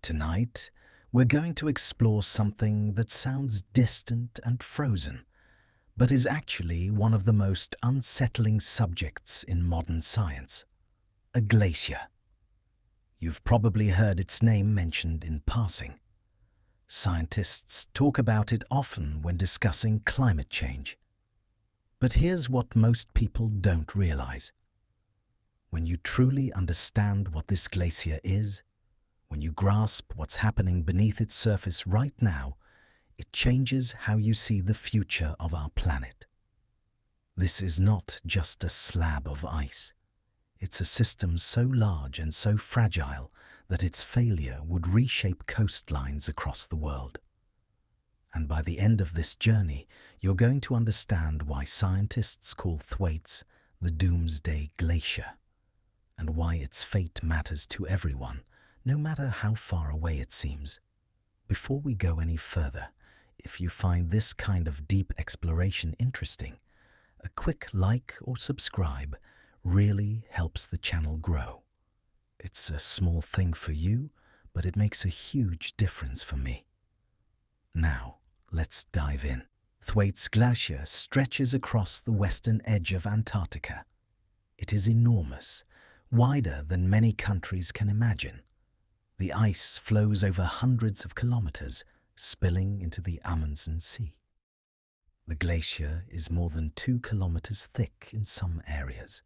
Tonight, we're going to explore something that sounds distant and frozen, but is actually one of the most unsettling subjects in modern science: a glacier. You've probably heard its name mentioned in passing. Scientists talk about it often when discussing climate change. But here's what most people don't realize. When you truly understand what this glacier is, when you grasp what's happening beneath its surface right now, it changes how you see the future of our planet. This is not just a slab of ice. It's a system so large and so fragile that its failure would reshape coastlines across the world. And by the end of this journey, you're going to understand why scientists call Thwaites the Doomsday Glacier, and why its fate matters to everyone, no matter how far away it seems. Before we go any further, if you find this kind of deep exploration interesting, a quick like or subscribe really helps the channel grow. It's a small thing for you, but it makes a huge difference for me. Now, let's dive in. Thwaites Glacier stretches across the western edge of Antarctica. It is enormous, wider than many countries can imagine. The ice flows over hundreds of kilometers, spilling into the Amundsen Sea. The glacier is more than 2 kilometers thick in some areas.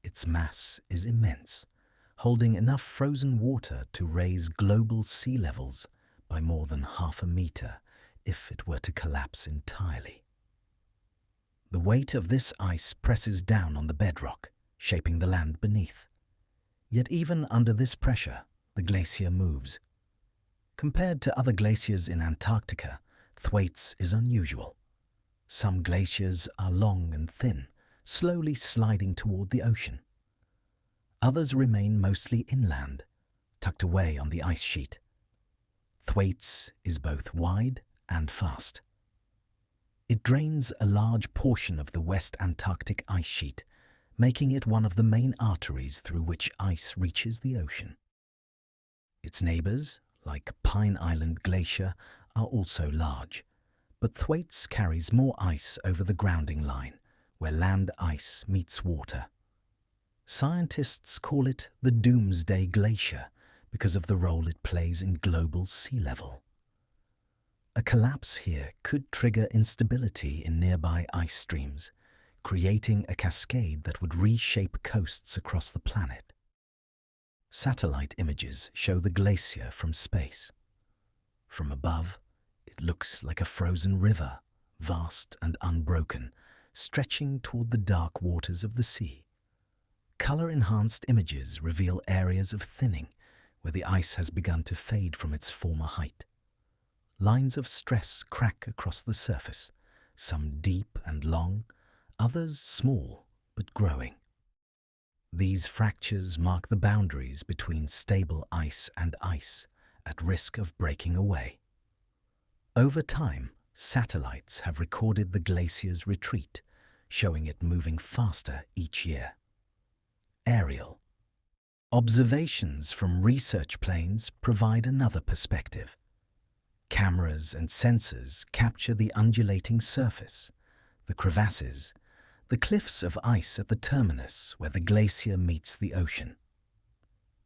Its mass is immense, holding enough frozen water to raise global sea levels by more than 0.5 meter if it were to collapse entirely. The weight of this ice presses down on the bedrock, shaping the land beneath. Yet even under this pressure, the glacier moves. Compared to other glaciers in Antarctica, Thwaites is unusual. Some glaciers are long and thin, slowly sliding toward the ocean. Others remain mostly inland, tucked away on the ice sheet. Thwaites is both wide and fast. It drains a large portion of the West Antarctic ice sheet, making it one of the main arteries through which ice reaches the ocean. Its neighbors, like Pine Island Glacier, are also large, but Thwaites carries more ice over the grounding line, where land ice meets water. Scientists call it the Doomsday Glacier because of the role it plays in global sea level. A collapse here could trigger instability in nearby ice streams, creating a cascade that would reshape coasts across the planet. Satellite images show the glacier from space. From above, it looks like a frozen river, vast and unbroken, stretching toward the dark waters of the sea. Color-enhanced images reveal areas of thinning, where the ice has begun to fade from its former height. Lines of stress crack across the surface, some deep and long, others small but growing. These fractures mark the boundaries between stable ice and ice, at risk of breaking away. Over time, satellites have recorded the glacier's retreat, showing it moving faster each year. Aerial observations from research planes provide another perspective. Cameras and sensors capture the undulating surface, the crevasses, the cliffs of ice at the terminus where the glacier meets the ocean.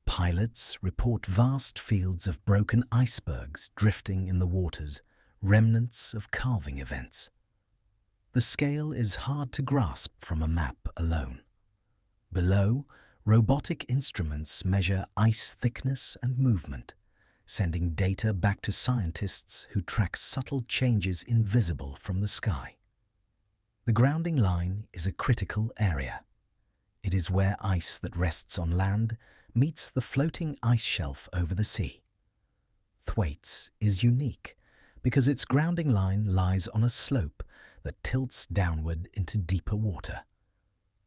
Pilots report vast fields of broken icebergs drifting in the waters, remnants of calving events. The scale is hard to grasp from a map alone. Below, robotic instruments measure ice thickness and movement, sending data back to scientists who track subtle changes invisible from the sky. The grounding line is a critical area. It is where ice that rests on land meets the floating ice shelf over the sea. Thwaites is unique because its grounding line lies on a slope that tilts downward into deeper water.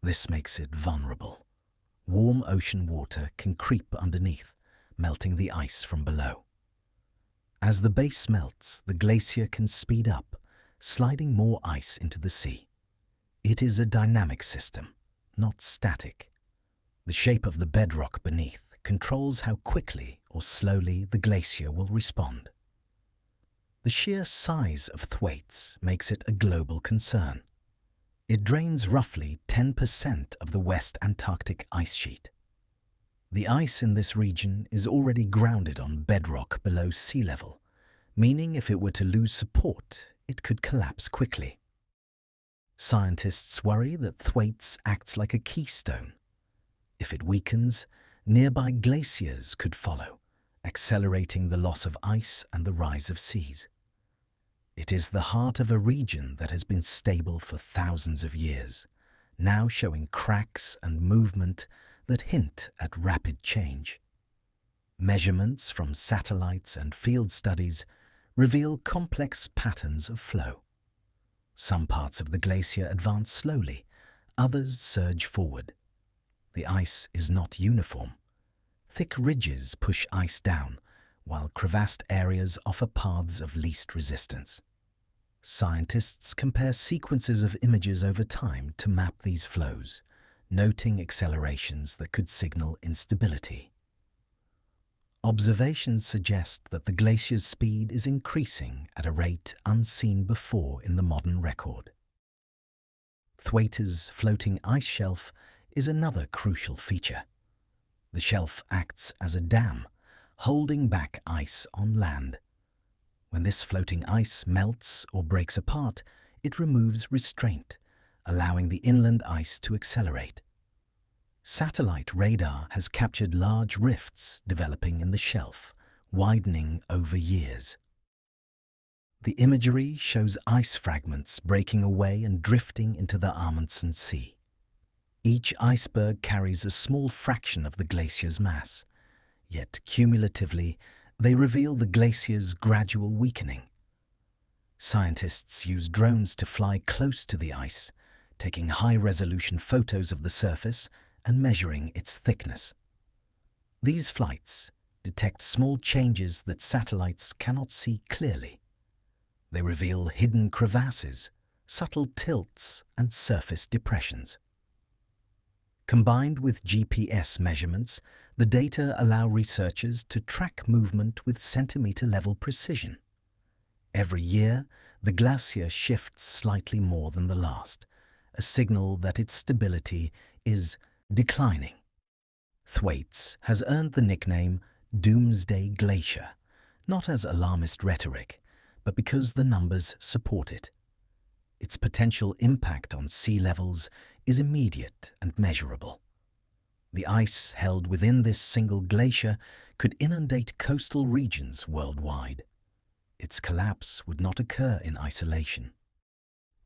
This makes it vulnerable. Warm ocean water can creep underneath, melting the ice from below. As the base melts, the glacier can speed up, sliding more ice into the sea. It is a dynamic system, not static. The shape of the bedrock beneath controls how quickly or slowly the glacier will respond. The sheer size of Thwaites makes it a global concern. It drains roughly 10% of the West Antarctic ice sheet. The ice in this region is already grounded on bedrock below sea level, meaning if it were to lose support, it could collapse quickly. Scientists worry that Thwaites acts like a keystone. If it weakens, nearby glaciers could follow, accelerating the loss of ice and the rise of seas. It is the heart of a region that has been stable for thousands of years, now showing cracks and movement that hint at rapid change. Measurements from satellites and field studies reveal complex patterns of flow. Some parts of the glacier advance slowly, others surge forward. The ice is not uniform. Thick ridges push ice down, while crevassed areas offer paths of least resistance. Scientists compare sequences of images over time to map these flows, noting accelerations that could signal instability. Observations suggest that the glacier's speed is increasing at a rate unseen before in the modern record. Thwaites' floating ice shelf is another crucial feature. The shelf acts as a dam, holding back ice on land. When this floating ice melts or breaks apart, it removes restraint, allowing the inland ice to accelerate. Satellite radar has captured large rifts developing in the shelf, widening over years. The imagery shows ice fragments breaking away and drifting into the Amundsen Sea. Each iceberg carries a small fraction of the glacier's mass, yet cumulatively they reveal the glacier's gradual weakening. Scientists use drones to fly close to the ice, taking high-resolution photos of the surface and measuring its thickness. These flights detect small changes that satellites cannot see clearly. They reveal hidden crevasses, subtle tilts, and surface depressions. Combined with GPS measurements, the data allow researchers to track movement with centimeter-level precision. Every year, the glacier shifts slightly more than the last, a signal that its stability is declining. Thwaites has earned the nickname Doomsday Glacier, not as alarmist rhetoric, but because the numbers support it. Its potential impact on sea levels is immediate and measurable. The ice held within this single glacier could inundate coastal regions worldwide. Its collapse would not occur in isolation.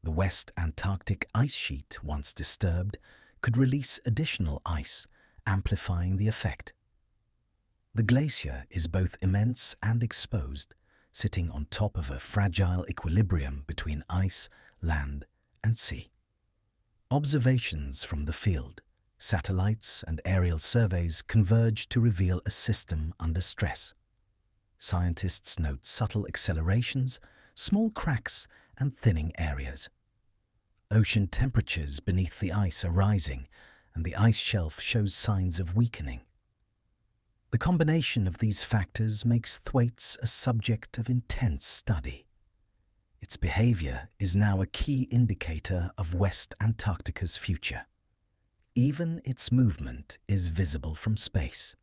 The West Antarctic ice sheet, once disturbed, could release additional ice, amplifying the effect. The glacier is both immense and exposed, sitting on top of a fragile equilibrium between ice, land, and sea. Observations from the field, satellites, and aerial surveys converge to reveal a system under stress. Scientists note subtle accelerations, small cracks, and thinning areas. Ocean temperatures beneath the ice are rising, and the ice shelf shows signs of weakening. The combination of these factors makes Thwaites a subject of intense study. Its behavior is now a key indicator of West Antarctica's future. Even its movement is visible from space.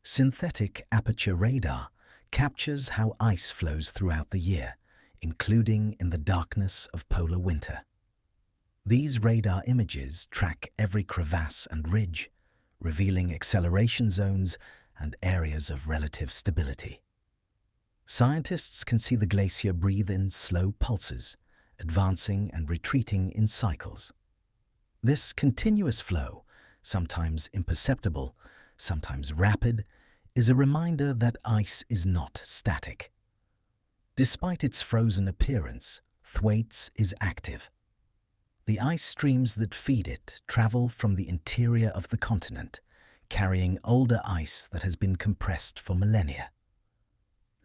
Synthetic aperture radar captures how ice flows throughout the year, including in the darkness of polar winter. These radar images track every crevasse and ridge, revealing acceleration zones and areas of relative stability. Scientists can see the glacier breathe in slow pulses, advancing and retreating in cycles. This continuous flow, sometimes imperceptible, sometimes rapid, is a reminder that ice is not static. Despite its frozen appearance, Thwaites is active. The ice streams that feed it travel from the interior of the continent, carrying older ice that has been compressed for millennia.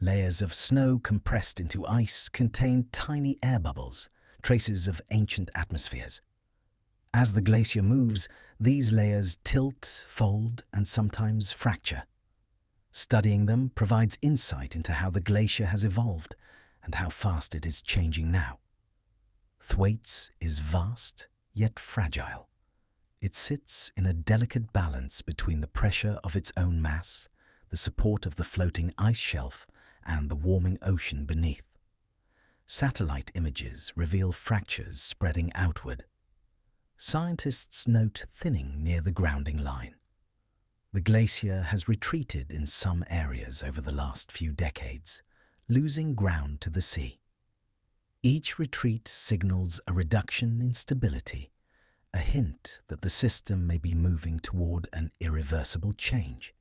Layers of snow compressed into ice contain tiny air bubbles, traces of ancient atmospheres. As the glacier moves, these layers tilt, fold, and sometimes fracture. Studying them provides insight into how the glacier has evolved and how fast it is changing now. Thwaites is vast, yet fragile. It sits in a delicate balance between the pressure of its own mass, the support of the floating ice shelf, and the warming ocean beneath. Satellite images reveal fractures spreading outward. Scientists note thinning near the grounding line. The glacier has retreated in some areas over the last few decades, losing ground to the sea. Each retreat signals a reduction in stability, a hint that the system may be moving toward an irreversible change.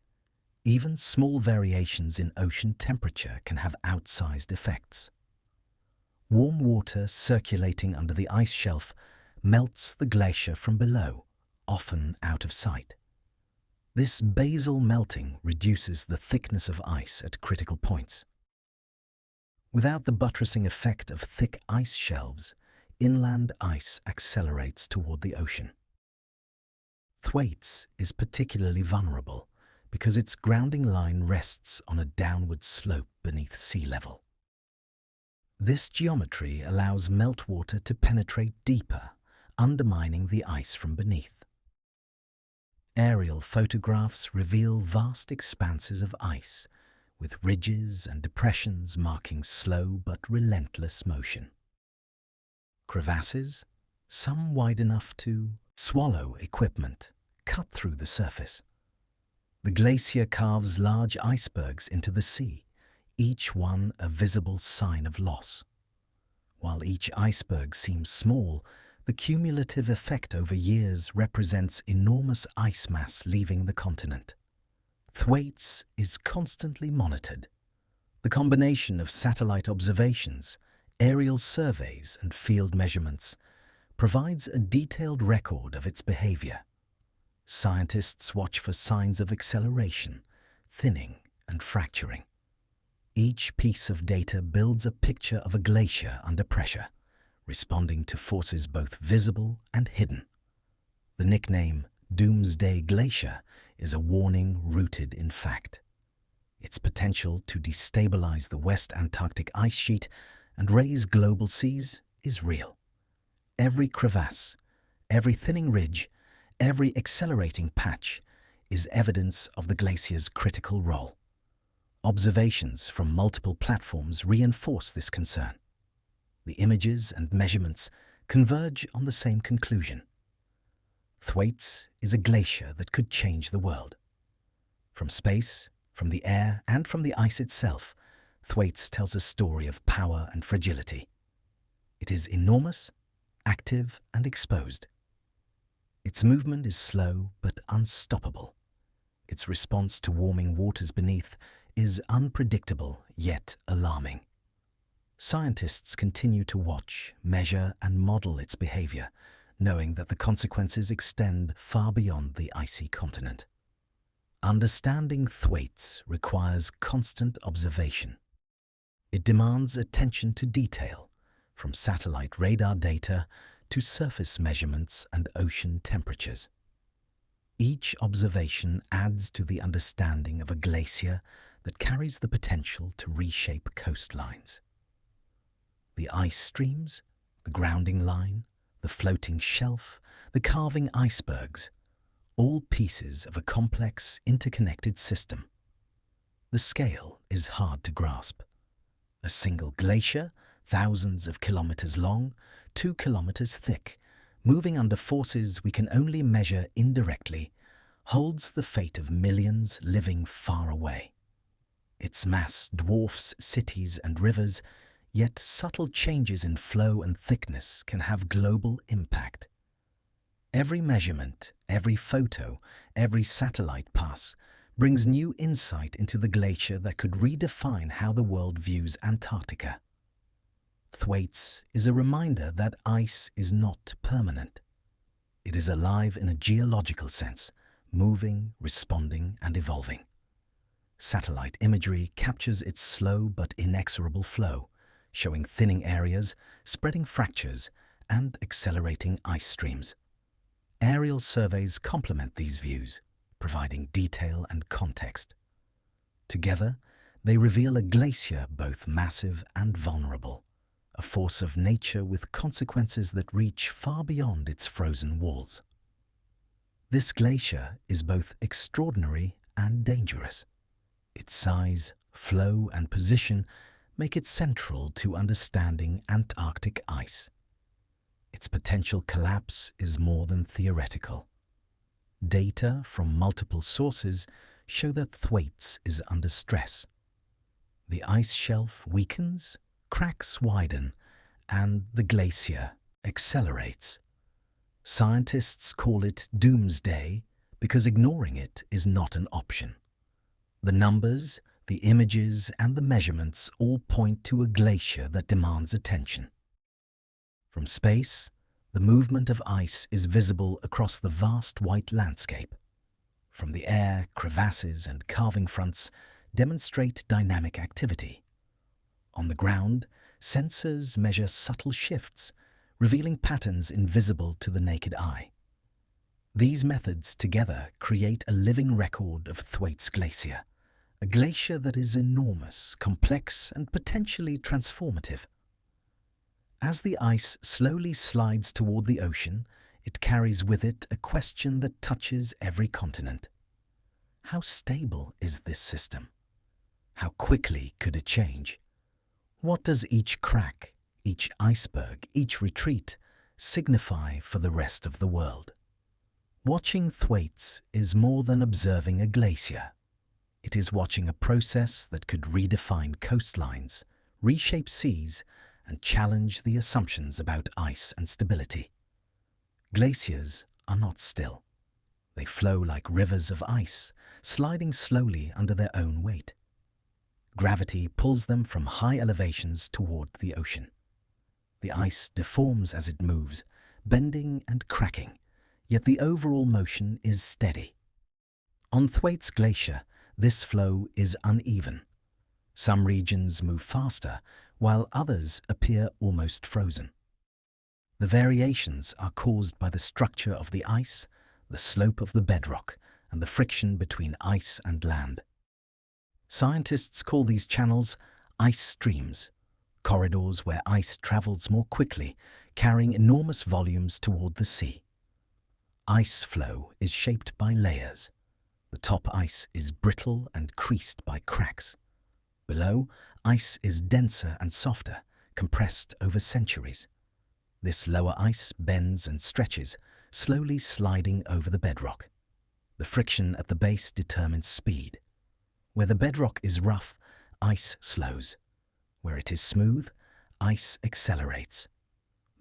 Even small variations in ocean temperature can have outsized effects. Warm water circulating under the ice shelf melts the glacier from below, often out of sight. This basal melting reduces the thickness of ice at critical points. Without the buttressing effect of thick ice shelves, inland ice accelerates toward the ocean. Thwaites is particularly vulnerable because its grounding line rests on a downward slope beneath sea level. This geometry allows meltwater to penetrate deeper, undermining the ice from beneath. Aerial photographs reveal vast expanses of ice, with ridges and depressions marking slow but relentless motion. Crevasses, some wide enough to swallow equipment, cut through the surface. The glacier carves large icebergs into the sea, each one a visible sign of loss. While each iceberg seems small, the cumulative effect over years represents enormous ice mass leaving the continent. Thwaites is constantly monitored. The combination of satellite observations, aerial surveys, and field measurements provides a detailed record of its behavior. Scientists watch for signs of acceleration, thinning, and fracturing. Each piece of data builds a picture of a glacier under pressure, responding to forces both visible and hidden. The nickname Doomsday Glacier is a warning rooted in fact. Its potential to destabilize the West Antarctic ice sheet and raise global seas is real. Every crevasse, every thinning ridge, every accelerating patch is evidence of the glacier's critical role. Observations from multiple platforms reinforce this concern. The images and measurements converge on the same conclusion. Thwaites is a glacier that could change the world. From space, from the air, and from the ice itself, Thwaites tells a story of power and fragility. It is enormous, active, and exposed. Its movement is slow but unstoppable. Its response to warming waters beneath is unpredictable yet alarming. Scientists continue to watch, measure, and model its behavior, knowing that the consequences extend far beyond the icy continent. Understanding Thwaites requires constant observation. It demands attention to detail, from satellite radar data to surface measurements and ocean temperatures. Each observation adds to the understanding of a glacier that carries the potential to reshape coastlines. The ice streams, the grounding line, the floating shelf, the carving icebergs, all pieces of a complex, interconnected system. The scale is hard to grasp. A single glacier, thousands of kilometers long, 2 kilometers thick, moving under forces we can only measure indirectly, holds the fate of millions living far away. Its mass dwarfs cities and rivers, yet subtle changes in flow and thickness can have global impact. Every measurement, every photo, every satellite pass brings new insight into the glacier that could redefine how the world views Antarctica. Thwaites is a reminder that ice is not permanent. It is alive in a geological sense, moving, responding, and evolving. Satellite imagery captures its slow but inexorable flow, showing thinning areas, spreading fractures, and accelerating ice streams. Aerial surveys complement these views, providing detail and context. Together, they reveal a glacier both massive and vulnerable, a force of nature with consequences that reach far beyond its frozen walls. This glacier is both extraordinary and dangerous. Its size, flow, and position make it central to understanding Antarctic ice. Its potential collapse is more than theoretical. Data from multiple sources show that Thwaites is under stress. The ice shelf weakens, cracks widen, and the glacier accelerates. Scientists call it Doomsday because ignoring it is not an option. The numbers, the images, and the measurements all point to a glacier that demands attention. From space, the movement of ice is visible across the vast white landscape. From the air, crevasses and carving fronts demonstrate dynamic activity. On the ground, sensors measure subtle shifts, revealing patterns invisible to the naked eye. These methods together create a living record of Thwaites Glacier, a glacier that is enormous, complex, and potentially transformative. As the ice slowly slides toward the ocean, it carries with it a question that touches every continent. How stable is this system? How quickly could it change? What does each crack, each iceberg, each retreat signify for the rest of the world? Watching Thwaites is more than observing a glacier. It is watching a process that could redefine coastlines, reshape seas, and challenge the assumptions about ice and stability. Glaciers are not still. They flow like rivers of ice, sliding slowly under their own weight. Gravity pulls them from high elevations toward the ocean. The ice deforms as it moves, bending and cracking, yet the overall motion is steady. On Thwaites Glacier, this flow is uneven. Some regions move faster, while others appear almost frozen. The variations are caused by the structure of the ice, the slope of the bedrock, and the friction between ice and land. Scientists call these channels ice streams, corridors where ice travels more quickly, carrying enormous volumes toward the sea. Ice flow is shaped by layers. The top ice is brittle and creased by cracks. Below, ice is denser and softer, compressed over centuries. This lower ice bends and stretches, slowly sliding over the bedrock. The friction at the base determines speed. Where the bedrock is rough, ice slows. Where it is smooth, ice accelerates.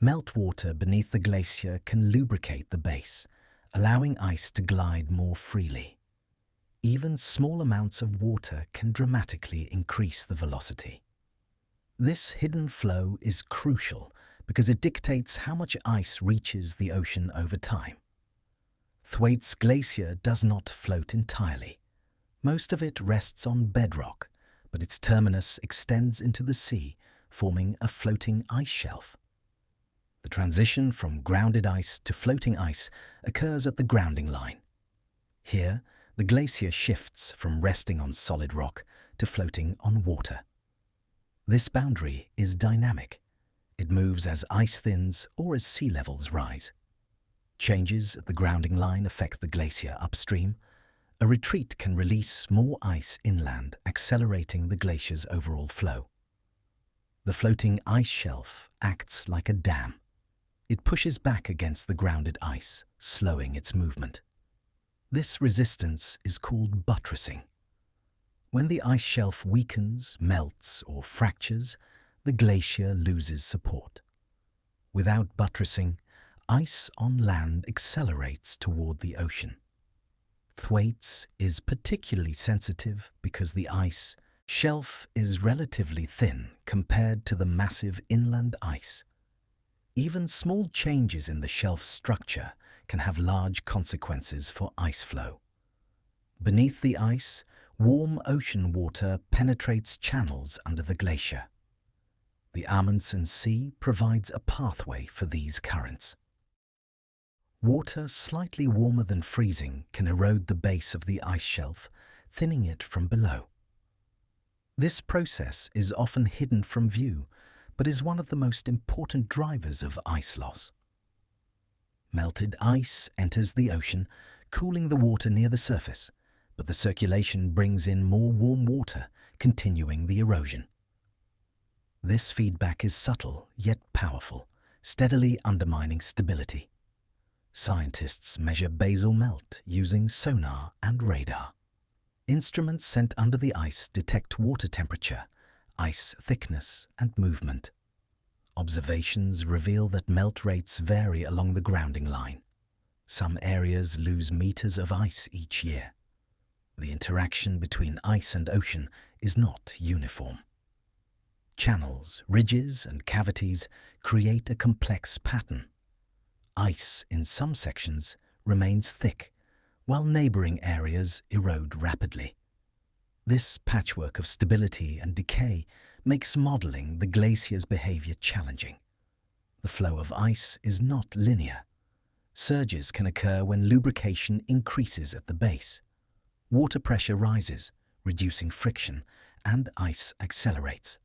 Meltwater beneath the glacier can lubricate the base, allowing ice to glide more freely. Even small amounts of water can dramatically increase the velocity. This hidden flow is crucial because it dictates how much ice reaches the ocean over time. Thwaites Glacier does not float entirely. Most of it rests on bedrock, but its terminus extends into the sea, forming a floating ice shelf. The transition from grounded ice to floating ice occurs at the grounding line. Here, the glacier shifts from resting on solid rock to floating on water. This boundary is dynamic. It moves as ice thins or as sea levels rise. Changes at the grounding line affect the glacier upstream. A retreat can release more ice inland, accelerating the glacier's overall flow. The floating ice shelf acts like a dam. It pushes back against the grounded ice, slowing its movement. This resistance is called buttressing. When the ice shelf weakens, melts, or fractures, the glacier loses support. Without buttressing, ice on land accelerates toward the ocean. Thwaites is particularly sensitive because the ice shelf is relatively thin compared to the massive inland ice. Even small changes in the shelf structure can have large consequences for ice flow. Beneath the ice, warm ocean water penetrates channels under the glacier. The Amundsen Sea provides a pathway for these currents. Water slightly warmer than freezing can erode the base of the ice shelf, thinning it from below. This process is often hidden from view, but is one of the most important drivers of ice loss. Melted ice enters the ocean, cooling the water near the surface, but the circulation brings in more warm water, continuing the erosion. This feedback is subtle yet powerful, steadily undermining stability. Scientists measure basal melt using sonar and radar. Instruments sent under the ice detect water temperature, ice thickness, and movement. Observations reveal that melt rates vary along the grounding line. Some areas lose meters of ice each year. The interaction between ice and ocean is not uniform. Channels, ridges, and cavities create a complex pattern. Ice in some sections remains thick, while neighboring areas erode rapidly. This patchwork of stability and decay makes modeling the glacier's behavior challenging. The flow of ice is not linear. Surges can occur when lubrication increases at the base. Water pressure rises, reducing friction, and ice accelerates.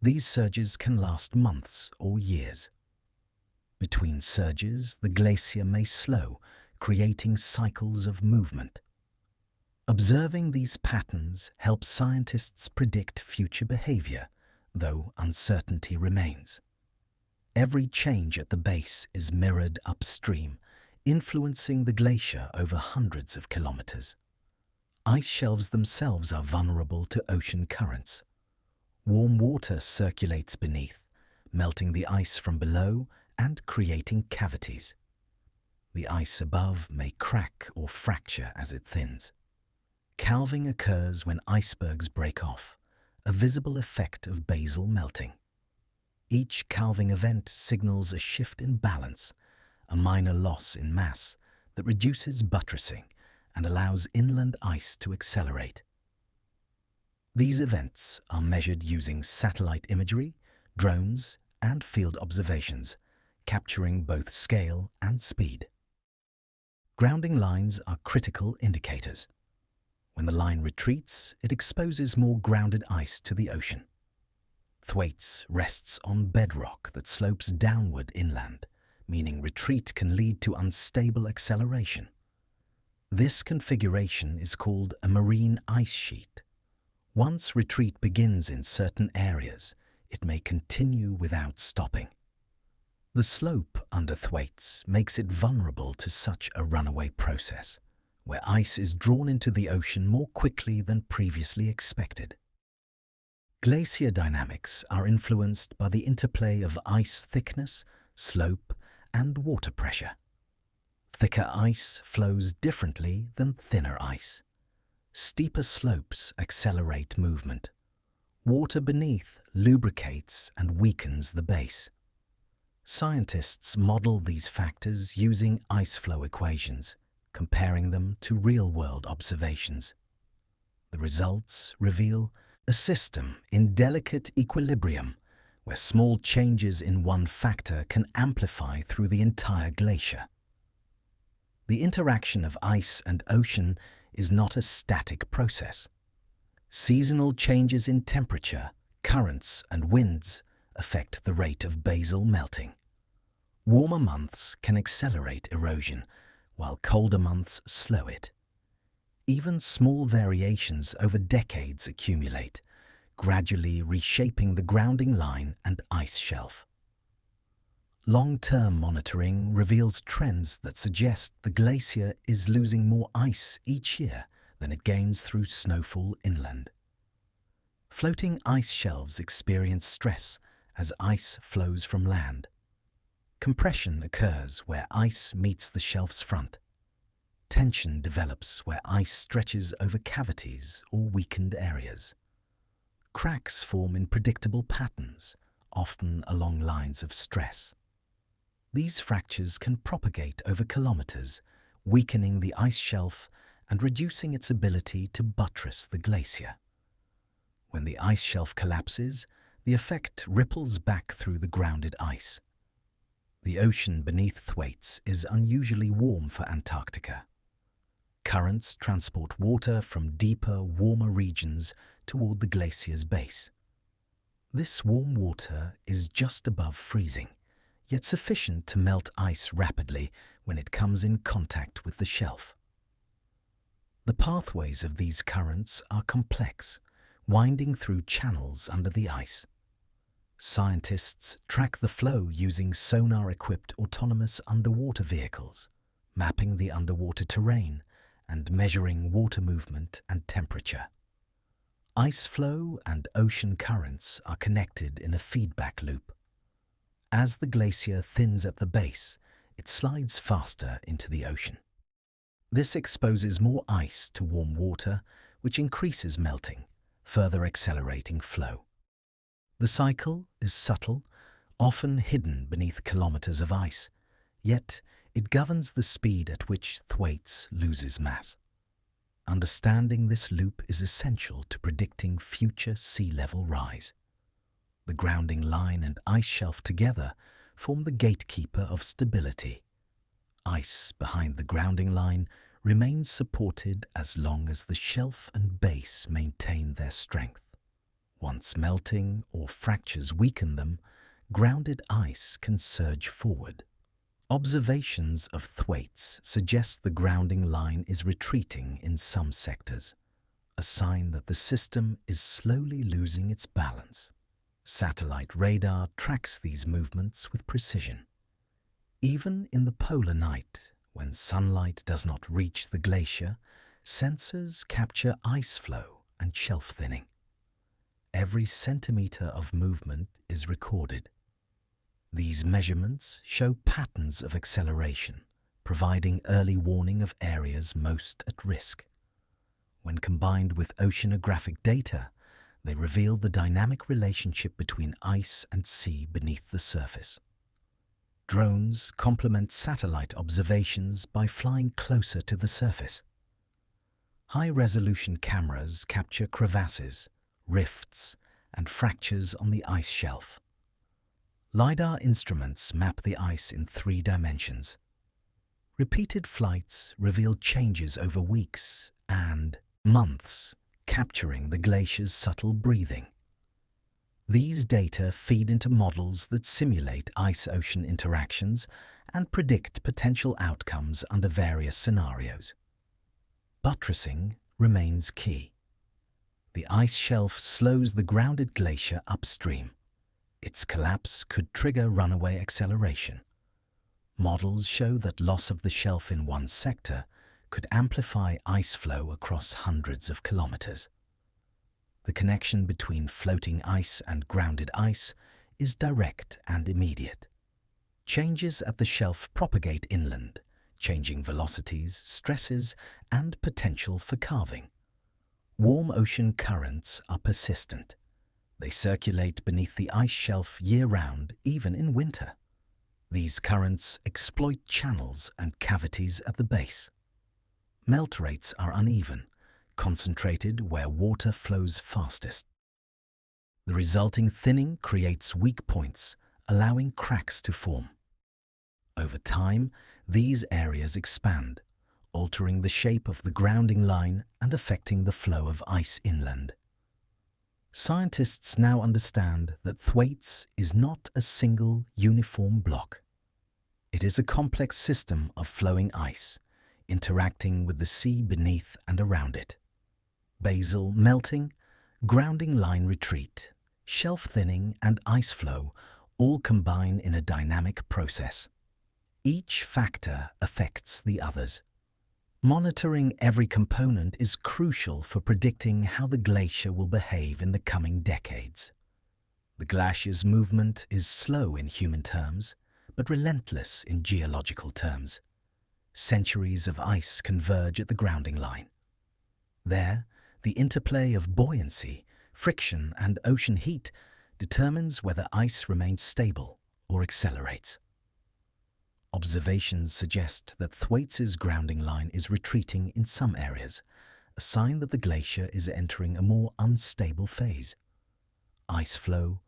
These surges can last months or years. Between surges, the glacier may slow, creating cycles of movement. Observing these patterns helps scientists predict future behavior, though uncertainty remains. Every change at the base is mirrored upstream, influencing the glacier over hundreds of kilometers. Ice shelves themselves are vulnerable to ocean currents. Warm water circulates beneath, melting the ice from below and creating cavities. The ice above may crack or fracture as it thins. Calving occurs when icebergs break off, a visible effect of basal melting. Each calving event signals a shift in balance, a minor loss in mass that reduces buttressing and allows inland ice to accelerate. These events are measured using satellite imagery, drones, and field observations, capturing both scale and speed. Grounding lines are critical indicators. When the line retreats, it exposes more grounded ice to the ocean. Thwaites rests on bedrock that slopes downward inland, meaning retreat can lead to unstable acceleration. This configuration is called a marine ice sheet. Once retreat begins in certain areas, it may continue without stopping. The slope under Thwaites makes it vulnerable to such a runaway process, where ice is drawn into the ocean more quickly than previously expected. Glacier dynamics are influenced by the interplay of ice thickness, slope, and water pressure. Thicker ice flows differently than thinner ice. Steeper slopes accelerate movement. Water beneath lubricates and weakens the base. Scientists model these factors using ice flow equations, comparing them to real-world observations. The results reveal a system in delicate equilibrium, where small changes in one factor can amplify through the entire glacier. The interaction of ice and ocean is not a static process. Seasonal changes in temperature, currents, and winds affect the rate of basal melting. Warmer months can accelerate erosion, while colder months slow it. Even small variations over decades accumulate, gradually reshaping the grounding line and ice shelf. Long-term monitoring reveals trends that suggest the glacier is losing more ice each year than it gains through snowfall inland. Floating ice shelves experience stress as ice flows from land. Compression occurs where ice meets the shelf's front. Tension develops where ice stretches over cavities or weakened areas. Cracks form in predictable patterns, often along lines of stress. These fractures can propagate over kilometers, weakening the ice shelf and reducing its ability to buttress the glacier. When the ice shelf collapses, the effect ripples back through the grounded ice. The ocean beneath Thwaites is unusually warm for Antarctica. Currents transport water from deeper, warmer regions toward the glacier's base. This warm water is just above freezing, yet sufficient to melt ice rapidly when it comes in contact with the shelf. The pathways of these currents are complex, winding through channels under the ice. Scientists track the flow using sonar-equipped autonomous underwater vehicles, mapping the underwater terrain and measuring water movement and temperature. Ice flow and ocean currents are connected in a feedback loop. As the glacier thins at the base, it slides faster into the ocean. This exposes more ice to warm water, which increases melting, further accelerating flow. The cycle is subtle, often hidden beneath kilometers of ice, yet it governs the speed at which Thwaites loses mass. Understanding this loop is essential to predicting future sea level rise. The grounding line and ice shelf together form the gatekeeper of stability. Ice behind the grounding line remains supported as long as the shelf and base maintain their strength. Once melting or fractures weaken them, grounded ice can surge forward. Observations of Thwaites suggest the grounding line is retreating in some sectors, a sign that the system is slowly losing its balance. Satellite radar tracks these movements with precision. Even in the polar night, when sunlight does not reach the glacier, sensors capture ice flow and shelf thinning. Every centimeter of movement is recorded. These measurements show patterns of acceleration, providing early warning of areas most at risk. When combined with oceanographic data, they reveal the dynamic relationship between ice and sea beneath the surface. Drones complement satellite observations by flying closer to the surface. High-resolution cameras capture crevasses, rifts, and fractures on the ice shelf. LiDAR instruments map the ice in 3 dimensions. Repeated flights reveal changes over weeks and months, capturing the glacier's subtle breathing. These data feed into models that simulate ice-ocean interactions and predict potential outcomes under various scenarios. Buttressing remains key. The ice shelf slows the grounded glacier upstream. Its collapse could trigger runaway acceleration. Models show that loss of the shelf in one sector could amplify ice flow across hundreds of kilometers. The connection between floating ice and grounded ice is direct and immediate. Changes at the shelf propagate inland, changing velocities, stresses, and potential for calving. Warm ocean currents are persistent. They circulate beneath the ice shelf year-round, even in winter. These currents exploit channels and cavities at the base. Melt rates are uneven, concentrated where water flows fastest. The resulting thinning creates weak points, allowing cracks to form. Over time, these areas expand, altering the shape of the grounding line and affecting the flow of ice inland. Scientists now understand that Thwaites is not a single, uniform block. It is a complex system of flowing ice, interacting with the sea beneath and around it. Basal melting, grounding line retreat, shelf thinning, and ice flow all combine in a dynamic process. Each factor affects the others. Monitoring every component is crucial for predicting how the glacier will behave in the coming decades. The glacier's movement is slow in human terms, but relentless in geological terms. Centuries of ice converge at the grounding line. There, the interplay of buoyancy, friction, and ocean heat determines whether ice remains stable or accelerates. Observations suggest that Thwaites' grounding line is retreating in some areas, a sign that the glacier is entering a more unstable phase. Ice flow,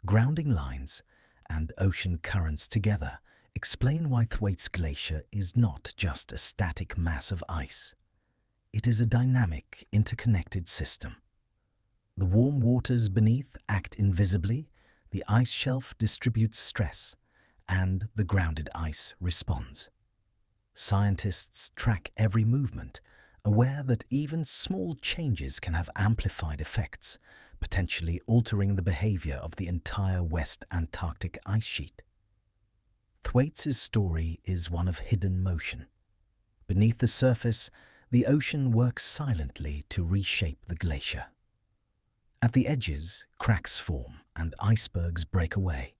grounding lines, and ocean currents together explain why Thwaites Glacier is not just a static mass of ice. It is a dynamic, interconnected system. The warm waters beneath act invisibly, the ice shelf distributes stress, and the grounded ice responds. Scientists track every movement, aware that even small changes can have amplified effects, potentially altering the behavior of the entire West Antarctic ice sheet. Thwaites' story is one of hidden motion. Beneath the surface, the ocean works silently to reshape the glacier. At the edges, cracks form and icebergs break away.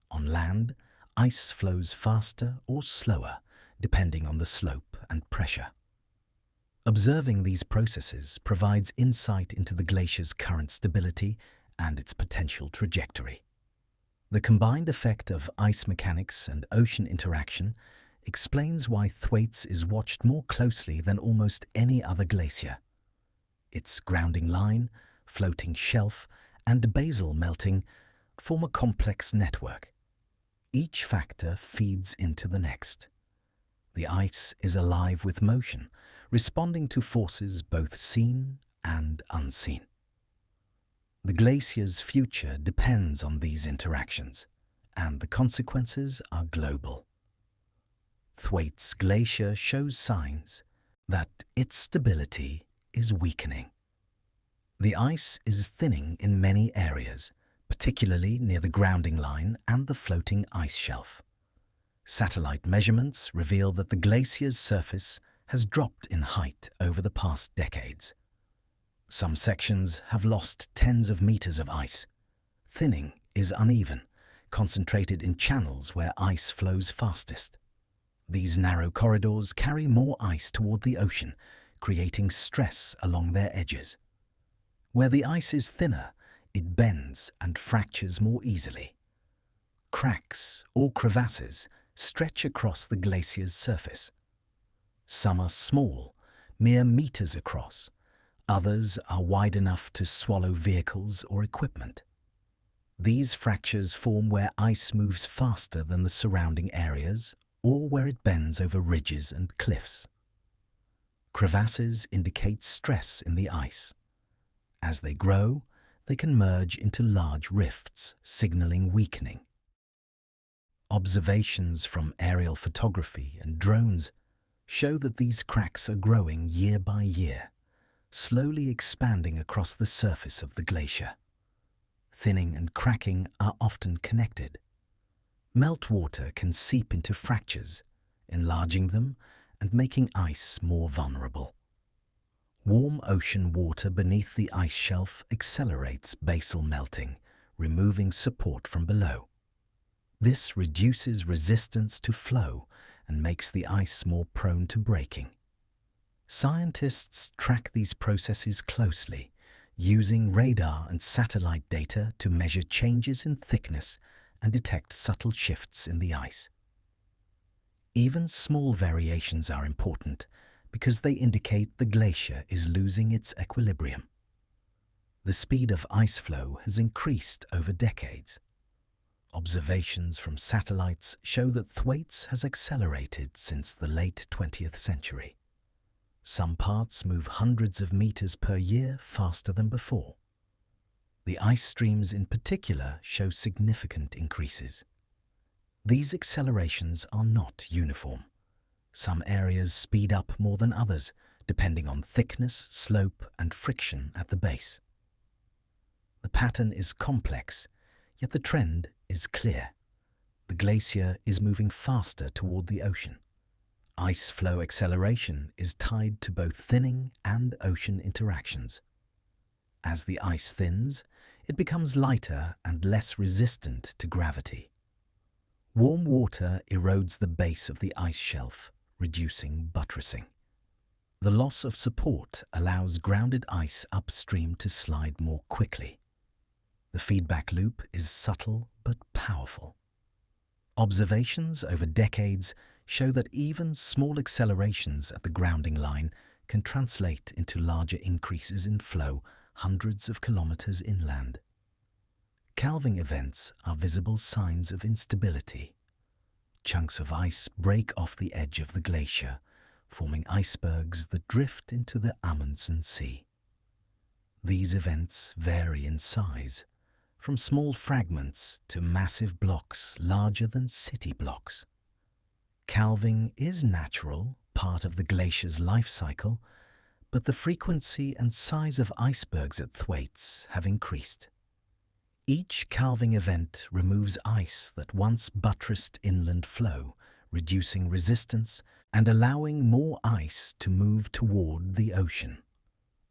On land, ice flows faster or slower, depending on the slope and pressure. Observing these processes provides insight into the glacier's current stability and its potential trajectory. The combined effect of ice mechanics and ocean interaction explains why Thwaites is watched more closely than almost any other glacier. Its grounding line, floating shelf, and basal melting form a complex network. Each factor feeds into the next. The ice is alive with motion, responding to forces both seen and unseen. The glacier's future depends on these interactions, and the consequences are global. Thwaites Glacier shows signs that its stability is weakening. The ice is thinning in many areas, particularly near the grounding line and the floating ice shelf. Satellite measurements reveal that the glacier's surface has dropped in height over the past decades. Some sections have lost tens of meters of ice. Thinning is uneven, concentrated in channels where ice flows fastest. These narrow corridors carry more ice toward the ocean, creating stress along their edges. Where the ice is thinner, it bends and fractures more easily. Cracks or crevasses stretch across the glacier's surface. Some are small, mere meters across. Others are wide enough to swallow vehicles or equipment. These fractures form where ice moves faster than the surrounding areas or where it bends over ridges and cliffs. Crevasses indicate stress in the ice. As they grow, they can merge into large rifts, signaling weakening. Observations from aerial photography and drones show that these cracks are growing year by year, slowly expanding across the surface of the glacier. Thinning and cracking are often connected. Meltwater can seep into fractures, enlarging them and making ice more vulnerable. Warm ocean water beneath the ice shelf accelerates basal melting, removing support from below. This reduces resistance to flow and makes the ice more prone to breaking. Scientists track these processes closely, using radar and satellite data to measure changes in thickness and detect subtle shifts in the ice. Even small variations are important because they indicate the glacier is losing its equilibrium. The speed of ice flow has increased over decades. Observations from satellites show that Thwaites has accelerated since the late 20th century. Some parts move hundreds of meters per year faster than before. The ice streams in particular show significant increases. These accelerations are not uniform. Some areas speed up more than others, depending on thickness, slope, and friction at the base. The pattern is complex, yet the trend is clear. The glacier is moving faster toward the ocean. Ice flow acceleration is tied to both thinning and ocean interactions. As the ice thins, it becomes lighter and less resistant to gravity. Warm water erodes the base of the ice shelf, reducing buttressing. The loss of support allows grounded ice upstream to slide more quickly. The feedback loop is subtle but powerful. Observations over decades show that even small accelerations at the grounding line can translate into larger increases in flow hundreds of kilometers inland. Calving events are visible signs of instability. chunks of ice break off the edge of the glacier, forming icebergs that drift into the Amundsen Sea. These events vary in size, from small fragments to massive blocks larger than city blocks. Calving is natural, part of the glacier's life cycle, but the frequency and size of icebergs at Thwaites have increased. Each calving event removes ice that once buttressed inland flow, reducing resistance and allowing more ice to move toward the ocean.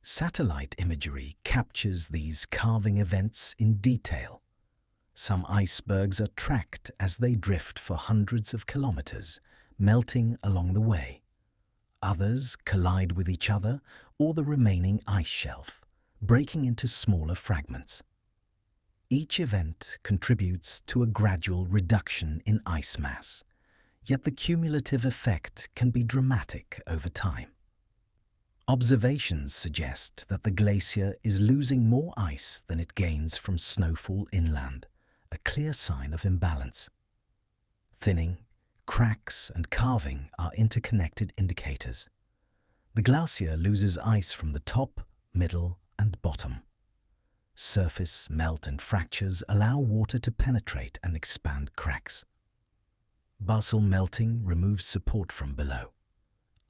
Satellite imagery captures these calving events in detail. Some icebergs are tracked as they drift for hundreds of kilometers, melting along the way. Others collide with each other or the remaining ice shelf, breaking into smaller fragments. Each event contributes to a gradual reduction in ice mass, yet the cumulative effect can be dramatic over time. Observations suggest that the glacier is losing more ice than it gains from snowfall inland, a clear sign of imbalance. Thinning, cracks and calving are interconnected indicators. The glacier loses ice from the top, middle and bottom. Surface melt and fractures allow water to penetrate and expand cracks. Basal melting removes support from below.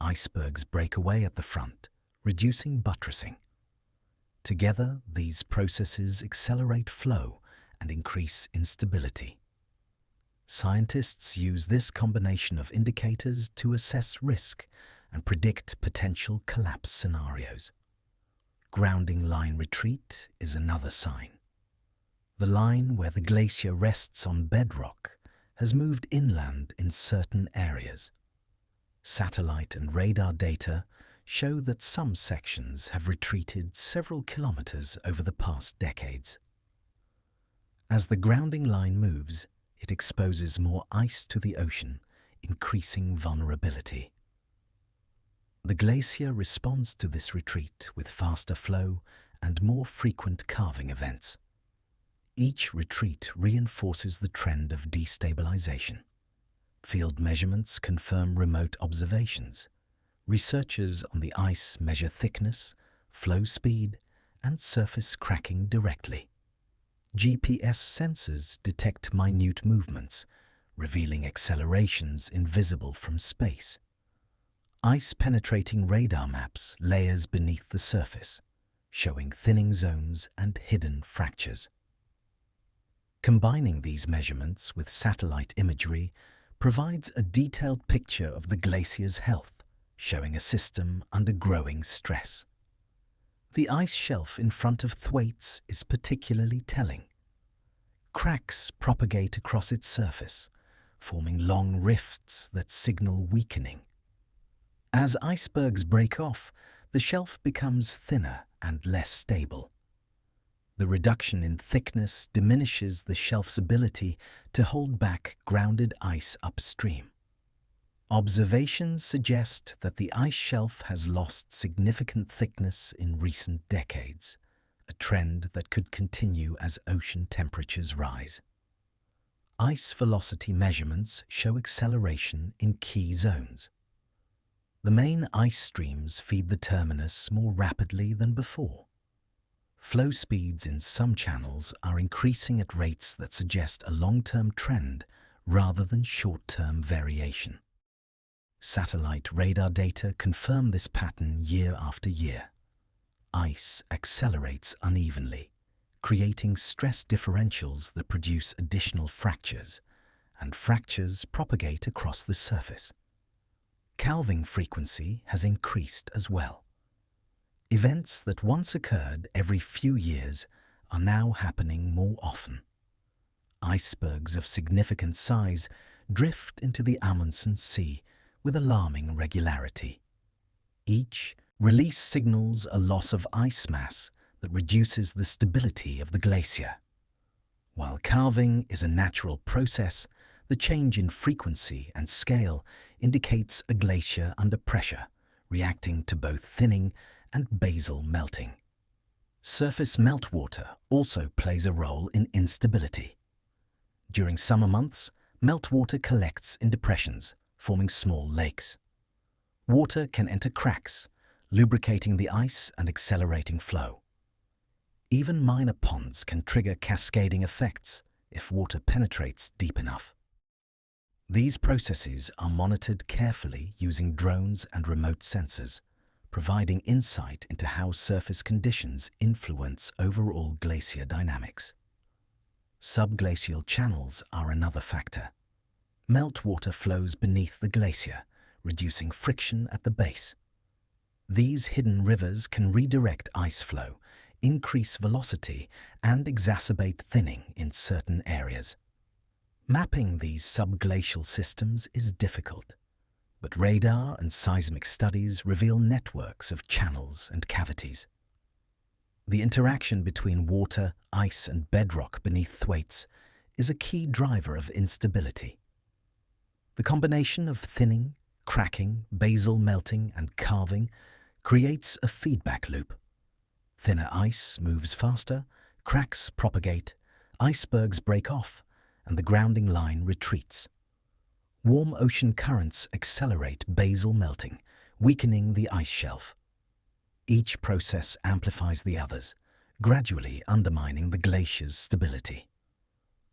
Icebergs break away at the front, reducing buttressing. Together, these processes accelerate flow and increase instability. Scientists use this combination of indicators to assess risk and predict potential collapse scenarios. Grounding line retreat is another sign. The line where the glacier rests on bedrock has moved inland in certain areas. Satellite and radar data show that some sections have retreated several kilometers over the past decades. As the grounding line moves, it exposes more ice to the ocean, increasing vulnerability. The glacier responds to this retreat with faster flow and more frequent calving events. Each retreat reinforces the trend of destabilization. Field measurements confirm remote observations. Researchers on the ice measure thickness, flow speed, and surface cracking directly. GPS sensors detect minute movements, revealing accelerations invisible from space. Ice-penetrating radar maps layers beneath the surface, showing thinning zones and hidden fractures. Combining these measurements with satellite imagery provides a detailed picture of the glacier's health, showing a system under growing stress. The ice shelf in front of Thwaites is particularly telling. Cracks propagate across its surface, forming long rifts that signal weakening. As icebergs break off, the shelf becomes thinner and less stable. The reduction in thickness diminishes the shelf's ability to hold back grounded ice upstream. Observations suggest that the ice shelf has lost significant thickness in recent decades, a trend that could continue as ocean temperatures rise. Ice velocity measurements show acceleration in key zones. The main ice streams feed the terminus more rapidly than before. Flow speeds in some channels are increasing at rates that suggest a long-term trend rather than short-term variation. Satellite radar data confirm this pattern year after year. Ice accelerates unevenly, creating stress differentials that produce additional fractures, and fractures propagate across the surface. Calving frequency has increased as well. Events that once occurred every few years are now happening more often. Icebergs of significant size drift into the Amundsen Sea with alarming regularity. Each release signals a loss of ice mass that reduces the stability of the glacier. While calving is a natural process, the change in frequency and scale indicates a glacier under pressure, reacting to both thinning and basal melting. Surface meltwater also plays a role in instability. During summer months, Meltwater collects in depressions, forming small lakes. Water can enter cracks, lubricating the ice and accelerating flow. Even minor ponds can trigger cascading effects if water penetrates deep enough. These processes are monitored carefully using drones and remote sensors, providing insight into how surface conditions influence overall glacier dynamics. Subglacial channels are another factor. Meltwater flows beneath the glacier, reducing friction at the base. These hidden rivers can redirect ice flow, increase velocity, and exacerbate thinning in certain areas. Mapping these subglacial systems is difficult, but radar and seismic studies reveal networks of channels and cavities. The interaction between water, ice, and bedrock beneath Thwaites is a key driver of instability. The combination of thinning, cracking, basal melting, and calving creates a feedback loop. Thinner ice moves faster, cracks propagate, icebergs break off, and the grounding line retreats. Warm ocean currents accelerate basal melting, weakening the ice shelf. Each process amplifies the others, gradually undermining the glacier's stability.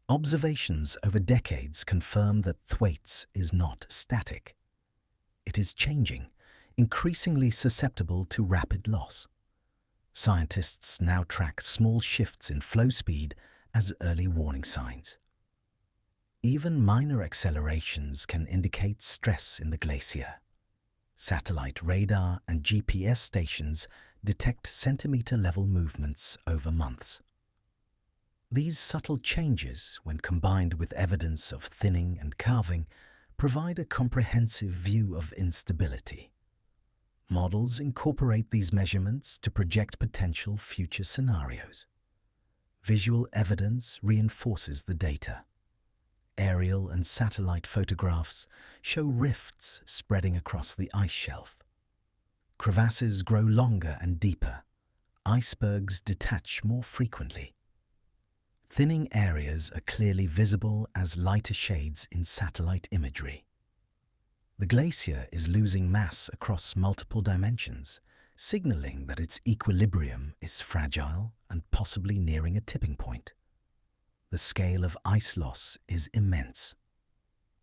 Observations over decades confirm that Thwaites is not static. It is changing, increasingly susceptible to rapid loss. Scientists now track small shifts in flow speed as early warning signs. Even minor accelerations can indicate stress in the glacier. Satellite radar and GPS stations detect centimeter-level movements over months. These subtle changes, when combined with evidence of thinning and calving, provide a comprehensive view of instability. Models incorporate these measurements to project potential future scenarios. Visual evidence reinforces the data. Aerial and satellite photographs show rifts spreading across the ice shelf. Crevasses grow longer and deeper. Icebergs detach more frequently. Thinning areas are clearly visible as lighter shades in satellite imagery. The glacier is losing mass across multiple dimensions, signaling that its equilibrium is fragile and possibly nearing a tipping point. The scale of ice loss is immense.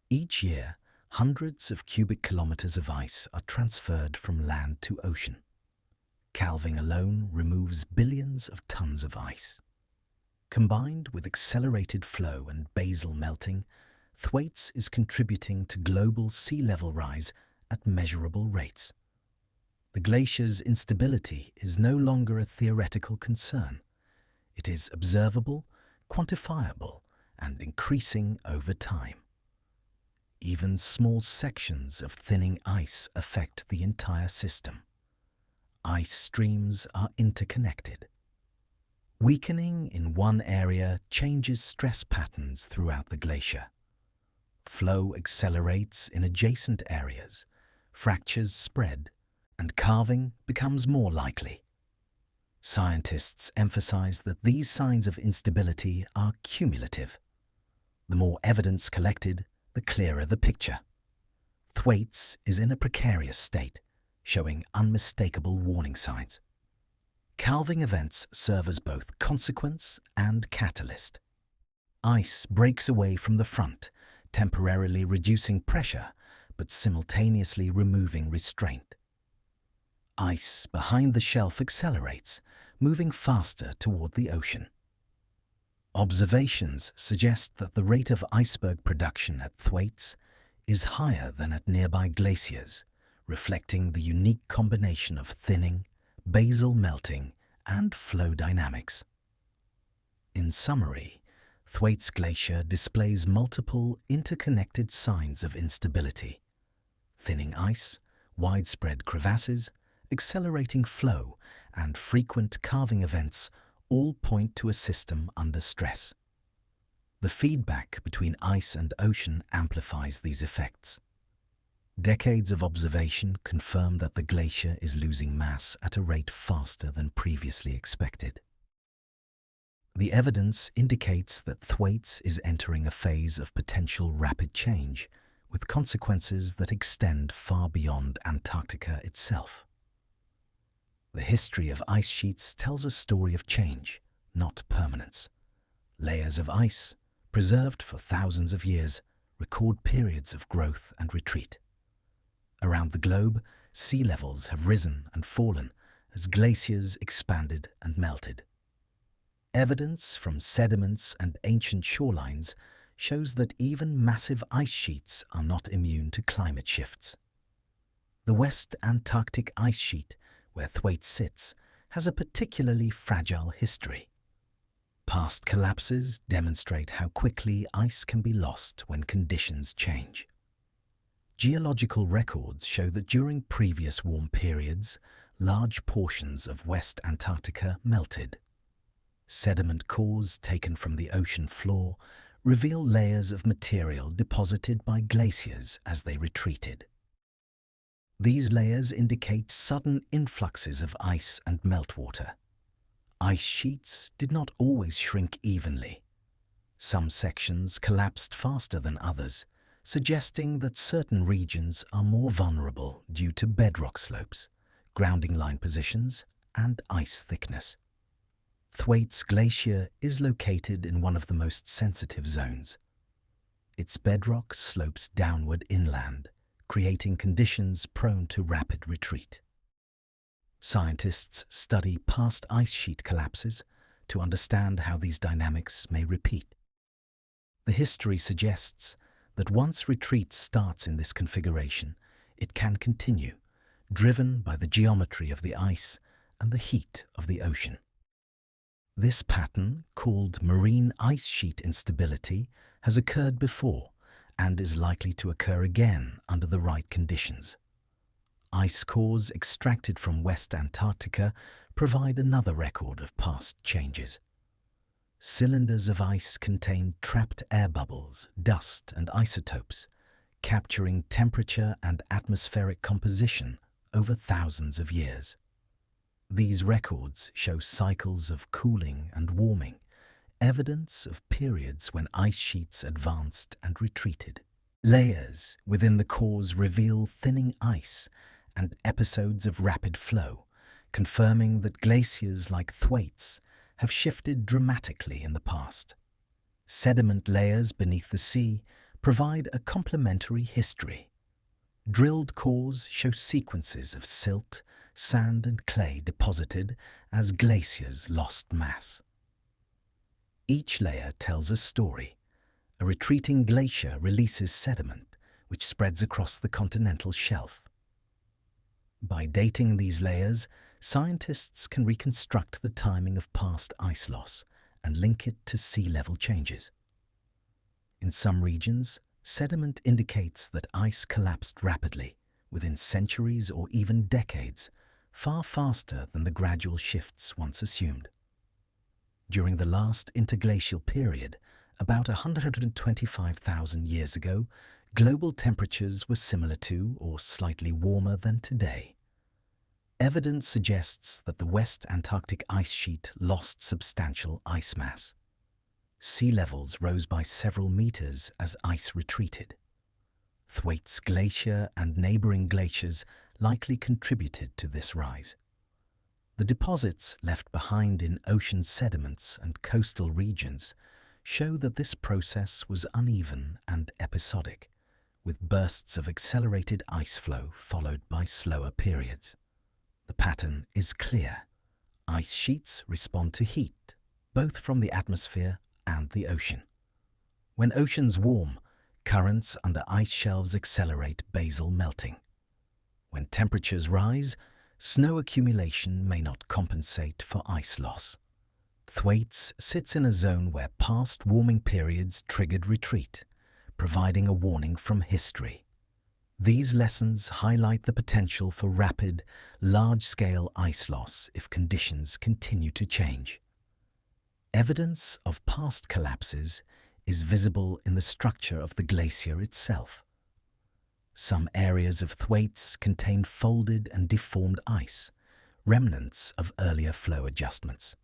Each year, hundreds of cubic kilometers of ice are transferred from land to ocean. Calving alone removes billions of tons of ice. Combined with accelerated flow and basal melting, Thwaites is contributing to global sea level rise at measurable rates. The glacier's instability is no longer a theoretical concern. It is observable, quantifiable, and increasing over time. Even small sections of thinning ice affect the entire system. Ice streams are interconnected. Weakening in one area changes stress patterns throughout the glacier. Flow accelerates in adjacent areas, fractures spread, and calving becomes more likely. Scientists emphasize that these signs of instability are cumulative. The more evidence collected, the clearer the picture. Thwaites is in a precarious state, showing unmistakable warning signs. Calving events serve as both consequence and catalyst. Ice breaks away from the front, temporarily reducing pressure, but simultaneously removing restraint. Ice behind the shelf accelerates, moving faster toward the ocean. Observations suggest that the rate of iceberg production at Thwaites is higher than at nearby glaciers, reflecting the unique combination of thinning, basal melting, and flow dynamics. In summary, Thwaites Glacier displays multiple interconnected signs of instability: thinning ice, widespread crevasses, accelerating flow, and frequent calving events all point to a system under stress. The feedback between ice and ocean amplifies these effects. Decades of observation confirm that the glacier is losing mass at a rate faster than previously expected. The evidence indicates that Thwaites is entering a phase of potential rapid change, with consequences that extend far beyond Antarctica itself. The history of ice sheets tells a story of change, not permanence. Layers of ice, preserved for thousands of years, record periods of growth and retreat. Around the globe, sea levels have risen and fallen as glaciers expanded and melted. Evidence from sediments and ancient shorelines shows that even massive ice sheets are not immune to climate shifts. The West Antarctic ice sheet, where Thwaites sits, has a particularly fragile history. Past collapses demonstrate how quickly ice can be lost when conditions change. Geological records show that during previous warm periods, large portions of West Antarctica melted. Sediment cores taken from the ocean floor reveal layers of material deposited by glaciers as they retreated. These layers indicate sudden influxes of ice and meltwater. Ice sheets did not always shrink evenly. Some sections collapsed faster than others, suggesting that certain regions are more vulnerable due to bedrock slopes, grounding line positions, and ice thickness. Thwaites Glacier is located in one of the most sensitive zones. Its bedrock slopes downward inland, creating conditions prone to rapid retreat. Scientists study past ice sheet collapses to understand how these dynamics may repeat. The history suggests that once retreat starts in this configuration, it can continue, driven by the geometry of the ice and the heat of the ocean. This pattern, called marine ice sheet instability, has occurred before and is likely to occur again under the right conditions. Ice cores extracted from West Antarctica provide another record of past changes. Cylinders of ice contain trapped air bubbles, dust, and isotopes, capturing temperature and atmospheric composition over thousands of years. These records show cycles of cooling and warming, evidence of periods when ice sheets advanced and retreated. Layers within the cores reveal thinning ice and episodes of rapid flow, confirming that glaciers like Thwaites have shifted dramatically in the past. Sediment layers beneath the sea provide a complementary history. Drilled cores show sequences of silt, sand and clay deposited as glaciers lost mass. Each layer tells a story. A retreating glacier releases sediment, which spreads across the continental shelf. By dating these layers, scientists can reconstruct the timing of past ice loss and link it to sea level changes. In some regions, sediment indicates that ice collapsed rapidly, within centuries or even decades, far faster than the gradual shifts once assumed. During the last interglacial period, about 125,000 years ago, global temperatures were similar to or slightly warmer than today. Evidence suggests that the West Antarctic ice sheet lost substantial ice mass. Sea levels rose by several meters as ice retreated. Thwaites Glacier and neighboring glaciers likely contributed to this rise. The deposits left behind in ocean sediments and coastal regions show that this process was uneven and episodic, with bursts of accelerated ice flow followed by slower periods. The pattern is clear. Ice sheets respond to heat, both from the atmosphere and the ocean. When oceans warm, currents under ice shelves accelerate basal melting. When temperatures rise, snow accumulation may not compensate for ice loss. Thwaites sits in a zone where past warming periods triggered retreat, providing a warning from history. These lessons highlight the potential for rapid, large-scale ice loss if conditions continue to change. Evidence of past collapses is visible in the structure of the glacier itself. Some areas of Thwaites contain folded and deformed ice, remnants of earlier flow adjustments.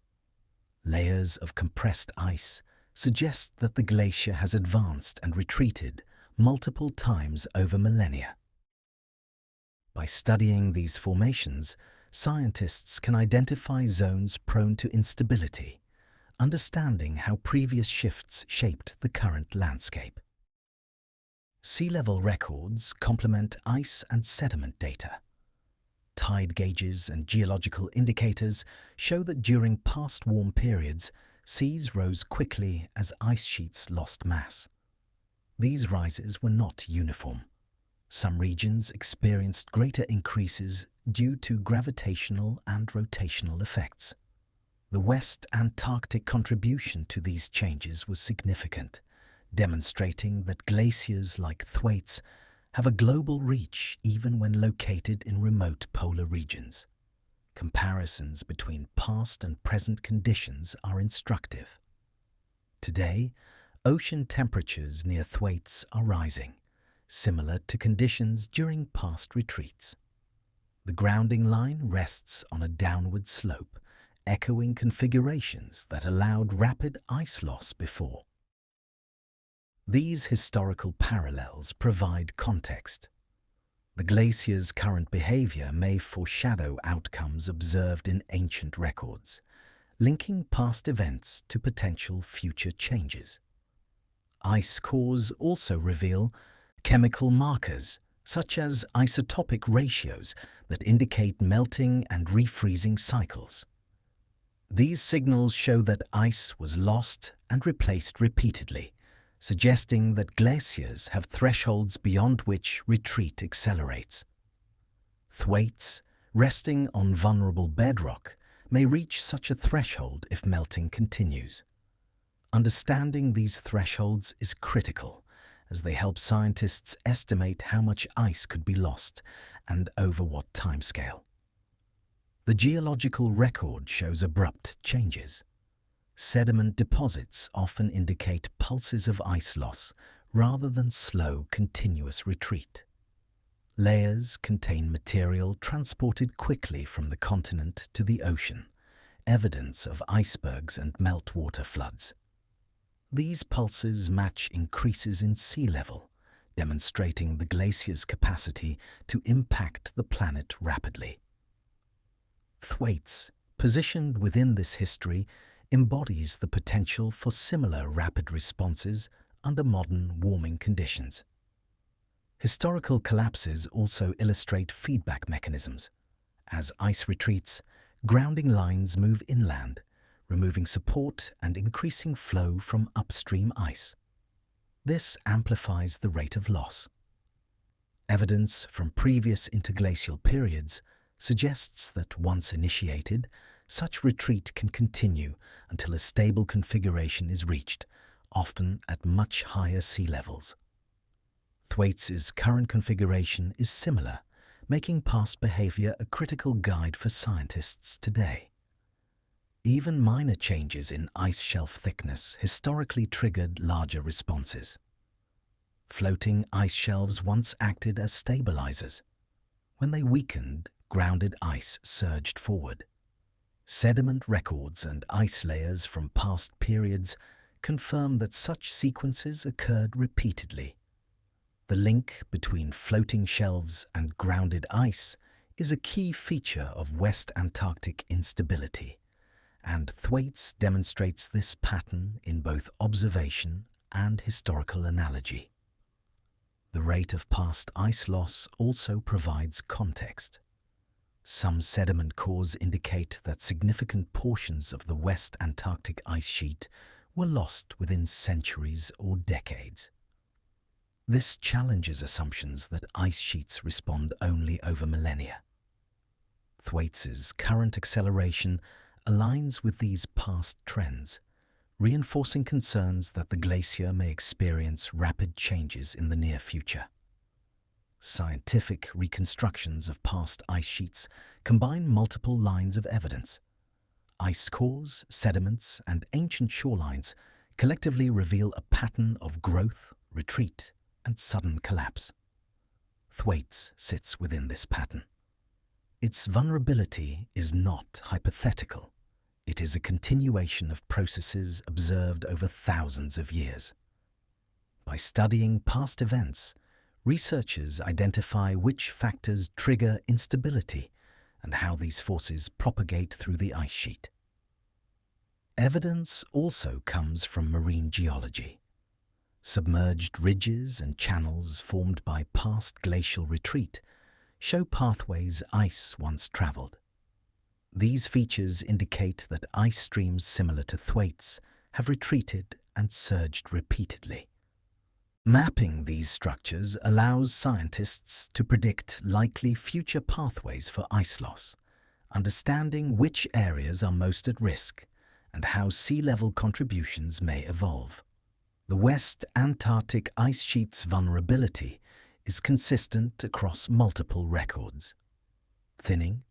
Layers of compressed ice suggest that the glacier has advanced and retreated multiple times over millennia. By studying these formations, scientists can identify zones prone to instability, understanding how previous shifts shaped the current landscape. Sea level records complement ice and sediment data. Tide gauges and geological indicators show that during past warm periods, seas rose quickly as ice sheets lost mass. These rises were not uniform. Some regions experienced greater increases due to gravitational and rotational effects. The West Antarctic contribution to these changes was significant, demonstrating that glaciers like Thwaites have a global reach even when located in remote polar regions. Comparisons between past and present conditions are instructive. Today, ocean temperatures near Thwaites are rising, similar to conditions during past retreats. The grounding line rests on a downward slope, echoing configurations that allowed rapid ice loss before. These historical parallels provide context. The glacier's current behavior may foreshadow outcomes observed in ancient records, linking past events to potential future changes. Ice cores also reveal chemical markers, such as isotopic ratios that indicate melting and refreezing cycles. These signals show that ice was lost and replaced repeatedly, suggesting that glaciers have thresholds beyond which retreat accelerates. Thwaites, resting on vulnerable bedrock, may reach such a threshold if melting continues. Understanding these thresholds is critical, as they help scientists estimate how much ice could be lost and over what timescale. The geological record shows abrupt changes. Sediment deposits often indicate pulses of ice loss rather than slow, continuous retreat. Layers contain material transported quickly from the continent to the ocean, evidence of icebergs and meltwater floods. These pulses match increases in sea level, demonstrating the glacier's capacity to impact the planet rapidly. Thwaites, positioned within this history, embodies the potential for similar rapid responses under modern warming conditions. Historical collapses also illustrate feedback mechanisms. As ice retreats, grounding lines move inland, removing support and increasing flow from upstream ice. This amplifies the rate of loss. Evidence from previous interglacial periods suggests that once initiated, such retreat can continue until a stable configuration is reached, often at much higher sea levels. Thwaites' current configuration is similar, making past behavior a critical guide for scientists today. Even minor changes in ice shelf thickness historically triggered larger responses. Floating ice shelves once acted as stabilizers. When they weakened, grounded ice surged forward. Sediment records and ice layers from past periods confirm that such sequences occurred repeatedly. The link between floating shelves and grounded ice is a key feature of West Antarctic instability, and Thwaites demonstrates this pattern in both observation and historical analogy. The rate of past ice loss also provides context. Some sediment cores indicate that significant portions of the West Antarctic ice sheet were lost within centuries or decades. This challenges assumptions that ice sheets respond only over millennia. Thwaites' current acceleration aligns with these past trends, reinforcing concerns that the glacier may experience rapid changes in the near future. Scientific reconstructions of past ice sheets combine multiple lines of evidence. Ice cores, sediments, and ancient shorelines collectively reveal a pattern of growth, retreat, and sudden collapse. Thwaites sits within this pattern. Its vulnerability is not hypothetical. It is a continuation of processes observed over thousands of years. By studying past events, researchers identify which factors trigger instability and how these forces propagate through the ice sheet. Evidence also comes from marine geology. Submerged ridges and channels formed by past glacial retreat show pathways ice once travelled. These features indicate that ice streams similar to Thwaites have retreated and surged repeatedly. Mapping these structures allows scientists to predict likely future pathways for ice loss, understanding which areas are most at risk and how sea level contributions may evolve. The West Antarctic ice sheet's vulnerability is consistent across multiple records. Thinning,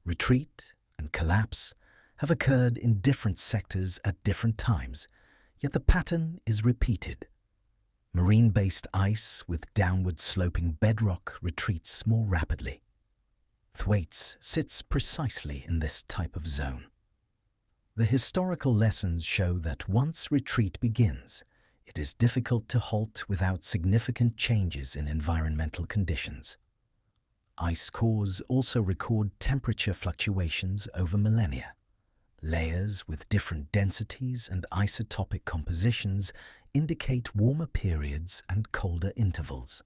retreat, and collapse have occurred in different sectors at different times, yet the pattern is repeated. Marine-based ice with downward-sloping bedrock retreats more rapidly. Thwaites sits precisely in this type of zone. The historical lessons show that once retreat begins, it is difficult to halt without significant changes in environmental conditions. Ice cores also record temperature fluctuations over millennia. Layers with different densities and isotopic compositions indicate warmer periods and colder intervals.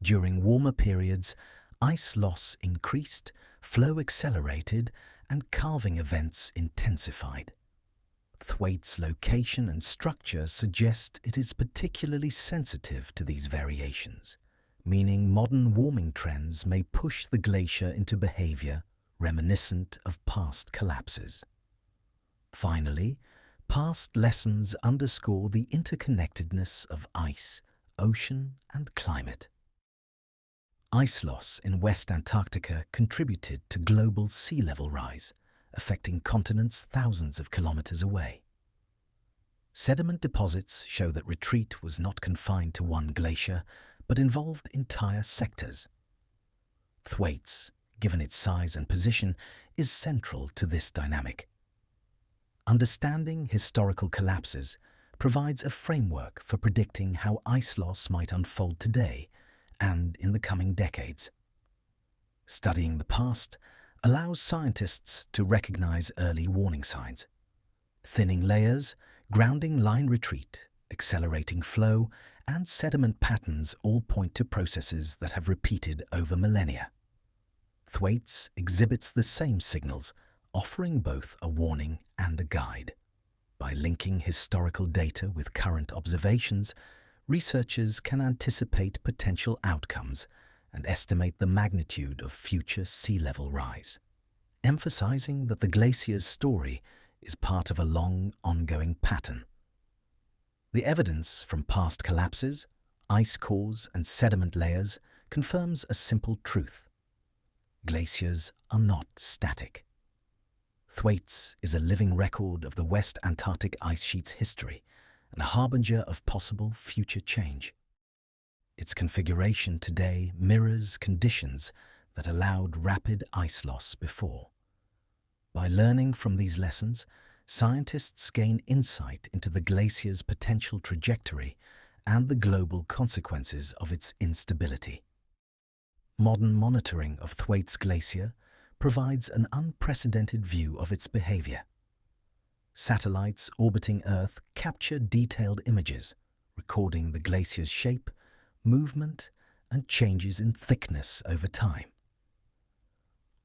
During warmer periods, ice loss increased, flow accelerated, and calving events intensified. Thwaites' location and structure suggest it is particularly sensitive to these variations, meaning modern warming trends may push the glacier into behavior reminiscent of past collapses. Finally, past lessons underscore the interconnectedness of ice, ocean, and climate. Ice loss in West Antarctica contributed to global sea level rise, affecting continents thousands of kilometers away. Sediment deposits show that retreat was not confined to one glacier, but involved entire sectors. Thwaites, given its size and position, is central to this dynamic. Understanding historical collapses provides a framework for predicting how ice loss might unfold today and in the coming decades. Studying the past allows scientists to recognize early warning signs. Thinning layers, grounding line retreat, accelerating flow, and sediment patterns all point to processes that have repeated over millennia. Thwaites exhibits the same signals, offering both a warning and a guide. By linking historical data with current observations, researchers can anticipate potential outcomes and estimate the magnitude of future sea level rise, emphasizing that the glacier's story is part of a long, ongoing pattern. The evidence from past collapses, ice cores, and sediment layers confirms a simple truth. Glaciers are not static. Thwaites is a living record of the West Antarctic ice sheet's history and a harbinger of possible future change. Its configuration today mirrors conditions that allowed rapid ice loss before. By learning from these lessons, scientists gain insight into the glacier's potential trajectory and the global consequences of its instability. Modern monitoring of Thwaites Glacier provides an unprecedented view of its behavior. Satellites orbiting Earth capture detailed images, recording the glacier's shape, movement, and changes in thickness over time.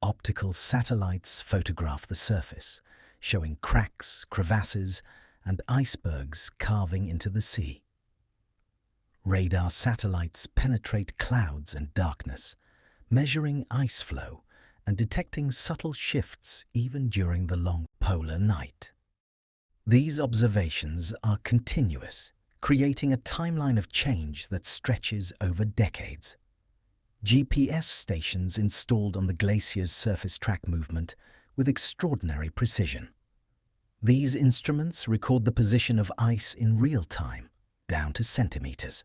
Optical satellites photograph the surface, showing cracks, crevasses, and icebergs carving into the sea. Radar satellites penetrate clouds and darkness, measuring ice flow and detecting subtle shifts even during the long polar night. These observations are continuous, creating a timeline of change that stretches over decades. GPS stations installed on the glacier's surface track movement with extraordinary precision. These instruments record the position of ice in real time, down to centimeters.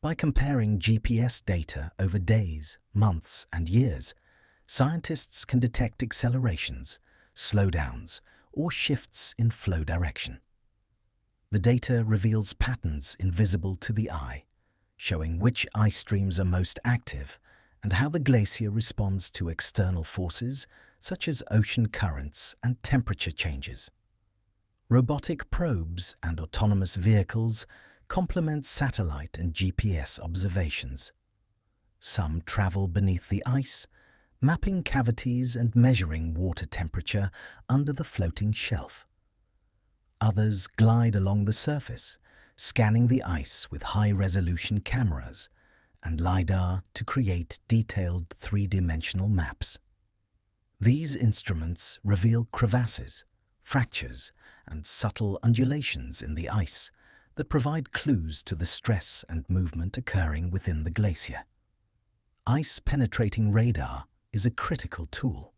By comparing GPS data over days, months, and years, scientists can detect accelerations, slowdowns, or shifts in flow direction. The data reveals patterns invisible to the eye, showing which ice streams are most active and how the glacier responds to external forces such as ocean currents and temperature changes. Robotic probes and autonomous vehicles complement satellite and GPS observations. Some travel beneath the ice, mapping cavities and measuring water temperature under the floating shelf. Others glide along the surface, scanning the ice with high-resolution cameras and LiDAR to create detailed three-dimensional maps. These instruments reveal crevasses, fractures, and subtle undulations in the ice that provide clues to the stress and movement occurring within the glacier. Ice-penetrating radar is a critical tool.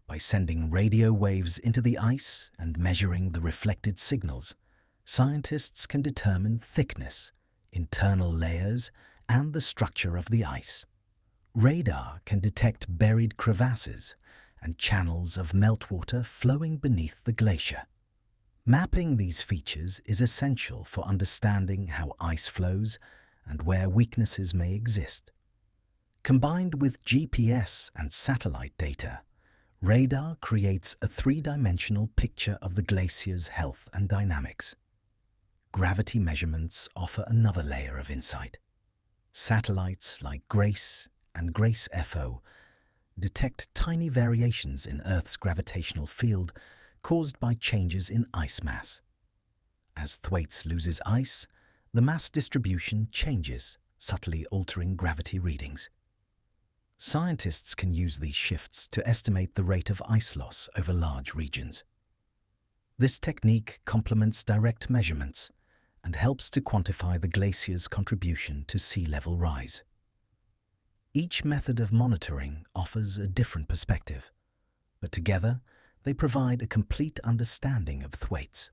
By sending radio waves into the ice and measuring the reflected signals, scientists can determine thickness, internal layers, and the structure of the ice. Radar can detect buried crevasses and channels of meltwater flowing beneath the glacier. Mapping these features is essential for understanding how ice flows and where weaknesses may exist. Combined with GPS and satellite data, radar creates a three-dimensional picture of the glacier's health and dynamics. Gravity measurements offer another layer of insight. Satellites like GRACE and GRACE-FO detect tiny variations in Earth's gravitational field caused by changes in ice mass. As Thwaites loses ice, the mass distribution changes, subtly altering gravity readings. Scientists can use these shifts to estimate the rate of ice loss over large regions. This technique complements direct measurements and helps to quantify the glacier's contribution to sea level rise. Each method of monitoring offers a different perspective, but together they provide a complete understanding of Thwaites.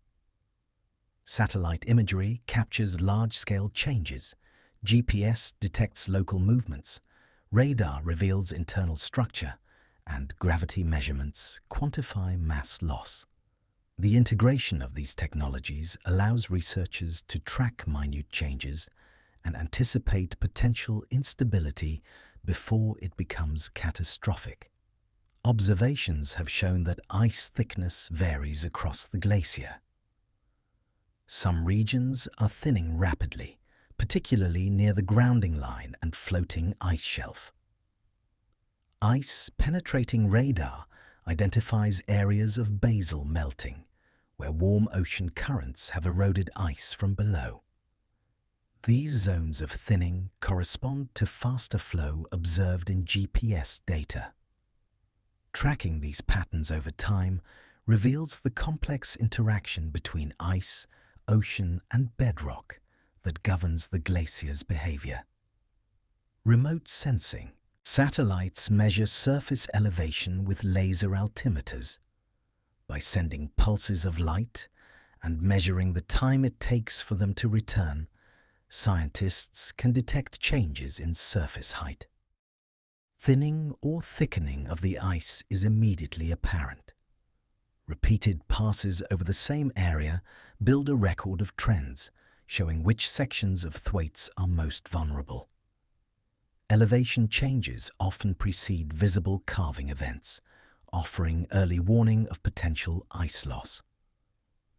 Satellite imagery captures large-scale changes, GPS detects local movements, radar reveals internal structure, and gravity measurements quantify mass loss. The integration of these technologies allows researchers to track minute changes and anticipate potential instability before it becomes catastrophic. Observations have shown that ice thickness varies across the glacier. Some regions are thinning rapidly, particularly near the grounding line and floating ice shelf. Ice-penetrating radar identifies areas of basal melting, where warm ocean currents have eroded ice from below. These zones of thinning correspond to faster flow observed in GPS data. Tracking these patterns over time reveals the complex interaction between ice, ocean, and bedrock that governs the glacier's behavior. Remote sensing. Satellites measure surface elevation with laser altimeters. By sending pulses of light and measuring the time it takes for them to return, scientists can detect changes in surface height. Thinning or thickening of the ice is immediately apparent. Repeated passes over the same area build a record of trends, showing which sections of Thwaites are most vulnerable. Elevation changes often precede visible calving events, offering early warning of potential ice loss.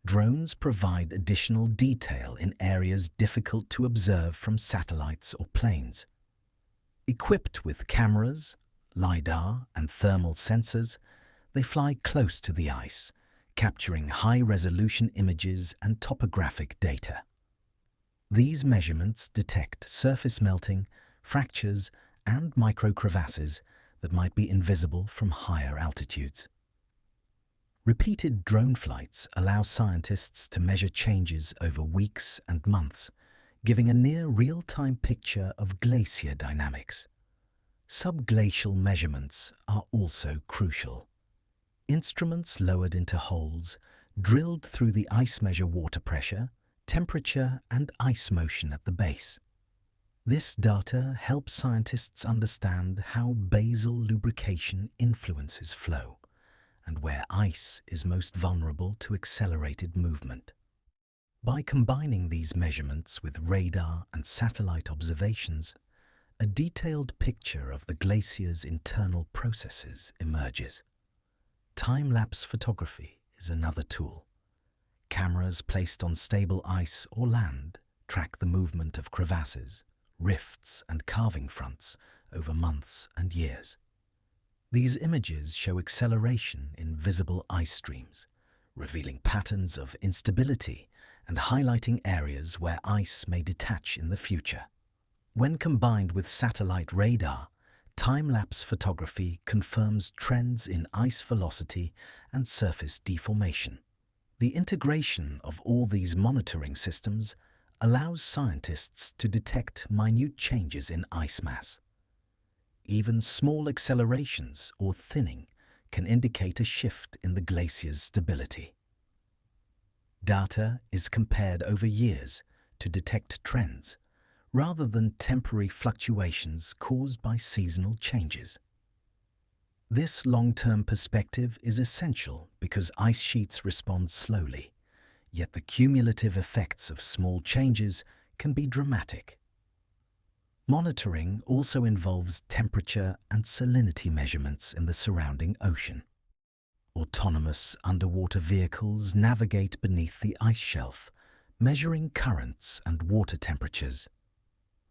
Drones provide additional detail in areas difficult to observe from satellites or planes. Equipped with cameras, LiDAR, and thermal sensors, they fly close to the ice, capturing high-resolution images and topographic data. These measurements detect surface melting, fractures, and microcrevasses that might be invisible from higher altitudes. Repeated drone flights allow scientists to measure changes over weeks and months, giving a near real-time picture of glacier dynamics. Subglacial measurements are also crucial. Instruments lowered into holes, drilled through the ice measure water pressure, temperature, and ice motion at the base. This data helps scientists understand how basal lubrication influences flow and where ice is most vulnerable to accelerated movement. By combining these measurements with radar and satellite observations, a detailed picture of the glacier's internal processes emerges. Time-lapse photography is another tool. Cameras placed on stable ice or land track the movement of crevasses, rifts, and carving fronts over months and years. These images show acceleration in visible ice streams, revealing patterns of instability and highlighting areas where ice may detach in the future. When combined with satellite radar, time-lapse photography confirms trends in ice velocity and surface deformation. The integration of all these monitoring systems allows scientists to detect minute changes in ice mass. Even small accelerations or thinning can indicate a shift in the glacier's stability. Data is compared over years to detect trends, rather than temporary fluctuations caused by seasonal changes. This long-term perspective is essential because ice sheets respond slowly, yet the cumulative effects of small changes can be dramatic. Monitoring also involves temperature and salinity measurements in the surrounding ocean. Autonomous underwater vehicles navigate beneath the ice shelf, measuring currents and water temperatures.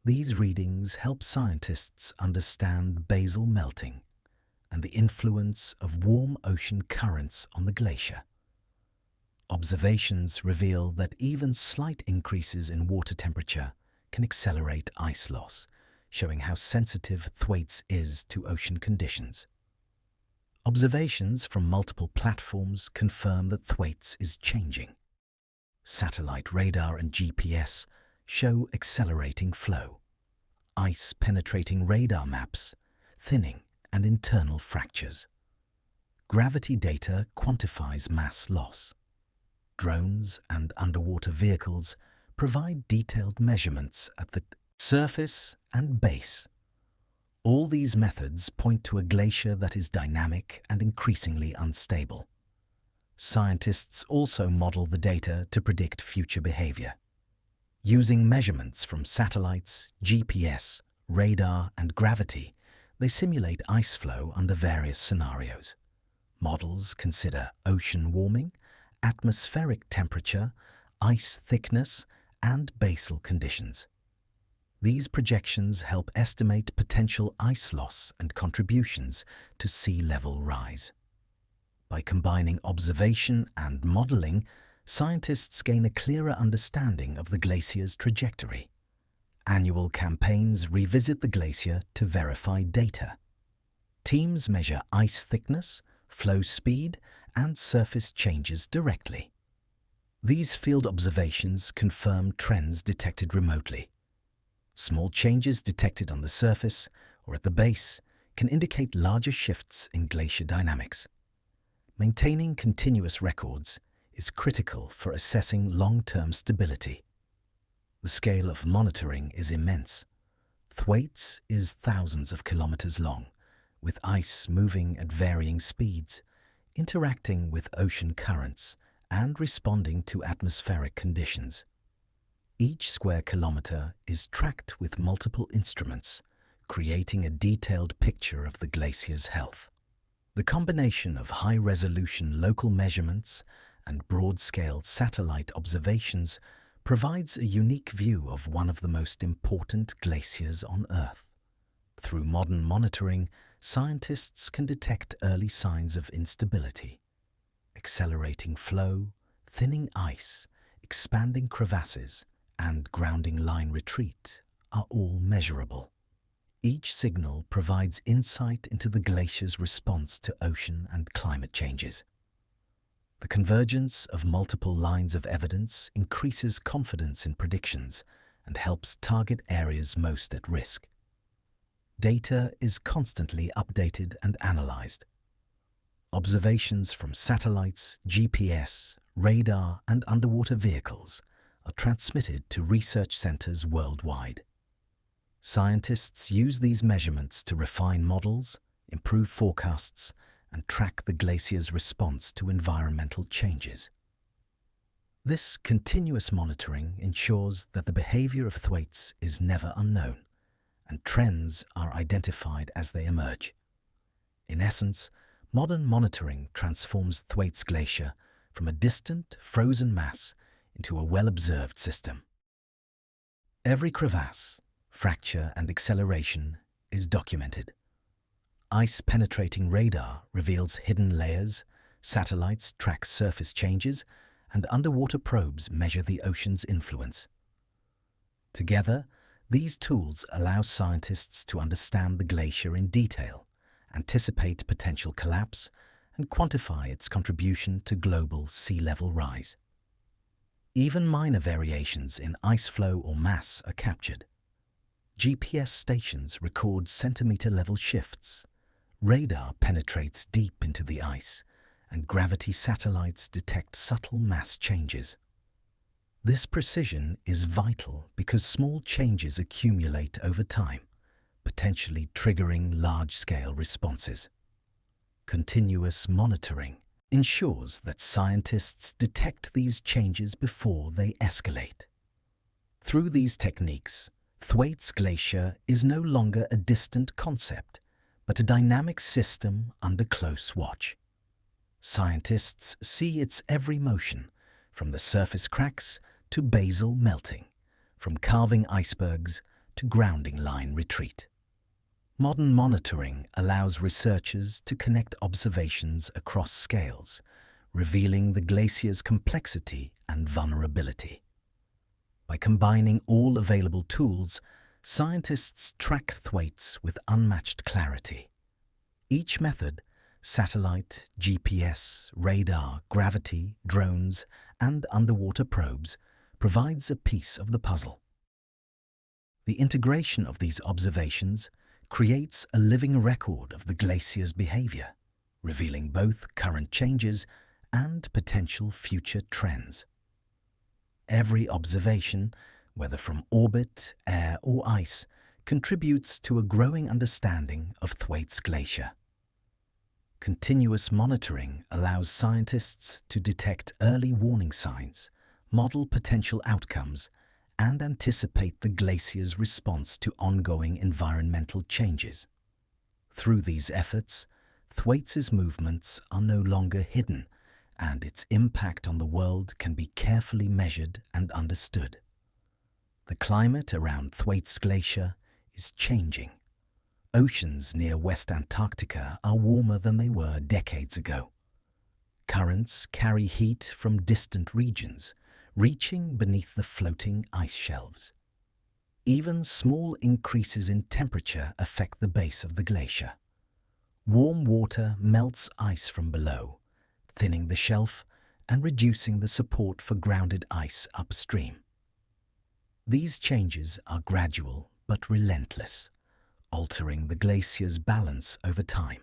These readings help scientists understand basal melting and the influence of warm ocean currents on the glacier. Observations reveal that even slight increases in water temperature can accelerate ice loss, showing how sensitive Thwaites is to ocean conditions. Observations from multiple platforms confirm that Thwaites is changing. Satellite radar and GPS show accelerating flow. Ice-penetrating radar maps, thinning, and internal fractures. Gravity data quantifies mass loss. Drones and underwater vehicles provide detailed measurements at the surface and base. All these methods point to a glacier that is dynamic and increasingly unstable. Scientists also model the data to predict future behavior. Using measurements from satellites, GPS, radar, and gravity, they simulate ice flow under various scenarios. Models consider ocean warming, atmospheric temperature, ice thickness, and basal conditions. These projections help estimate potential ice loss and contributions to sea level rise. By combining observation and modeling, scientists gain a clearer understanding of the glacier's trajectory. Annual campaigns revisit the glacier to verify data. Teams measure ice thickness, flow speed, and surface changes directly. These field observations confirm trends detected remotely. Small changes detected on the surface or at the base can indicate larger shifts in glacier dynamics. Maintaining continuous records is critical for assessing long-term stability. The scale of monitoring is immense. Thwaites is thousands of kilometers long, with ice moving at varying speeds, interacting with ocean currents, and responding to atmospheric conditions. Each square kilometer is tracked with multiple instruments, creating a detailed picture of the glacier's health. The combination of high-resolution local measurements and broad-scale satellite observations provides a unique view of one of the most important glaciers on Earth. Through modern monitoring, scientists can detect early signs of instability. Accelerating flow, thinning ice, expanding crevasses, and grounding line retreat are all measurable. Each signal provides insight into the glacier's response to ocean and climate changes. The convergence of multiple lines of evidence increases confidence in predictions and helps target areas most at risk. Data is constantly updated and analyzed. Observations from satellites, GPS, radar, and underwater vehicles are transmitted to research centers worldwide. Scientists use these measurements to refine models, improve forecasts, and track the glacier's response to environmental changes. This continuous monitoring ensures that the behavior of Thwaites is never unknown, and trends are identified as they emerge. In essence, modern monitoring transforms Thwaites Glacier from a distant, frozen mass into a well-observed system. Every crevasse, fracture and acceleration is documented. Ice-penetrating radar reveals hidden layers, satellites track surface changes, and underwater probes measure the ocean's influence. Together, these tools allow scientists to understand the glacier in detail, anticipate potential collapse, and quantify its contribution to global sea level rise. Even minor variations in ice flow or mass are captured. GPS stations record centimeter-level shifts, radar penetrates deep into the ice, and gravity satellites detect subtle mass changes. This precision is vital because small changes accumulate over time, potentially triggering large-scale responses. Continuous monitoring ensures that scientists detect these changes before they escalate. Through these techniques, Thwaites Glacier is no longer a distant concept, but a dynamic system under close watch. Scientists see its every motion, from the surface cracks to basal melting, from carving icebergs to grounding line retreat. Modern monitoring allows researchers to connect observations across scales, revealing the glacier's complexity and vulnerability. By combining all available tools, scientists track Thwaites with unmatched clarity. Each method, satellite, GPS, radar, gravity, drones, and underwater probes, provides a piece of the puzzle. The integration of these observations creates a living record of the glacier's behavior, revealing both current changes and potential future trends. Every observation, whether from orbit, air, or ice, contributes to a growing understanding of Thwaites Glacier. Continuous monitoring allows scientists to detect early warning signs, model potential outcomes, and anticipate the glacier's response to ongoing environmental changes. Through these efforts, Thwaites' movements are no longer hidden, and its impact on the world can be carefully measured and understood. The climate around Thwaites Glacier is changing. Oceans near West Antarctica are warmer than they were decades ago. Currents carry heat from distant regions, reaching beneath the floating ice shelves. Even small increases in temperature affect the base of the glacier. Warm water melts ice from below, thinning the shelf and reducing the support for grounded ice upstream. These changes are gradual but relentless, altering the glacier's balance over time.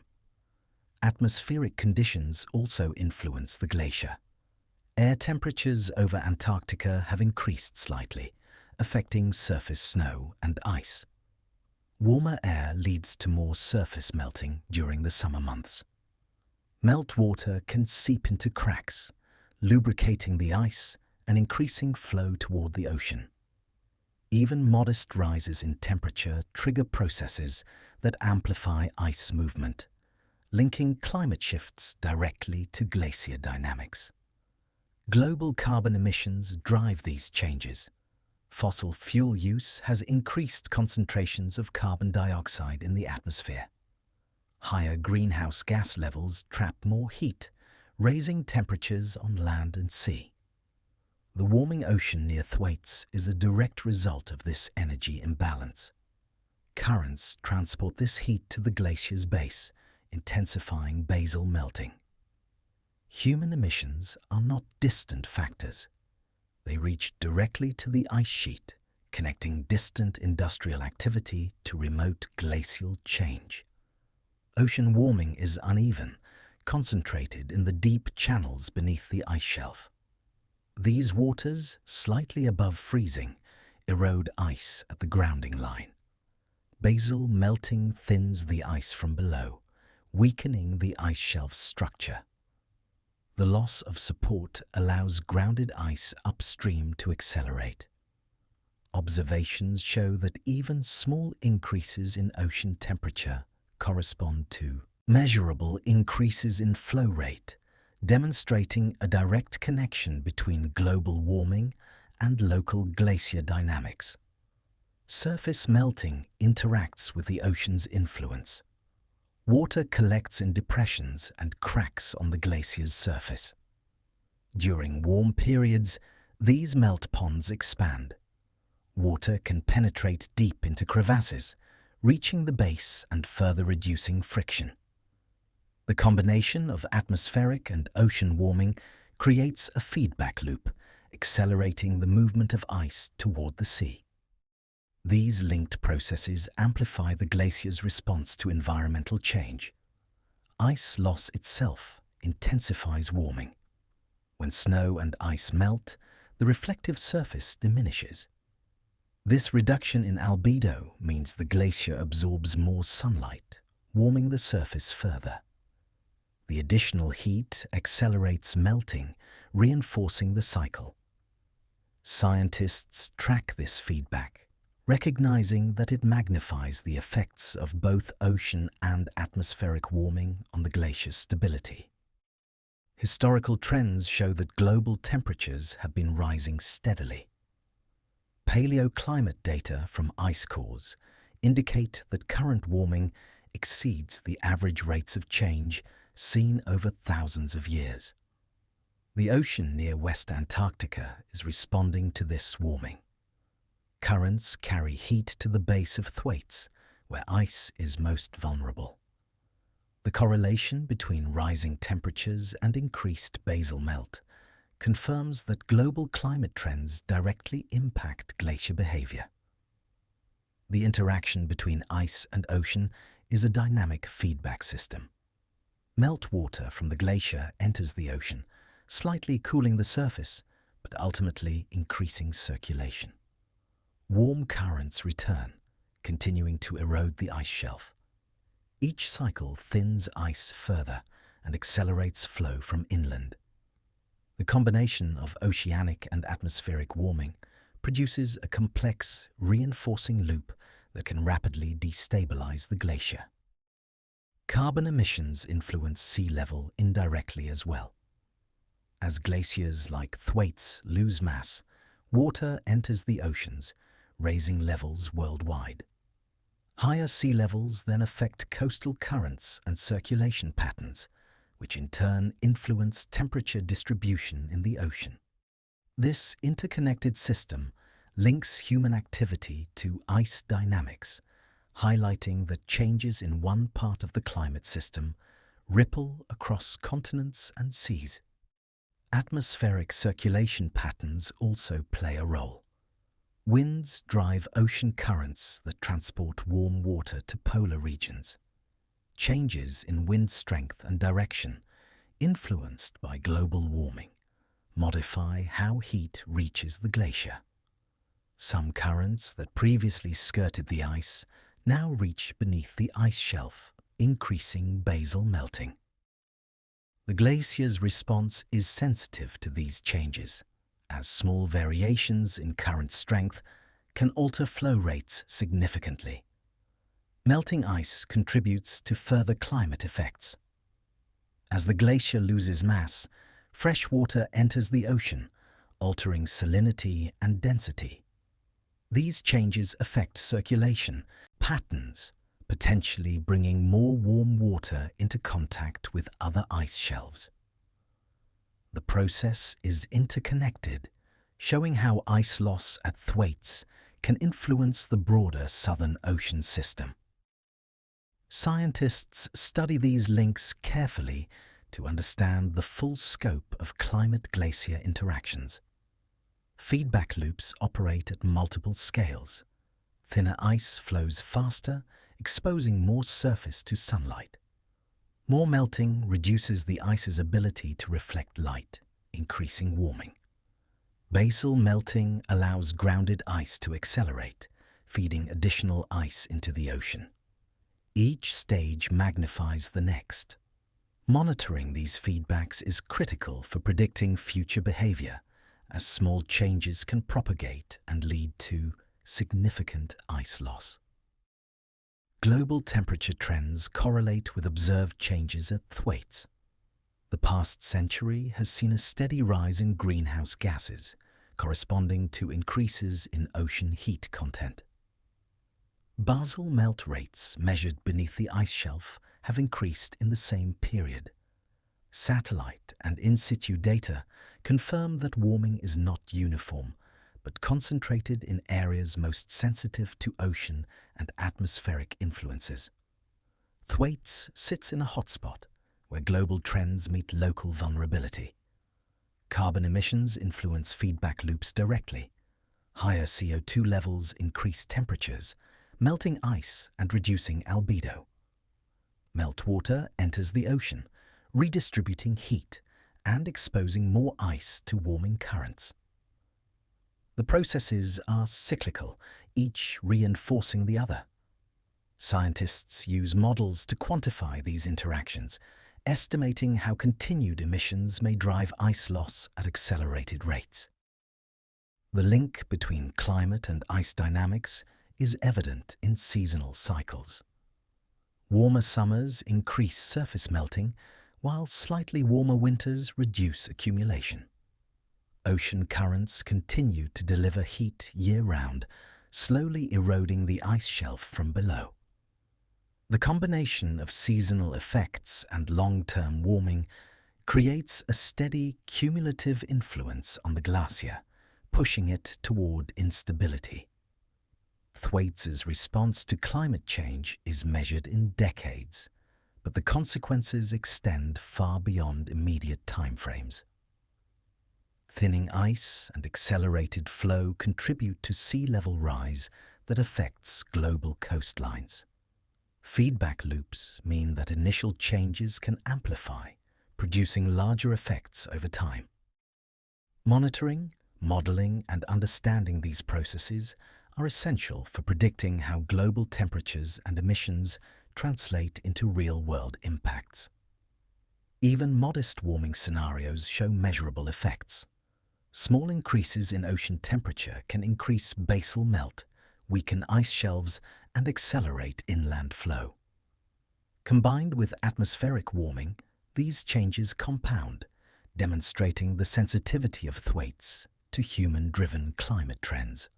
Atmospheric conditions also influence the glacier. Air temperatures over Antarctica have increased slightly, affecting surface snow and ice. Warmer air leads to more surface melting during the summer months. Meltwater can seep into cracks, lubricating the ice and increasing flow toward the ocean. Even modest rises in temperature trigger processes that amplify ice movement, linking climate shifts directly to glacier dynamics. Global carbon emissions drive these changes. Fossil fuel use has increased concentrations of carbon dioxide in the atmosphere. Higher greenhouse gas levels trap more heat, raising temperatures on land and sea. The warming ocean near Thwaites is a direct result of this energy imbalance. Currents transport this heat to the glacier's base, intensifying basal melting. Human emissions are not distant factors. They reach directly to the ice sheet, connecting distant industrial activity to remote glacial change. Ocean warming is uneven, concentrated in the deep channels beneath the ice shelf. These waters, slightly above freezing, erode ice at the grounding line. Basal melting thins the ice from below, weakening the ice shelf's structure. The loss of support allows grounded ice upstream to accelerate. Observations show that even small increases in ocean temperature correspond to measurable increases in flow rate, demonstrating a direct connection between global warming and local glacier dynamics. Surface melting interacts with the ocean's influence. Water collects in depressions and cracks on the glacier's surface. During warm periods, these melt ponds expand. Water can penetrate deep into crevasses, reaching the base and further reducing friction. The combination of atmospheric and ocean warming creates a feedback loop, accelerating the movement of ice toward the sea. These linked processes amplify the glacier's response to environmental change. Ice loss itself intensifies warming. When snow and ice melt, the reflective surface diminishes. This reduction in albedo means the glacier absorbs more sunlight, warming the surface further. The additional heat accelerates melting, reinforcing the cycle. Scientists track this feedback, recognizing that it magnifies the effects of both ocean and atmospheric warming on the glacier's stability. Historical trends show that global temperatures have been rising steadily. Paleoclimate data from ice cores indicate that current warming exceeds the average rates of change seen over thousands of years. The ocean near West Antarctica is responding to this warming. Currents carry heat to the base of Thwaites, where ice is most vulnerable. The correlation between rising temperatures and increased basal melt confirms that global climate trends directly impact glacier behavior. The interaction between ice and ocean is a dynamic feedback system. Meltwater from the glacier enters the ocean, slightly cooling the surface, but ultimately increasing circulation. Warm currents return, continuing to erode the ice shelf. Each cycle thins ice further and accelerates flow from inland. The combination of oceanic and atmospheric warming produces a complex, reinforcing loop that can rapidly destabilize the glacier. Carbon emissions influence sea level indirectly as well. As glaciers like Thwaites lose mass, water enters the oceans, raising levels worldwide. Higher sea levels then affect coastal currents and circulation patterns, which in turn influence temperature distribution in the ocean. This interconnected system links human activity to ice dynamics, highlighting that changes in one part of the climate system ripple across continents and seas. Atmospheric circulation patterns also play a role. Winds drive ocean currents that transport warm water to polar regions. Changes in wind strength and direction, influenced by global warming, modify how heat reaches the glacier. Some currents that previously skirted the ice now reach beneath the ice shelf, increasing basal melting. The glacier's response is sensitive to these changes, as small variations in current strength can alter flow rates significantly. Melting ice contributes to further climate effects. As the glacier loses mass, fresh water enters the ocean, altering salinity and density. These changes affect circulation patterns, potentially bringing more warm water into contact with other ice shelves. The process is interconnected, showing how ice loss at Thwaites can influence the broader Southern Ocean system. Scientists study these links carefully to understand the full scope of climate-glacier interactions. Feedback loops operate at multiple scales. Thinner ice flows faster, exposing more surface to sunlight. More melting reduces the ice's ability to reflect light, increasing warming. Basal melting allows grounded ice to accelerate, feeding additional ice into the ocean. Each stage magnifies the next. Monitoring these feedbacks is critical for predicting future behavior, as small changes can propagate and lead to significant ice loss. Global temperature trends correlate with observed changes at Thwaites. The past century has seen a steady rise in greenhouse gases, corresponding to increases in ocean heat content. Basal melt rates measured beneath the ice shelf have increased in the same period. Satellite and in situ data confirm that warming is not uniform, but concentrated in areas most sensitive to ocean and atmospheric influences. Thwaites sits in a hotspot where global trends meet local vulnerability. Carbon emissions influence feedback loops directly. Higher CO2 levels increase temperatures, melting ice and reducing albedo. Meltwater enters the ocean, redistributing heat and exposing more ice to warming currents. The processes are cyclical, each reinforcing the other. Scientists use models to quantify these interactions, estimating how continued emissions may drive ice loss at accelerated rates. The link between climate and ice dynamics is evident in seasonal cycles. Warmer summers increase surface melting, while slightly warmer winters reduce accumulation. Ocean currents continue to deliver heat year-round, slowly eroding the ice shelf from below. The combination of seasonal effects and long-term warming creates a steady cumulative influence on the glacier, pushing it toward instability. Thwaites' response to climate change is measured in decades, but the consequences extend far beyond immediate timeframes. Thinning ice and accelerated flow contribute to sea level rise that affects global coastlines. Feedback loops mean that initial changes can amplify, producing larger effects over time. Monitoring, modeling, and understanding these processes are essential for predicting how global temperatures and emissions translate into real-world impacts. Even modest warming scenarios show measurable effects. Small increases in ocean temperature can increase basal melt, weaken ice shelves, and accelerate inland flow. Combined with atmospheric warming, these changes compound, demonstrating the sensitivity of Thwaites to human-driven climate trends.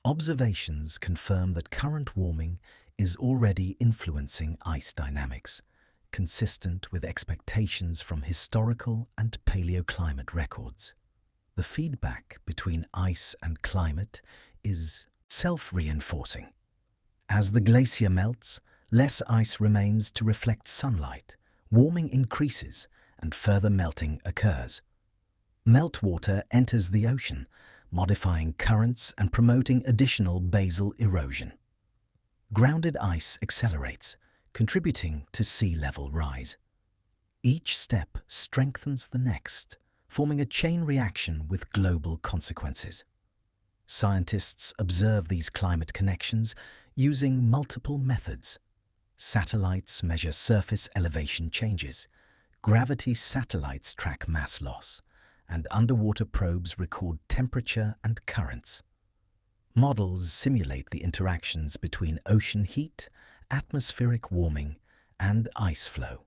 Observations confirm that current warming is already influencing ice dynamics, consistent with expectations from historical and paleoclimate records. The feedback between ice and climate is self-reinforcing. As the glacier melts, less ice remains to reflect sunlight, warming increases, and further melting occurs. Meltwater enters the ocean, modifying currents and promoting additional basal erosion. Grounded ice accelerates, contributing to sea level rise. Each step strengthens the next, forming a chain reaction with global consequences. Scientists observe these climate connections using multiple methods. Satellites measure surface elevation changes, gravity satellites track mass loss, and underwater probes record temperature and currents. Models simulate the interactions between ocean heat, atmospheric warming, and ice flow.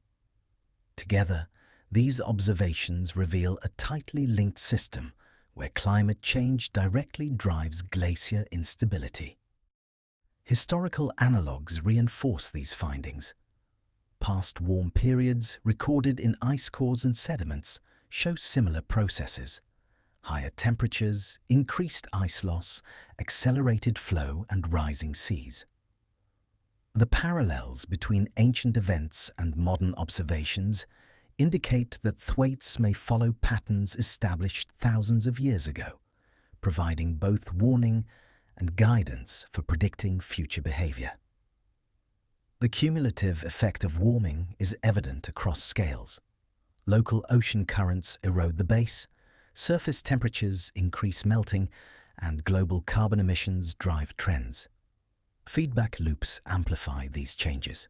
Together, these observations reveal a tightly linked system where climate change directly drives glacier instability. Historical analogues reinforce these findings. Past warm periods recorded in ice cores and sediments show similar processes. Higher temperatures, increased ice loss, accelerated flow, and rising seas. The parallels between ancient events and modern observations indicate that Thwaites may follow patterns established thousands of years ago, providing both warning and guidance for predicting future behavior. The cumulative effect of warming is evident across scales. Local ocean currents erode the base, surface temperatures increase melting, and global carbon emissions drive trends. Feedback loops amplify these changes.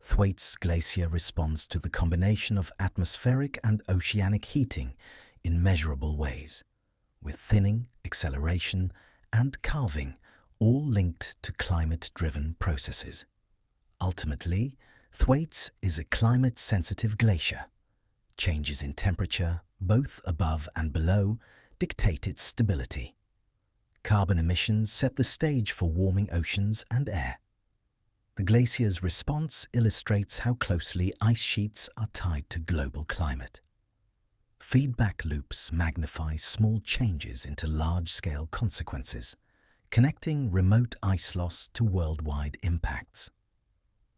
Thwaites Glacier responds to the combination of atmospheric and oceanic heating in measurable ways, with thinning, acceleration, and calving all linked to climate-driven processes. Ultimately, Thwaites is a climate-sensitive glacier. Changes in temperature, both above and below, dictate its stability. Carbon emissions set the stage for warming oceans and air. The glacier's response illustrates how closely ice sheets are tied to global climate. Feedback loops magnify small changes into large-scale consequences, connecting remote ice loss to worldwide impacts.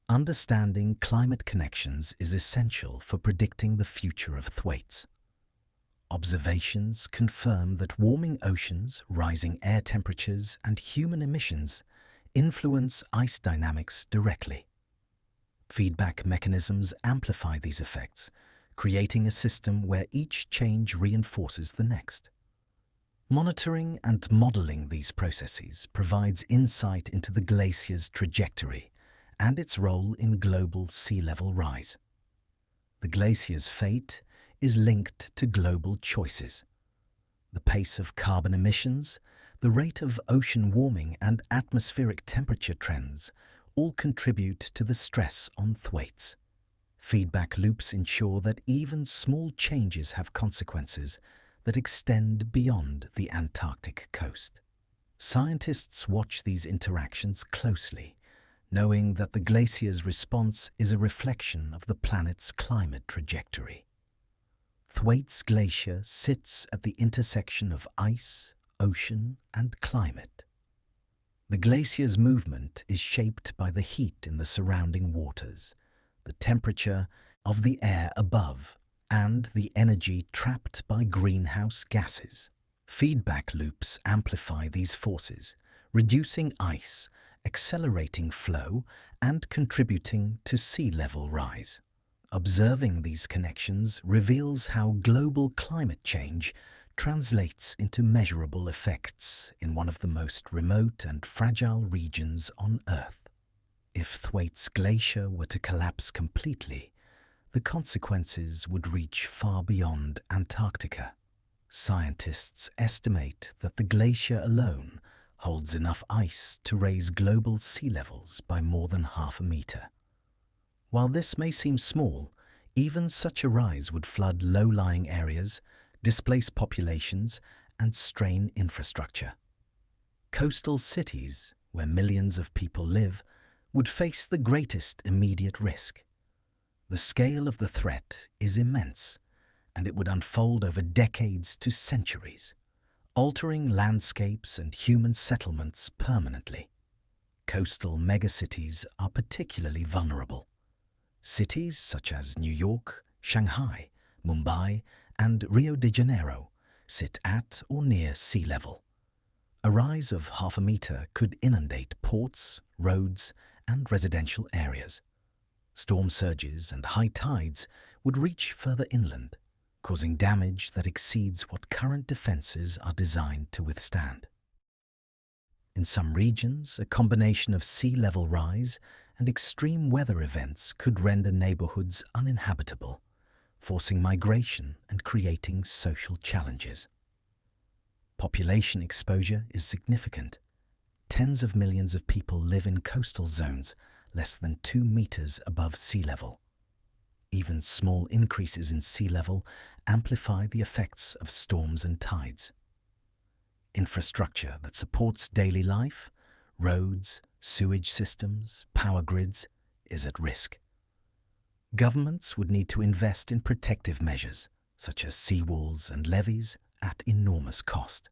Understanding climate connections is essential for predicting the future of Thwaites. Observations confirm that warming oceans, rising air temperatures, and human emissions influence ice dynamics directly. Feedback mechanisms amplify these effects, creating a system where each change reinforces the next. Monitoring and modeling these processes provides insight into the glacier's trajectory and its role in global sea level rise. The glacier's fate is linked to global choices. The pace of carbon emissions, the rate of ocean warming, and atmospheric temperature trends all contribute to the stress on Thwaites. Feedback loops ensure that even small changes have consequences that extend beyond the Antarctic coast. Scientists watch these interactions closely, knowing that the glacier's response is a reflection of the planet's climate trajectory. Thwaites Glacier sits at the intersection of ice, ocean, and climate. The glacier's movement is shaped by the heat in the surrounding waters, the temperature of the air above, and the energy trapped by greenhouse gases. Feedback loops amplify these forces, reducing ice, accelerating flow, and contributing to sea level rise. Observing these connections reveals how global climate change translates into measurable effects in one of the most remote and fragile regions on Earth. If Thwaites Glacier were to collapse completely, the consequences would reach far beyond Antarctica. Scientists estimate that the glacier alone holds enough ice to raise global sea levels by more than half a meter. While this may seem small, even such a rise would flood low-lying areas, displace populations, and strain infrastructure. Coastal cities, where millions of people live, would face the greatest immediate risk. The scale of the threat is immense, and it would unfold over decades to centuries, altering landscapes and human settlements permanently. Coastal megacities are particularly vulnerable. Cities such as New York, Shanghai, Mumbai, and Rio de Janeiro sit at or near sea level. A rise of half a meter could inundate ports, roads, and residential areas. Storm surges and high tides would reach further inland, causing damage that exceeds what current defenses are designed to withstand. In some regions, a combination of sea level rise and extreme weather events could render neighborhoods uninhabitable, forcing migration and creating social challenges. Population exposure is significant. Tens of millions of people live in coastal zones less than 2 meters above sea level. Even small increases in sea level amplify the effects of storms and tides. Infrastructure that supports daily life, roads, sewage systems, power grids, is at risk. Governments would need to invest in protective measures, such as seawalls and levees, at enormous cost.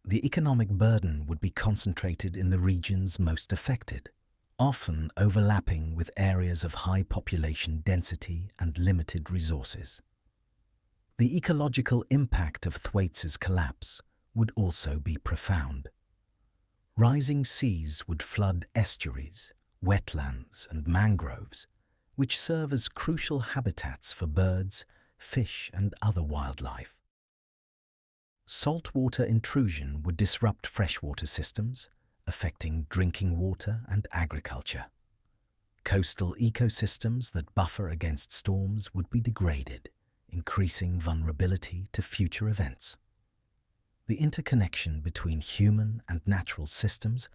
The economic burden would be concentrated in the regions most affected, often overlapping with areas of high population density and limited resources. The ecological impact of Thwaites' collapse would also be profound. Rising seas would flood estuaries, wetlands, and mangroves, which serve as crucial habitats for birds, fish, and other wildlife. Saltwater intrusion would disrupt freshwater systems, affecting drinking water and agriculture. Coastal ecosystems that buffer against storms would be degraded, increasing vulnerability to future events. The interconnection between human and natural systems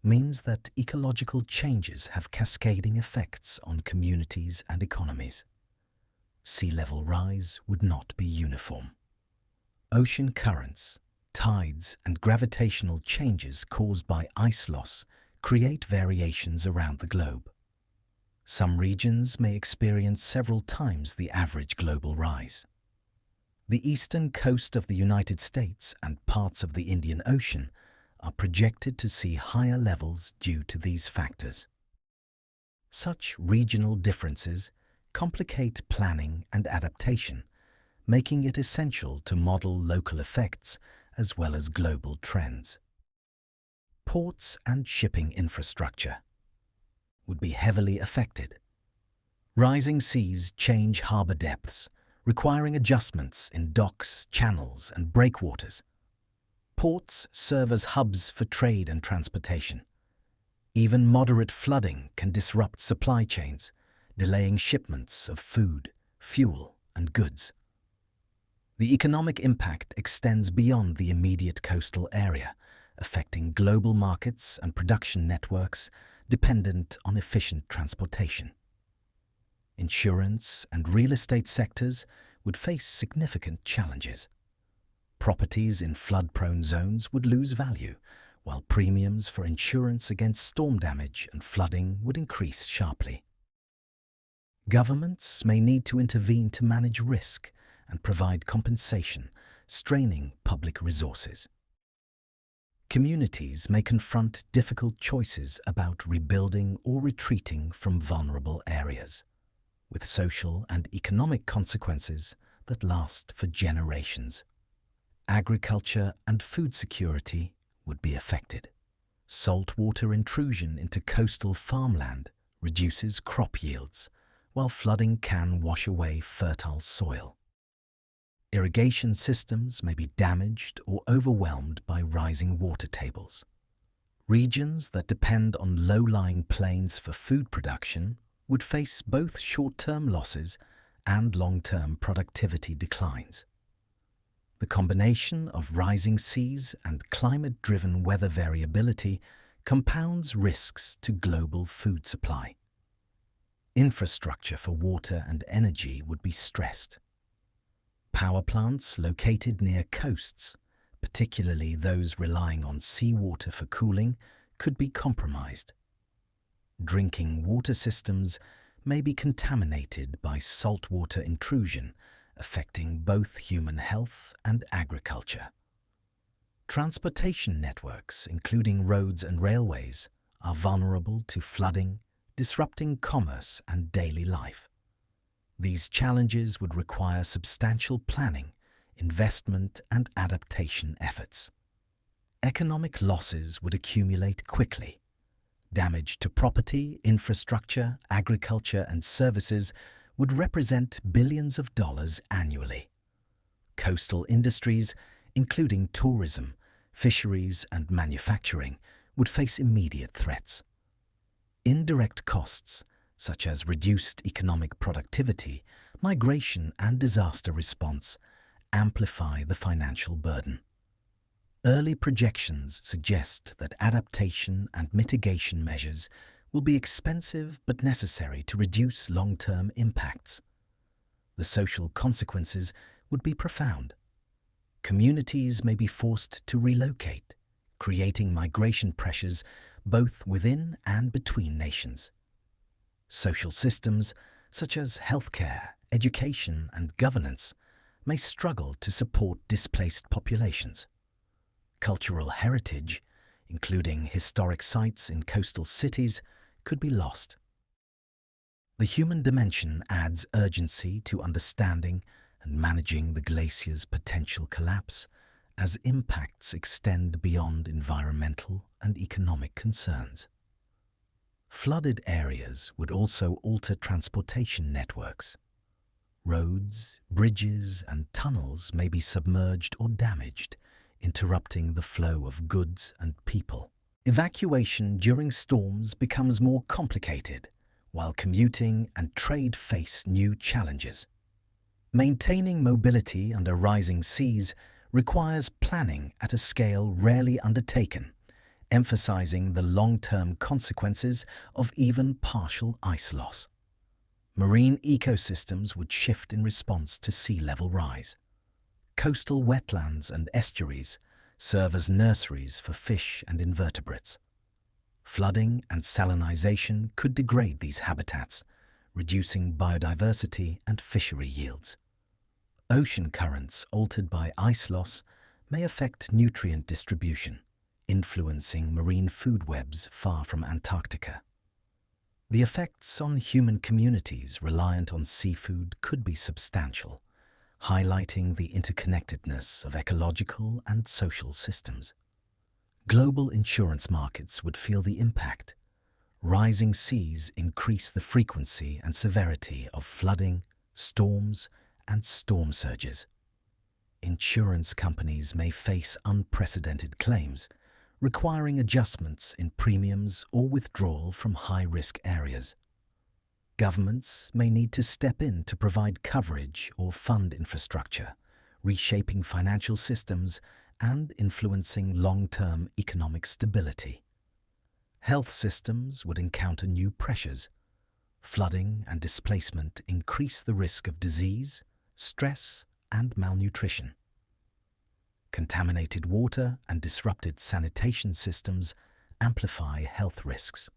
means that ecological changes have cascading effects on communities and economies. Sea level rise would not be uniform. Ocean currents, tides, and gravitational changes caused by ice loss create variations around the globe. Some regions may experience several times the average global rise. The eastern coast of the United States and parts of the Indian Ocean are projected to see higher levels due to these factors. Such regional differences complicate planning and adaptation, making it essential to model local effects as well as global trends. Ports and shipping infrastructure would be heavily affected. Rising seas change harbour depths, requiring adjustments in docks, channels, and breakwaters. Ports serve as hubs for trade and transportation. Even moderate flooding can disrupt supply chains, delaying shipments of food, fuel, and goods. The economic impact extends beyond the immediate coastal area, affecting global markets and production networks dependent on efficient transportation. Insurance and real estate sectors would face significant challenges. Properties in flood-prone zones would lose value, while premiums for insurance against storm damage and flooding would increase sharply. Governments may need to intervene to manage risk and provide compensation, straining public resources. Communities may confront difficult choices about rebuilding or retreating from vulnerable areas, with social and economic consequences that last for generations. Agriculture and food security would be affected. Saltwater intrusion into coastal farmland reduces crop yields, while flooding can wash away fertile soil. Irrigation systems may be damaged or overwhelmed by rising water tables. Regions that depend on low-lying plains for food production would face both short-term losses and long-term productivity declines. The combination of rising seas and climate-driven weather variability compounds risks to global food supply. Infrastructure for water and energy would be stressed. Power plants located near coasts, particularly those relying on seawater for cooling, could be compromised. Drinking water systems may be contaminated by saltwater intrusion, affecting both human health and agriculture. Transportation networks, including roads and railways, are vulnerable to flooding, disrupting commerce and daily life. These challenges would require substantial planning, investment, and adaptation efforts. Economic losses would accumulate quickly. Damage to property, infrastructure, agriculture, and services would represent billions of dollars annually. Coastal industries, including tourism, fisheries, and manufacturing, would face immediate threats. Indirect costs, such as reduced economic productivity, migration, and disaster response, amplify the financial burden. Early projections suggest that adaptation and mitigation measures will be expensive but necessary to reduce long-term impacts. The social consequences would be profound. Communities may be forced to relocate, creating migration pressures both within and between nations. Social systems, such as healthcare, education, and governance, may struggle to support displaced populations. Cultural heritage, including historic sites in coastal cities, could be lost. The human dimension adds urgency to understanding and managing the glacier's potential collapse as impacts extend beyond environmental and economic concerns. Flooded areas would also alter transportation networks. Roads, bridges, and tunnels may be submerged or damaged, interrupting the flow of goods and people. Evacuation during storms becomes more complicated, while commuting and trade face new challenges. Maintaining mobility under rising seas requires planning at a scale rarely undertaken, emphasizing the long-term consequences of even partial ice loss. Marine ecosystems would shift in response to sea level rise. Coastal wetlands and estuaries serve as nurseries for fish and invertebrates. Flooding and salinization could degrade these habitats, reducing biodiversity and fishery yields. Ocean currents altered by ice loss may affect nutrient distribution, influencing marine food webs far from Antarctica. The effects on human communities reliant on seafood could be substantial, highlighting the interconnectedness of ecological and social systems. Global insurance markets would feel the impact. Rising seas increase the frequency and severity of flooding, storms, and storm surges. Insurance companies may face unprecedented claims, requiring adjustments in premiums or withdrawal from high-risk areas. Governments may need to step in to provide coverage or fund infrastructure, reshaping financial systems and influencing long-term economic stability. Health systems would encounter new pressures. Flooding and displacement increase the risk of disease, stress, and malnutrition. Contaminated water and disrupted sanitation systems amplify health risks.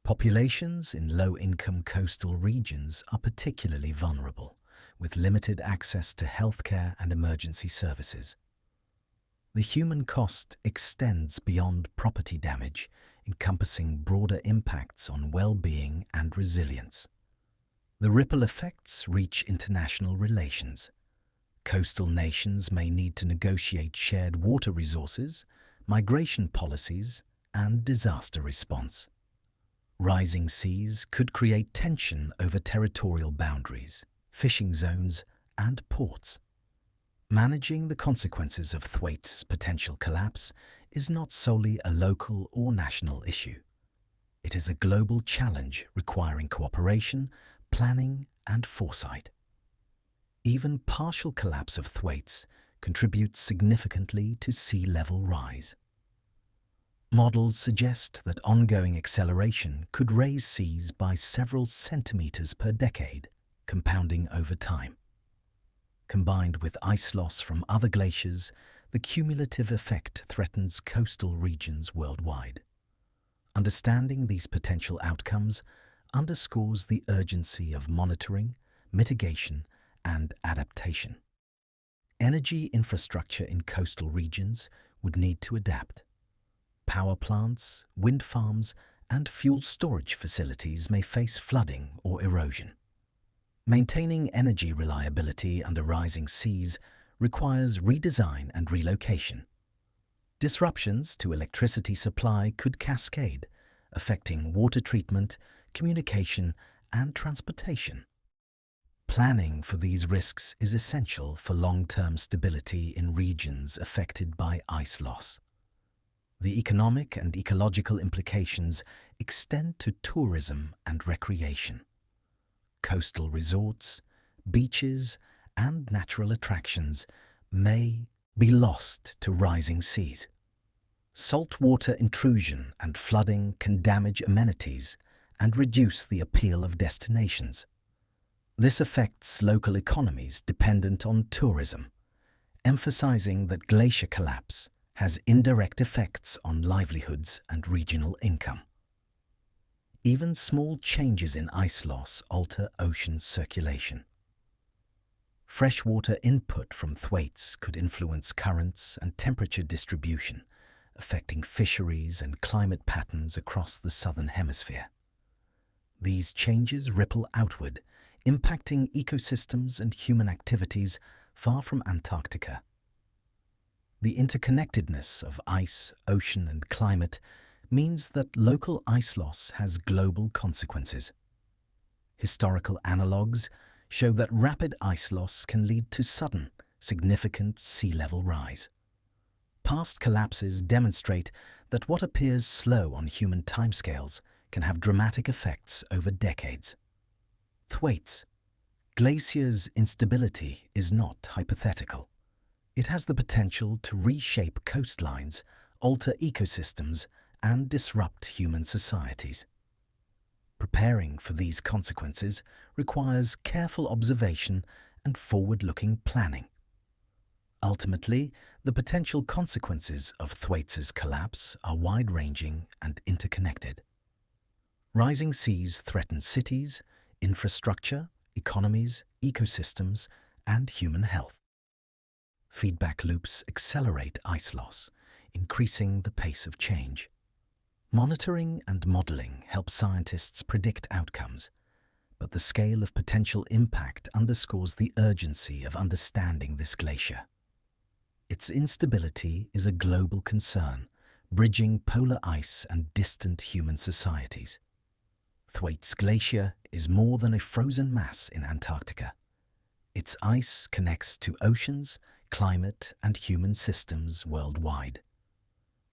Populations in low-income coastal regions are particularly vulnerable, with limited access to healthcare and emergency services. The human cost extends beyond property damage, encompassing broader impacts on well-being and resilience. The ripple effects reach international relations. Coastal nations may need to negotiate shared water resources, migration policies, and disaster response. Rising seas could create tension over territorial boundaries, fishing zones, and ports. Managing the consequences of Thwaites' potential collapse is not solely a local or national issue. It is a global challenge requiring cooperation, planning, and foresight. Even partial collapse of Thwaites contributes significantly to sea level rise. Models suggest that ongoing acceleration could raise seas by several centimeters per decade, compounding over time. Combined with ice loss from other glaciers, the cumulative effect threatens coastal regions worldwide. Understanding these potential outcomes underscores the urgency of monitoring, mitigation, and adaptation. Energy infrastructure in coastal regions would need to adapt. Power plants, wind farms, and fuel storage facilities may face flooding or erosion. Maintaining energy reliability under rising seas requires redesign and relocation. Disruptions to electricity supply could cascade, affecting water treatment, communication, and transportation. Planning for these risks is essential for long-term stability in regions affected by ice loss. The economic and ecological implications extend to tourism and recreation. Coastal resorts, beaches, and natural attractions may be lost to rising seas. Saltwater intrusion and flooding can damage amenities and reduce the appeal of destinations. This affects local economies dependent on tourism, emphasizing that glacier collapse has indirect effects on livelihoods and regional income. Even small changes in ice loss alter ocean circulation. Freshwater input from Thwaites could influence currents and temperature distribution, affecting fisheries and climate patterns across the southern hemisphere. These changes ripple outward, impacting ecosystems and human activities far from Antarctica. The interconnectedness of ice, ocean, and climate means that local ice loss has global consequences. Historical analogues show that rapid ice loss can lead to sudden, significant sea level rise. Past collapses demonstrate that what appears slow on human timescales can have dramatic effects over decades. Thwaites Glacier's instability is not hypothetical. It has the potential to reshape coastlines, alter ecosystems, and disrupt human societies. Preparing for these consequences requires careful observation and forward-looking planning. Ultimately, the potential consequences of Thwaites' collapse are wide-ranging and interconnected. Rising seas threaten cities, infrastructure, economies, ecosystems, and human health. Feedback loops accelerate ice loss, increasing the pace of change. Monitoring and modeling help scientists predict outcomes, but the scale of potential impact underscores the urgency of understanding this glacier. Its instability is a global concern, bridging polar ice and distant human societies. Thwaites Glacier is more than a frozen mass in Antarctica. Its ice connects to oceans, climate, and human systems worldwide.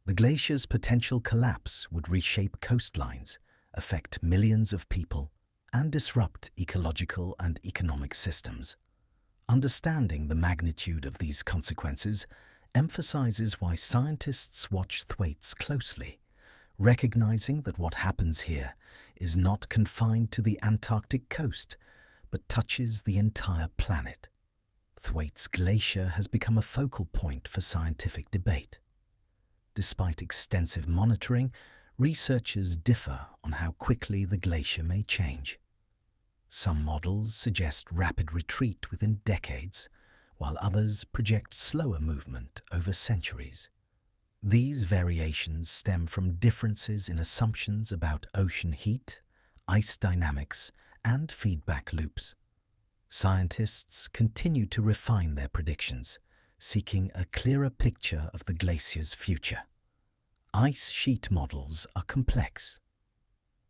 The glacier's potential collapse would reshape coastlines, affect millions of people, and disrupt ecological and economic systems. Understanding the magnitude of these consequences emphasizes why scientists watch Thwaites closely, recognizing that what happens here is not confined to the Antarctic coast, but touches the entire planet. Thwaites Glacier has become a focal point for scientific debate. Despite extensive monitoring, researchers differ on how quickly the glacier may change. Some models suggest rapid retreat within decades, while others project slower movement over centuries. These variations stem from differences in assumptions about ocean heat, ice dynamics, and feedback loops. Scientists continue to refine their predictions, seeking a clearer picture of the glacier's future. Ice sheet models are complex.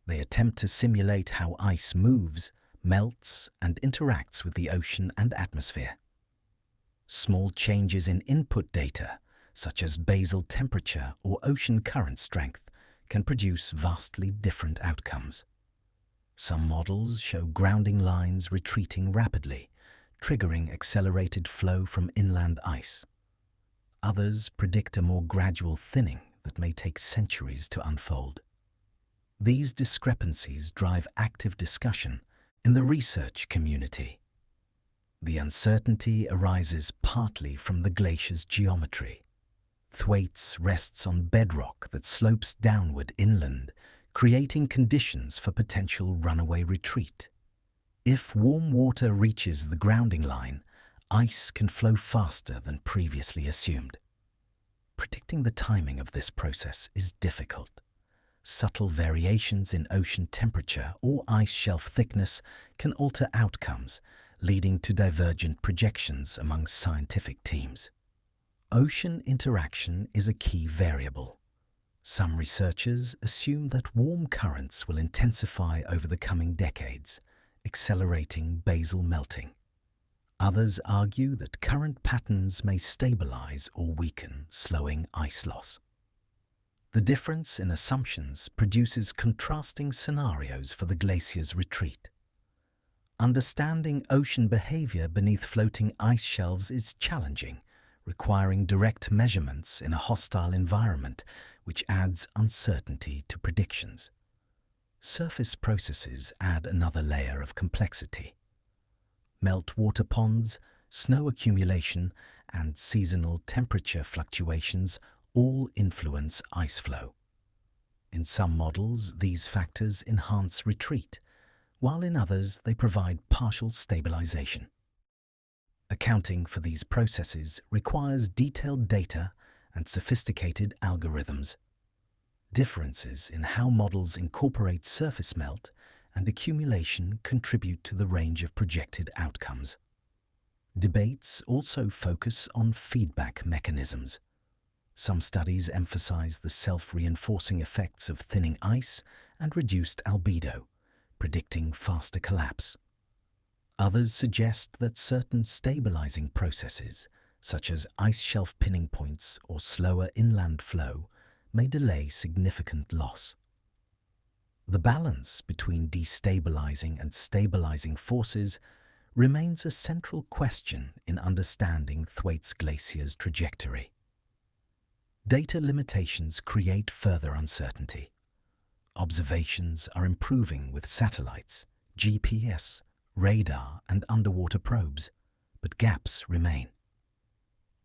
They attempt to simulate how ice moves, melts, and interacts with the ocean and atmosphere. Small changes in input data, such as basal temperature or ocean current strength, can produce vastly different outcomes. Some models show grounding lines retreating rapidly, triggering accelerated flow from inland ice. Others predict a more gradual thinning that may take centuries to unfold. These discrepancies drive active discussion in the research community. The uncertainty arises partly from the glacier's geometry. Thwaites rests on bedrock that slopes downward inland, creating conditions for potential runaway retreat. If warm water reaches the grounding line, ice can flow faster than previously assumed. Predicting the timing of this process is difficult. Subtle variations in ocean temperature or ice shelf thickness can alter outcomes, leading to divergent projections among scientific teams. Ocean interaction is a key variable. Some researchers assume that warm currents will intensify over the coming decades, accelerating basal melting. Others argue that current patterns may stabilize or weaken, slowing ice loss. The difference in assumptions produces contrasting scenarios for the glacier's retreat. Understanding ocean behavior beneath floating ice shelves is challenging, requiring direct measurements in a hostile environment, which adds uncertainty to predictions. Surface processes add another layer of complexity. Meltwater ponds, snow accumulation, and seasonal temperature fluctuations all influence ice flow. In some models, these factors enhance retreat, while in others they provide partial stabilization. Accounting for these processes requires detailed data and sophisticated algorithms. Differences in how models incorporate surface melt and accumulation contribute to the range of projected outcomes. Debates also focus on feedback mechanisms. Some studies emphasize the self-reinforcing effects of thinning ice and reduced albedo, predicting faster collapse. Others suggest that certain stabilizing processes, such as ice shelf pinning points or slower inland flow, may delay significant loss. The balance between destabilizing and stabilizing forces remains a central question in understanding Thwaites Glacier's trajectory. Data limitations create further uncertainty. Observations are improving with satellites, GPS, radar, and underwater probes, but gaps remain.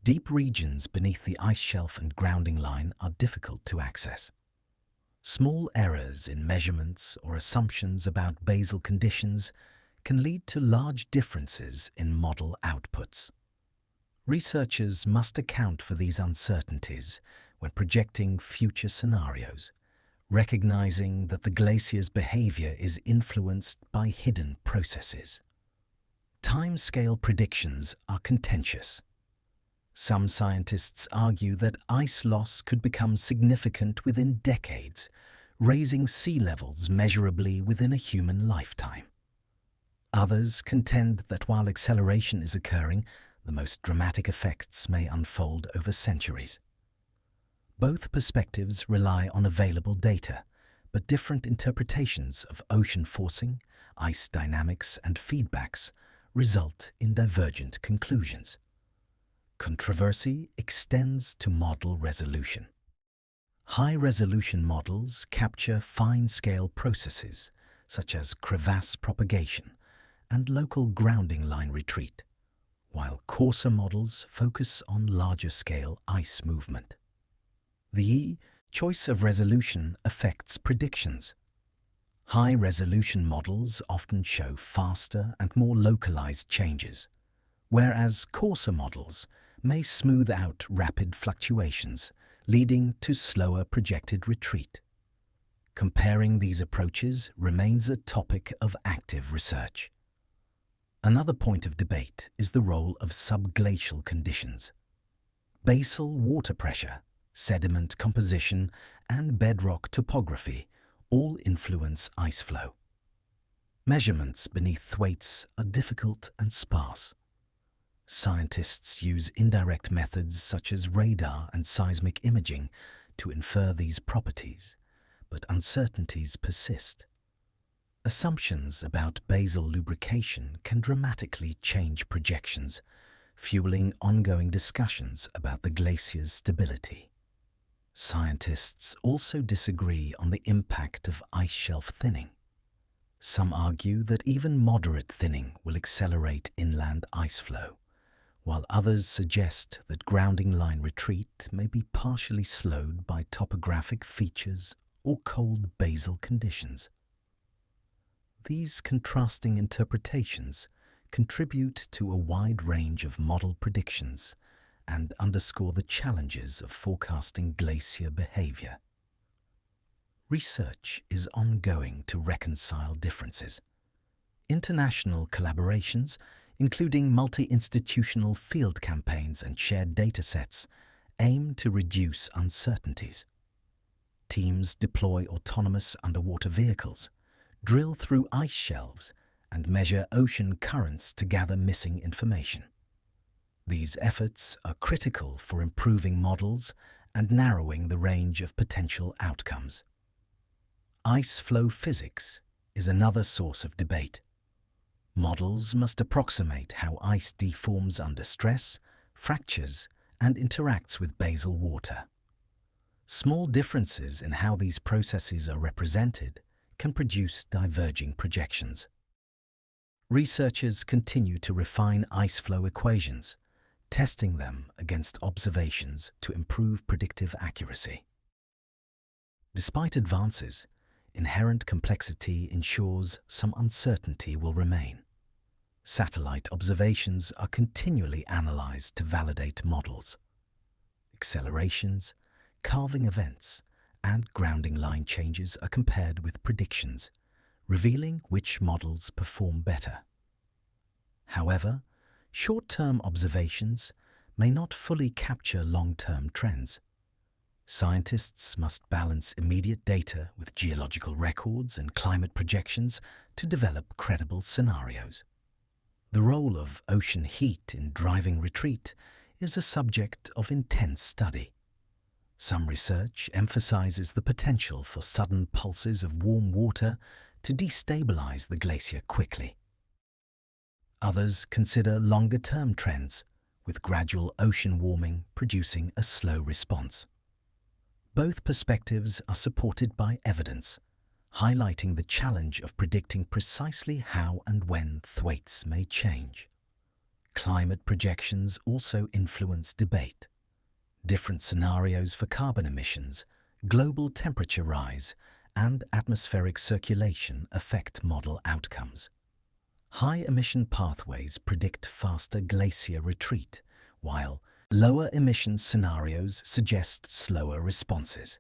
Deep regions beneath the ice shelf and grounding line are difficult to access. Small errors in measurements or assumptions about basal conditions can lead to large differences in model outputs. Researchers must account for these uncertainties when projecting future scenarios, recognizing that the glacier's behavior is influenced by hidden processes. Time-scale predictions are contentious. Some scientists argue that ice loss could become significant within decades, raising sea levels measurably within a human lifetime. Others contend that while acceleration is occurring, the most dramatic effects may unfold over centuries. Both perspectives rely on available data, but different interpretations of ocean forcing, ice dynamics, and feedbacks result in divergent conclusions. Controversy extends to model resolution. High-resolution models capture fine-scale processes, such as crevasse propagation and local grounding line retreat, while coarser models focus on larger-scale ice movement. The choice of resolution affects predictions. High-resolution models often show faster and more localized changes, whereas coarser models may smooth out rapid fluctuations, leading to slower projected retreat. Comparing these approaches remains a topic of active research. Another point of debate is the role of subglacial conditions. Basal water pressure, sediment composition, and bedrock topography all influence ice flow. Measurements beneath Thwaites are difficult and sparse. Scientists use indirect methods such as radar and seismic imaging to infer these properties, but uncertainties persist. Assumptions about basal lubrication can dramatically change projections, fueling ongoing discussions about the glacier's stability. Scientists also disagree on the impact of ice shelf thinning. Some argue that even moderate thinning will accelerate inland ice flow, while others suggest that grounding line retreat may be partially slowed by topographic features or cold basal conditions. These contrasting interpretations contribute to a wide range of model predictions and underscore the challenges of forecasting glacier behavior. Research is ongoing to reconcile differences. International collaborations, including multi-institutional field campaigns and shared datasets, aim to reduce uncertainties. Teams deploy autonomous underwater vehicles, drill through ice shelves, and measure ocean currents to gather missing information. These efforts are critical for improving models and narrowing the range of potential outcomes. Ice flow physics is another source of debate. Models must approximate how ice deforms under stress, fractures, and interacts with basal water. Small differences in how these processes are represented can produce diverging projections. Researchers continue to refine ice flow equations, testing them against observations to improve predictive accuracy. Despite advances, inherent complexity ensures some uncertainty will remain. Satellite observations are continually analyzed to validate models. Accelerations, calving events, and grounding line changes are compared with predictions, revealing which models perform better. However, short-term observations may not fully capture long-term trends. Scientists must balance immediate data with geological records and climate projections to develop credible scenarios. The role of ocean heat in driving retreat is a subject of intense study. Some research emphasizes the potential for sudden pulses of warm water to destabilize the glacier quickly. Others consider longer-term trends, with gradual ocean warming producing a slow response. Both perspectives are supported by evidence, highlighting the challenge of predicting precisely how and when Thwaites may change. Climate projections also influence debate. Different scenarios for carbon emissions, global temperature rise, and atmospheric circulation affect model outcomes. High-emission pathways predict faster glacier retreat, while lower emission scenarios suggest slower responses.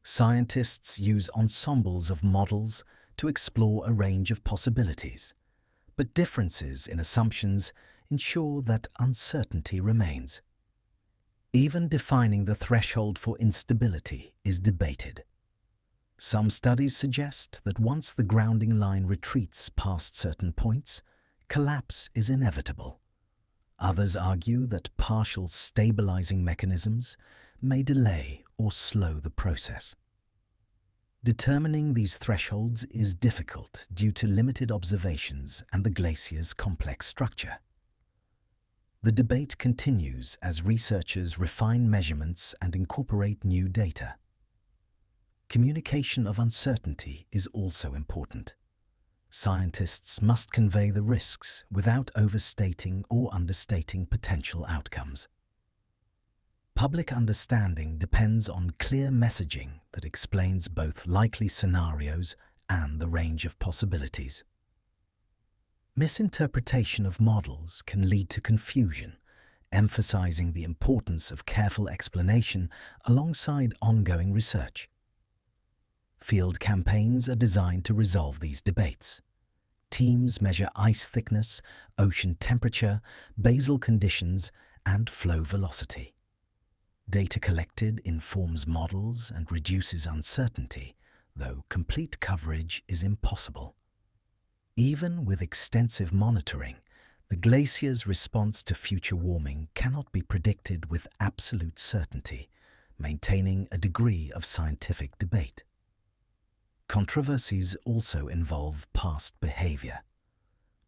Scientists use ensembles of models to explore a range of possibilities, but differences in assumptions ensure that uncertainty remains. Even defining the threshold for instability is debated. Some studies suggest that once the grounding line retreats past certain points, collapse is inevitable. Others argue that partial stabilizing mechanisms may delay or slow the process. Determining these thresholds is difficult due to limited observations and the glacier's complex structure. The debate continues as researchers refine measurements and incorporate new data. Communication of uncertainty is also important. Scientists must convey the risks without overstating or understating potential outcomes. Public understanding depends on clear messaging that explains both likely scenarios and the range of possibilities. Misinterpretation of models can lead to confusion, emphasizing the importance of careful explanation alongside ongoing research. Field campaigns are designed to resolve these debates. Teams measure ice thickness, ocean temperature, basal conditions, and flow velocity. Data collected informs models and reduces uncertainty, though complete coverage is impossible. Even with extensive monitoring, the glacier's response to future warming cannot be predicted with absolute certainty, maintaining a degree of scientific debate. Controversies also involve past behavior.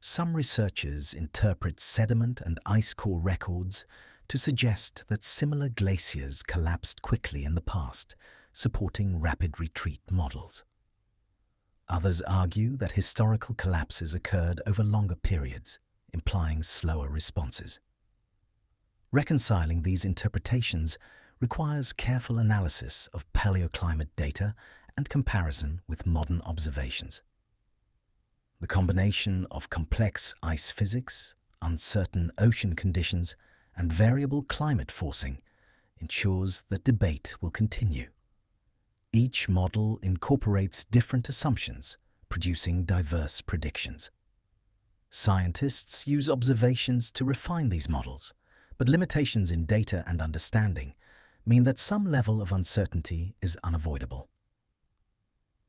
Some researchers interpret sediment and ice core records to suggest that similar glaciers collapsed quickly in the past, supporting rapid retreat models. Others argue that historical collapses occurred over longer periods, implying slower responses. Reconciling these interpretations requires careful analysis of paleoclimate data and comparison with modern observations. The combination of complex ice physics, uncertain ocean conditions, and variable climate forcing ensures that debate will continue. Each model incorporates different assumptions, producing diverse predictions. Scientists use observations to refine these models, but limitations in data and understanding mean that some level of uncertainty is unavoidable.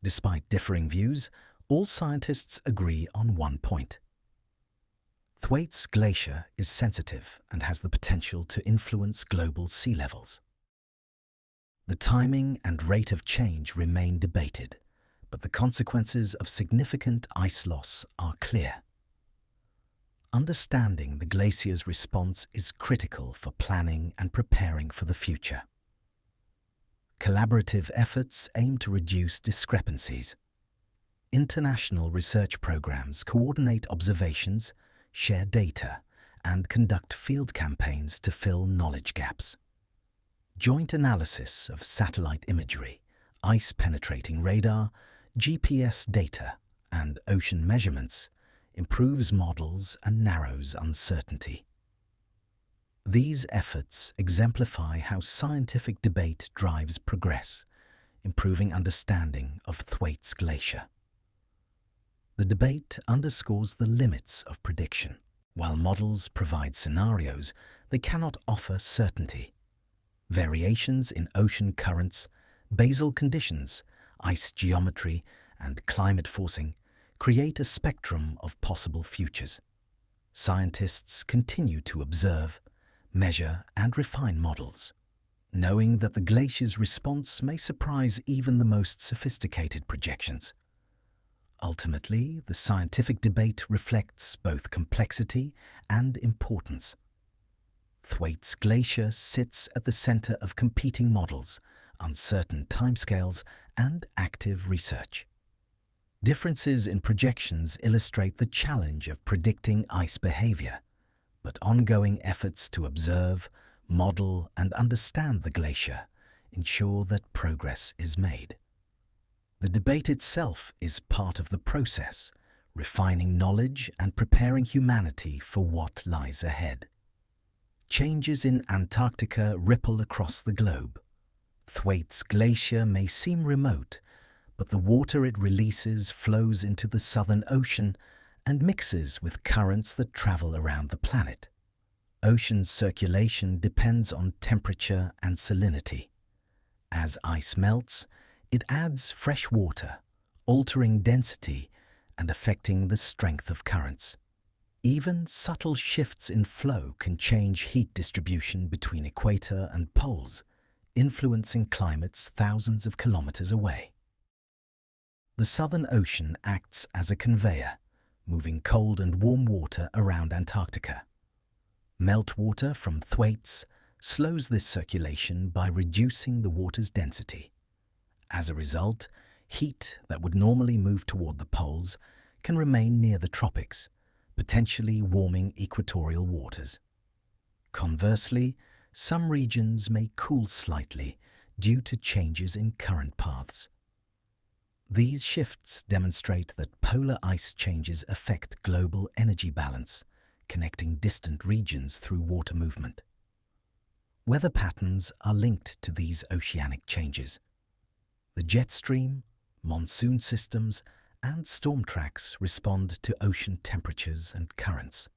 Despite differing views, all scientists agree on one point. Thwaites Glacier is sensitive and has the potential to influence global sea levels. The timing and rate of change remain debated, but the consequences of significant ice loss are clear. Understanding the glacier's response is critical for planning and preparing for the future. Collaborative efforts aim to reduce discrepancies. International research programs coordinate observations, share data, and conduct field campaigns to fill knowledge gaps. Joint analysis of satellite imagery, ice-penetrating radar, GPS data, and ocean measurements improves models and narrows uncertainty. These efforts exemplify how scientific debate drives progress, improving understanding of Thwaites Glacier. The debate underscores the limits of prediction. While models provide scenarios, they cannot offer certainty. Variations in ocean currents, basal conditions, ice geometry, and climate forcing create a spectrum of possible futures. Scientists continue to observe, measure, and refine models. knowing that the glacier's response may surprise even the most sophisticated projections. Ultimately, the scientific debate reflects both complexity and importance. Thwaites Glacier sits at the center of competing models, uncertain timescales, and active research. Differences in projections illustrate the challenge of predicting ice behavior, but ongoing efforts to observe, model, and understand the glacier ensure that progress is made. The debate itself is part of the process, refining knowledge and preparing humanity for what lies ahead. Changes in Antarctica ripple across the globe. Thwaites Glacier may seem remote, but the water it releases flows into the Southern Ocean and mixes with currents that travel around the planet. Ocean circulation depends on temperature and salinity. As ice melts, it adds fresh water, altering density and affecting the strength of currents. Even subtle shifts in flow can change heat distribution between equator and poles, influencing climates thousands of kilometers away. The Southern Ocean acts as a conveyor, moving cold and warm water around Antarctica. Meltwater from Thwaites slows this circulation by reducing the water's density. As a result, heat that would normally move toward the poles can remain near the tropics, potentially warming equatorial waters. Conversely, some regions may cool slightly due to changes in current paths. These shifts demonstrate that polar ice changes affect global energy balance, connecting distant regions through water movement. Weather patterns are linked to these oceanic changes. The jet stream, monsoon systems, and storm tracks respond to ocean temperatures and currents.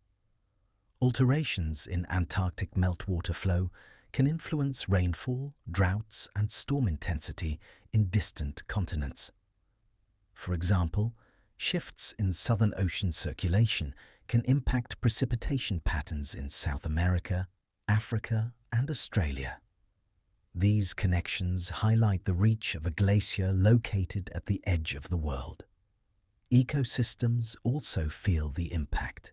Alterations in Antarctic meltwater flow can influence rainfall, droughts, and storm intensity in distant continents. For example, shifts in Southern Ocean circulation can impact precipitation patterns in South America, Africa, and Australia. These connections highlight the reach of a glacier located at the edge of the world. Ecosystems also feel the impact.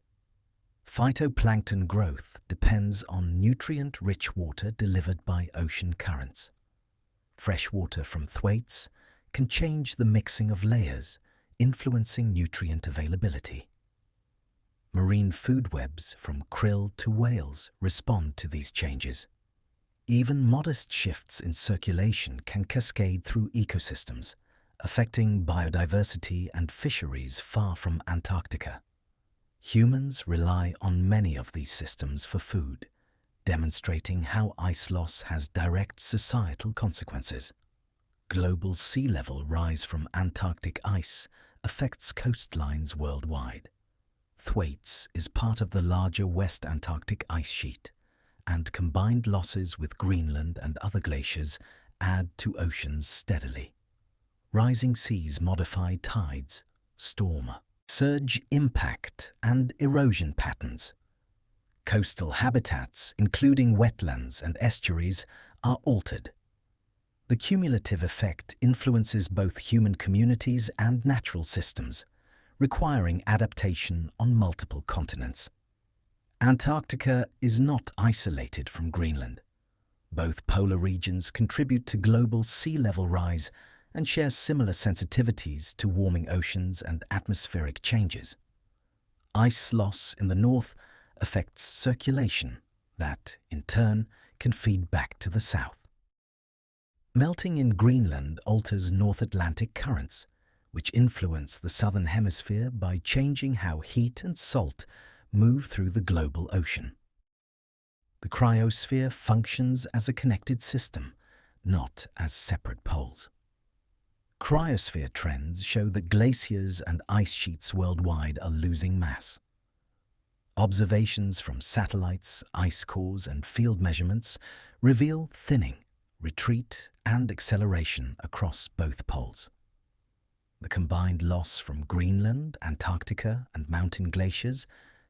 Phytoplankton growth depends on nutrient-rich water delivered by ocean currents. Fresh water from Thwaites can change the mixing of layers, influencing nutrient availability. Marine food webs from krill to whales respond to these changes. Even modest shifts in circulation can cascade through ecosystems, affecting biodiversity and fisheries far from Antarctica. Humans rely on many of these systems for food, demonstrating how ice loss has direct societal consequences. Global sea level rise from Antarctic ice affects coastlines worldwide. Thwaites is part of the larger West Antarctic ice sheet, and combined losses with Greenland and other glaciers add to oceans steadily. Rising seas modify tides, storm, surge impact, and erosion patterns. Coastal habitats, including wetlands and estuaries, are altered. The cumulative effect influences both human communities and natural systems, requiring adaptation on multiple continents. Antarctica is not isolated from Greenland. Both polar regions contribute to global sea level rise and share similar sensitivities to warming oceans and atmospheric changes. Ice loss in the north affects circulation that, in turn, can feed back to the south. Melting in Greenland alters North Atlantic currents, which influence the southern hemisphere by changing how heat and salt move through the global ocean. The cryosphere functions as a connected system, not as separate poles. Cryosphere trends show that glaciers and ice sheets worldwide are losing mass. Observations from satellites, ice cores, and field measurements reveal thinning, retreat, and acceleration across both poles. The combined loss from Greenland, Antarctica, and mountain glaciers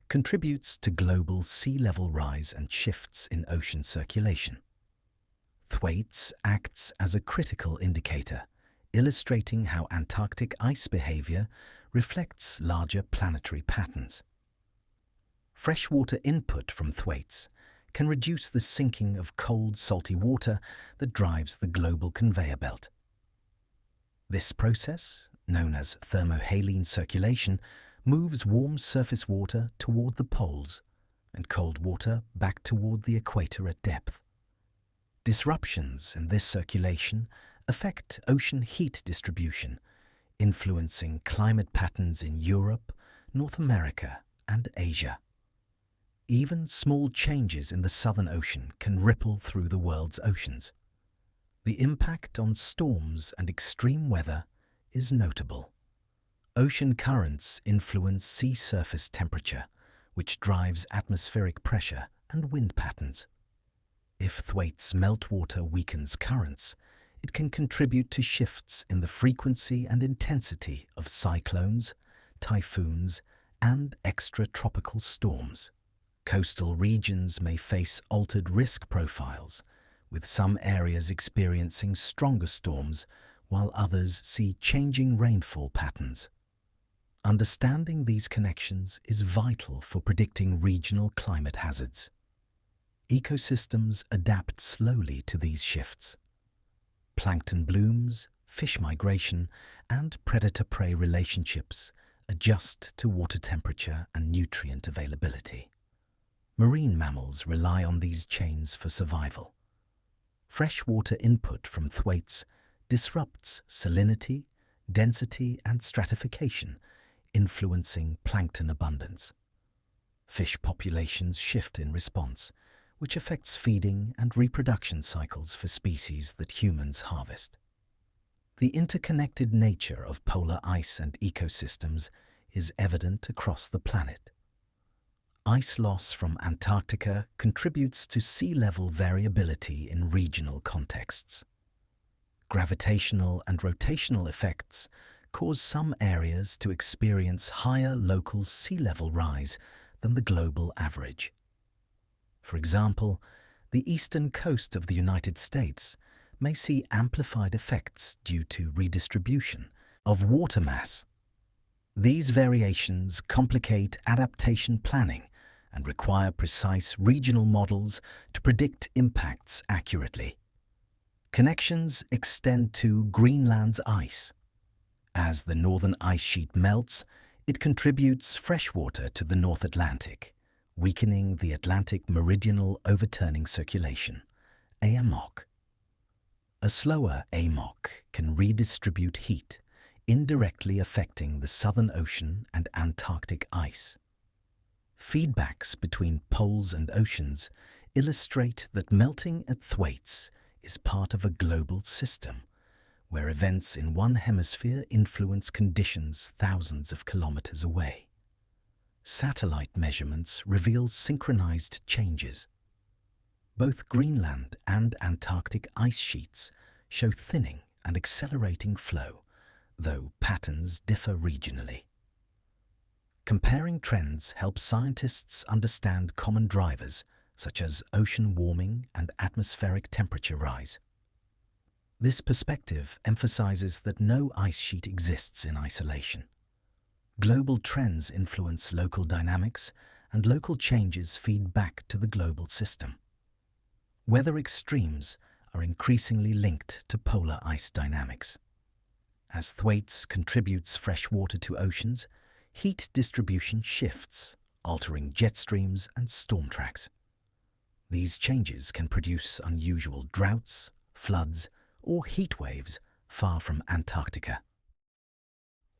contributes to global sea level rise and shifts in ocean circulation. Thwaites acts as a critical indicator, illustrating how Antarctic ice behavior reflects larger planetary patterns. Freshwater input from Thwaites can reduce the sinking of cold, salty water that drives the global conveyor belt. This process, known as thermohaline circulation, moves warm surface water toward the poles and cold water back toward the equator at depth. Disruptions in this circulation affect ocean heat distribution, influencing climate patterns in Europe, North America, and Asia. Even small changes in the Southern Ocean can ripple through the world's oceans. The impact on storms and extreme weather is notable. Ocean currents influence sea surface temperature, which drives atmospheric pressure and wind patterns. If Thwaites meltwater weakens currents, it can contribute to shifts in the frequency and intensity of cyclones, typhoons, and extratropical storms. Coastal regions may face altered risk profiles, with some areas experiencing stronger storms while others see changing rainfall patterns. Understanding these connections is vital for predicting regional climate hazards. Ecosystems adapt slowly to these shifts. Plankton blooms, fish migration, and predator-prey relationships adjust to water temperature and nutrient availability. Marine mammals rely on these chains for survival. Freshwater input from Thwaites disrupts salinity, density, and stratification, influencing plankton abundance. Fish populations shift in response, which affects feeding and reproduction cycles for species that humans harvest. The interconnected nature of polar ice and ecosystems is evident across the planet. Ice loss from Antarctica contributes to sea level variability in regional contexts. Gravitational and rotational effects cause some areas to experience higher local sea level rise than the global average. For example, the eastern coast of the United States may see amplified effects due to redistribution of water mass. These variations complicate adaptation planning and require precise regional models to predict impacts accurately. Connections extend to Greenland's ice. As the northern ice sheet melts, it contributes freshwater to the North Atlantic, weakening the Atlantic Meridional Overturning Circulation, AMOC. A slower AMOC can redistribute heat, indirectly affecting the Southern Ocean and Antarctic ice. Feedbacks between poles and oceans illustrate that melting at Thwaites is part of a global system, where events in one hemisphere influence conditions thousands of kilometers away. Satellite measurements reveal synchronized changes. Both Greenland and Antarctic ice sheets show thinning and accelerating flow, though patterns differ regionally. Comparing trends helps scientists understand common drivers such as ocean warming and atmospheric temperature rise. This perspective emphasizes that no ice sheet exists in isolation. Global trends influence local dynamics, and local changes feed back to the global system. Weather extremes are increasingly linked to polar ice dynamics. As Thwaites contributes fresh water to oceans, heat distribution shifts, altering jet streams and storm tracks. These changes can produce unusual droughts, floods, or heat waves far from Antarctica.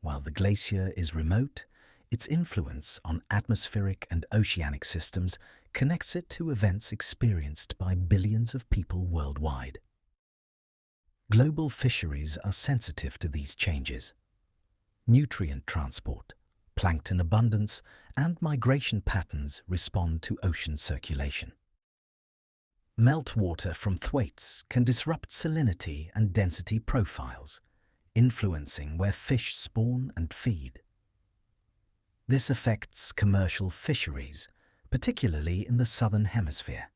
While the glacier is remote, its influence on atmospheric and oceanic systems connects it to events experienced by billions of people worldwide. Global fisheries are sensitive to these changes. Nutrient transport, plankton abundance, and migration patterns respond to ocean circulation. Meltwater from Thwaites can disrupt salinity and density profiles, influencing where fish spawn and feed. This affects commercial fisheries, particularly in the southern hemisphere.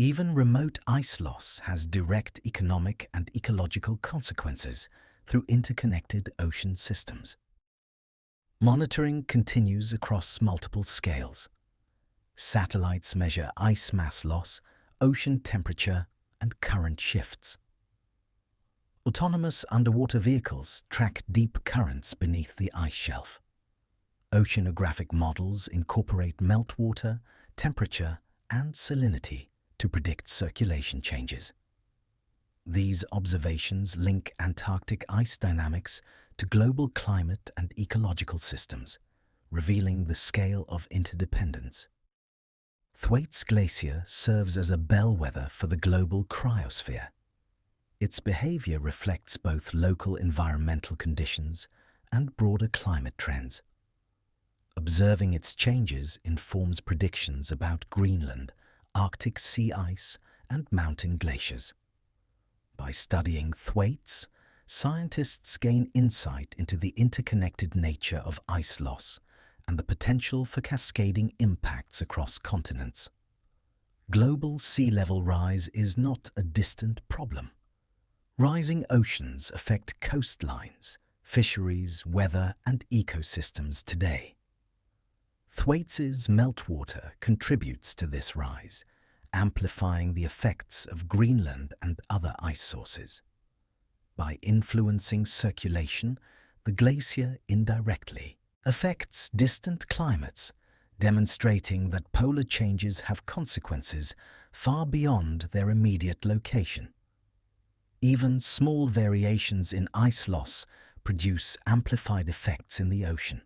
Even remote ice loss has direct economic and ecological consequences through interconnected ocean systems. Monitoring continues across multiple scales. Satellites measure ice mass loss, ocean temperature, and current shifts. Autonomous underwater vehicles track deep currents beneath the ice shelf. Oceanographic models incorporate meltwater, temperature, and salinity to predict circulation changes. These observations link Antarctic ice dynamics to global climate and ecological systems, revealing the scale of interdependence. Thwaites Glacier serves as a bellwether for the global cryosphere. Its behavior reflects both local environmental conditions and broader climate trends. Observing its changes informs predictions about Greenland, Arctic sea ice, and mountain glaciers. By studying Thwaites, scientists gain insight into the interconnected nature of ice loss and the potential for cascading impacts across continents. Global sea level rise is not a distant problem. Rising oceans affect coastlines, fisheries, weather, and ecosystems today. Thwaites' meltwater contributes to this rise, amplifying the effects of Greenland and other ice sources. By influencing circulation, the glacier indirectly affects distant climates, demonstrating that polar changes have consequences far beyond their immediate location. Even small variations in ice loss produce amplified effects in the ocean.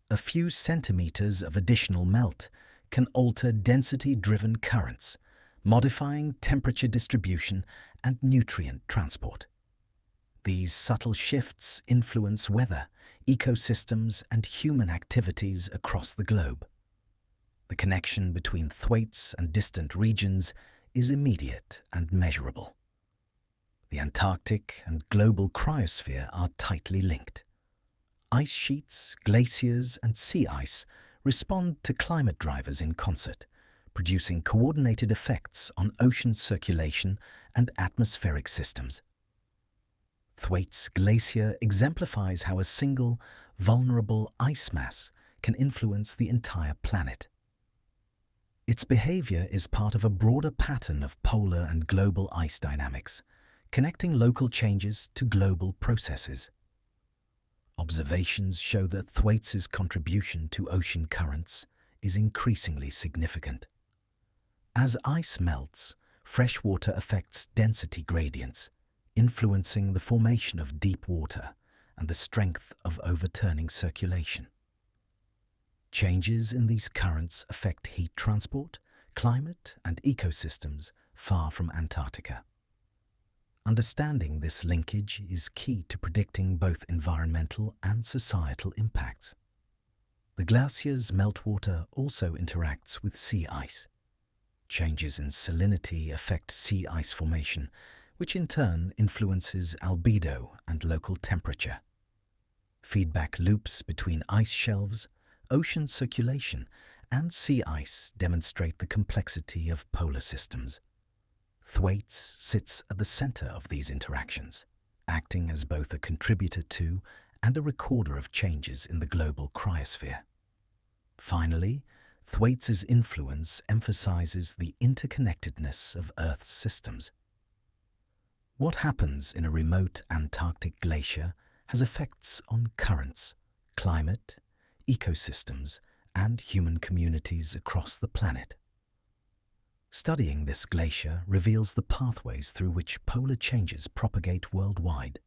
A few centimeters of additional melt can alter density-driven currents, modifying temperature distribution and nutrient transport. These subtle shifts influence weather, ecosystems, and human activities across the globe. The connection between Thwaites and distant regions is immediate and measurable. The Antarctic and global cryosphere are tightly linked. Ice sheets, glaciers, and sea ice respond to climate drivers in concert, producing coordinated effects on ocean circulation and atmospheric systems. Thwaites Glacier exemplifies how a single, vulnerable ice mass can influence the entire planet. Its behavior is part of a broader pattern of polar and global ice dynamics, connecting local changes to global processes. Observations show that Thwaites' contribution to ocean currents is increasingly significant. As ice melts, freshwater affects density gradients, influencing the formation of deep water and the strength of overturning circulation. Changes in these currents affect heat transport, climate, and ecosystems far from Antarctica. Understanding this linkage is key to predicting both environmental and societal impacts. The glacier's meltwater also interacts with sea ice. Changes in salinity affect sea ice formation, which in turn influences albedo and local temperature. Feedback loops between ice shelves, ocean circulation, and sea ice demonstrate the complexity of polar systems. Thwaites sits at the center of these interactions, acting as both a contributor to and a recorder of changes in the global cryosphere. Finally, Thwaites' influence emphasizes the interconnectedness of Earth's systems. What happens in a remote Antarctic glacier has effects on currents, climate, ecosystems, and human communities across the planet. Studying this glacier reveals the pathways through which polar changes propagate worldwide.